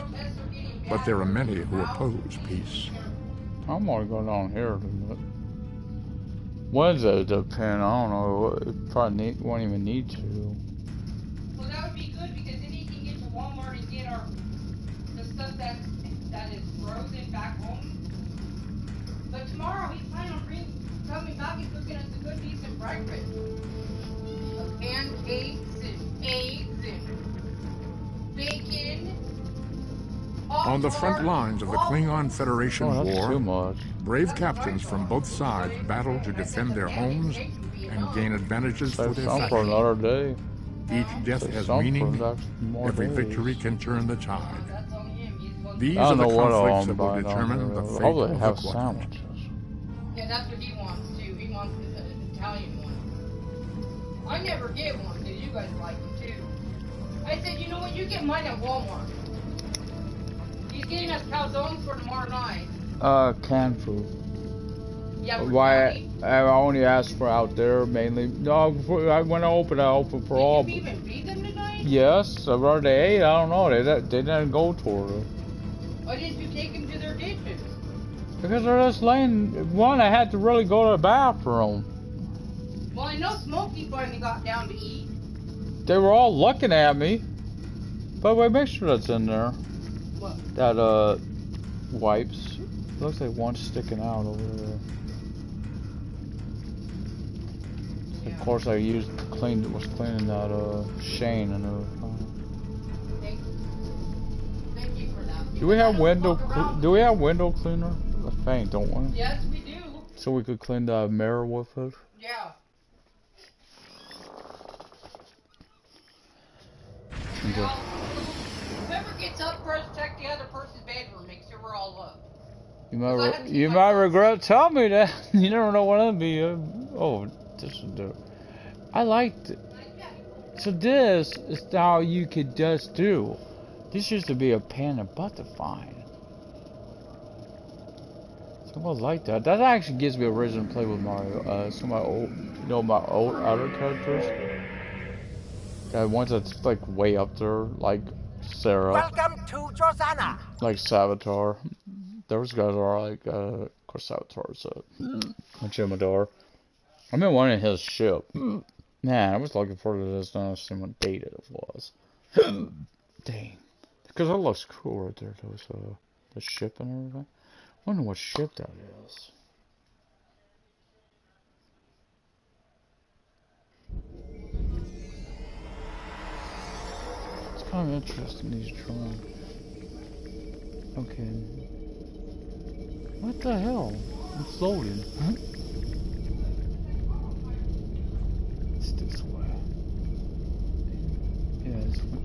But there are many who oppose peace. I'm gonna go down here. When's that depend? I don't know. It probably won't even need to. Well, that would be good because then he can get to Walmart and get the stuff that is frozen back home. But tomorrow he's planning on coming back and cooking us a good, decent breakfast. Pancakes and eggs and bacon. On the front lines of the Klingon Federation War, brave captains from both sides battle to defend their homes and gain advantages for their faction. Each death has meaning, every victory can turn the tide. These are the conflicts that will determine the fate of the quadrant. Yeah, that's what he wants too. He wants an Italian one. I never get one because you guys like them too. I said, you know what, you get mine at Walmart. He's getting us calzones for tomorrow night. Canned food. Yeah, why I only asked for out there mainly. No, when I open for all. Did you even feed them tonight? Yes, I've already ate. I don't know. They didn't go toward it. Why didn't you take them to their ditches? Because they're just laying. One, I had to really go to the bathroom. Well, I know Smokey finally got down to eat. They were all looking at me. By the way, make sure that's in there. What? That wipes. Looks like one's sticking out over there. Yeah. Of course, I was cleaning that Shane and everything. Thank you for that. Do we have window cleaner? I think, don't we? Yes, we do. So we could clean the mirror with it. Yeah. Okay. Now, whoever gets up first, check the other person's bedroom. Make sure we're all up. You might regret telling me that. You never know what it'll be. Oh, this is dope. I liked it. So this is how you could just do. This used to be a pain in the butt to find. So I like that. That actually gives me a reason to play with Mario. Some of my old, my old other characters. That ones that's like way up there, like Sarah. Welcome to Josana. Like Savitar. Those guys are like, of course, Savitar's a Jimador. I'm in one of his ship. Man, I was looking forward to this, now I see what dated it was. Dang. Because it looks cool right there, the ship and everything. I wonder what ship that is. It's kind of interesting, these drawings. Okay. What the hell? It's floating. Huh? It's this way. Yeah,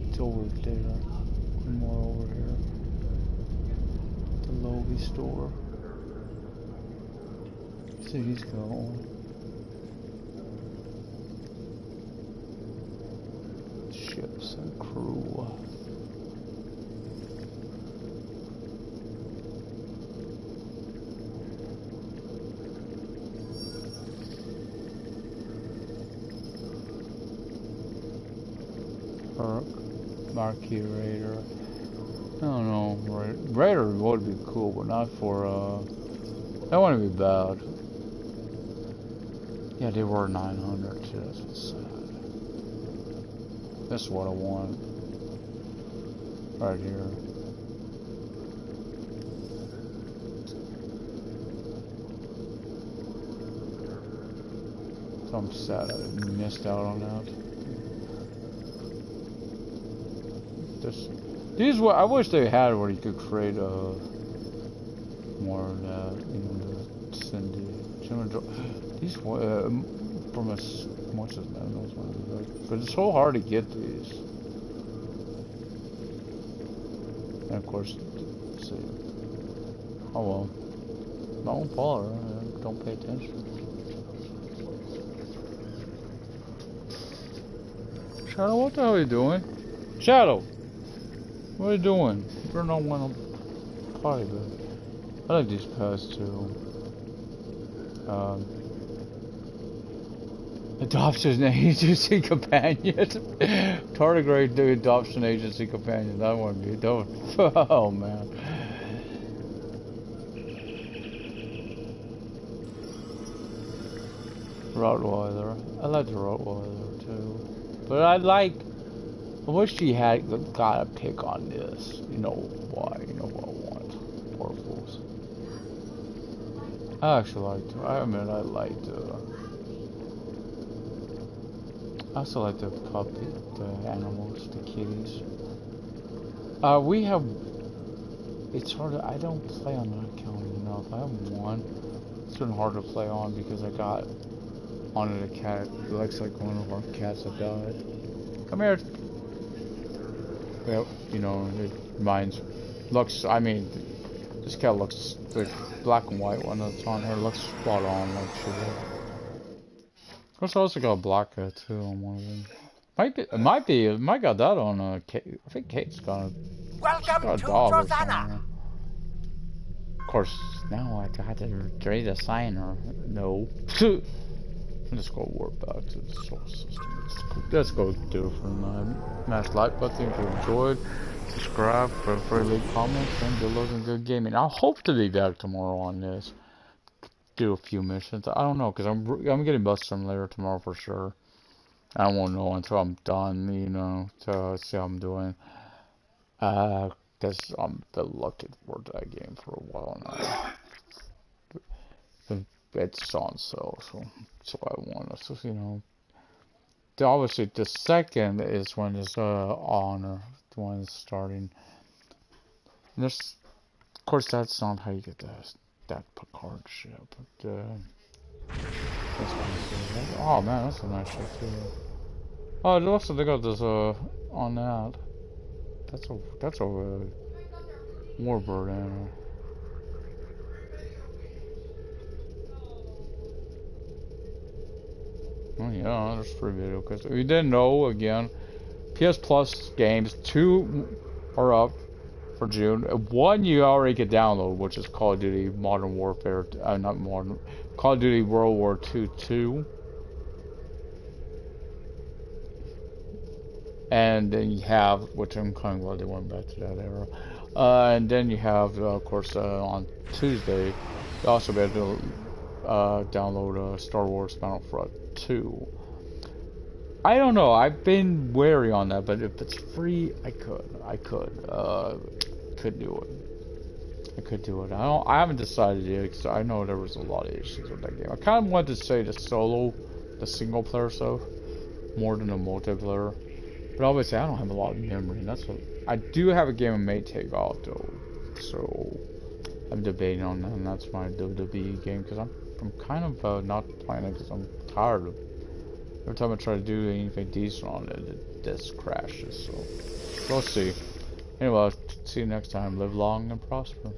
it's over there. One more over here. The Logie store. See, he's going. Ships and crew. Marquee Raider. I don't know. Raider would be cool, but not for, that wouldn't be bad. Yeah, they were 900 too, that's what's sad. That's what I want. Right here. So I'm sad I missed out on that. I wish they had where you could create more of that, the Cindy. These from what's his name? But it's so hard to get these. And of course, let's see. Oh well, don't follow. Don't pay attention. Shadow, what the hell are you doing? Shadow! What are you doing? You're not one of the party, but I like these pads too. Adoption agency companion. Tardigrade adoption agency companion. That one be dope. Oh man. Rottweiler. I like the Rottweiler too. But I wish she had got a pick on this. You know why? You know what I want. Poor fools. I actually liked. I liked. I also like the puppy, the animals, the kitties. We have. It's hard. I don't play on that account enough. I have one. It's been hard to play on because I got on a cat. It looks like one of our cats that died. Come here. Well, you know, mine's looks. I mean, this cat looks the black and white one that's on her looks spot on like she did. There's also got a black cat too on one of them. It might got that on Kate. I think Kate's got a dog or something. Of course, now I have to trade a signer. No. Let's go warp back to the source system. Let's go do it from smash like button if you enjoyed. Subscribe for free comments and good luck and good gaming. I hope to be back tomorrow on this. Do a few missions. I don't know because I'm getting Bus Simulator tomorrow for sure. I won't know until I'm done, you know, to see how I'm doing. Because I'm been looking for that game for a while now. It's on sale, so I want to, so, you know. Obviously, the second is when it's Honor, the one is starting. And there's, of course, that's not how you get that Picard ship. But oh man, that's a nice ship too. Oh, also they got this on that. That's a Warbird animal. Oh yeah, there's free video because we didn't know again. PS Plus games 2 are up for June. 1 you already could download, which is Call of Duty Modern Warfare. Not Modern. Call of Duty World War II 2. And then you have, which I'm kind of glad they went back to that era. And then you have, of course, on Tuesday, you also be able to download Star Wars Battlefront 2. I don't know. I've been wary on that, but if it's free, I could do it. I could do it. I haven't decided yet because I know there was a lot of issues with that game. I kind of wanted to say the single player stuff, more than the multiplayer. But obviously, I don't have a lot of memory. And that's what I do have a game I may take off though. So I'm debating on that, and that's my WWE game because I'm kind of not playing it because I'm tired of. Every time I try to do anything decent on it, it just crashes. So we'll see. Anyway, I'll see you next time. Live long and prosper.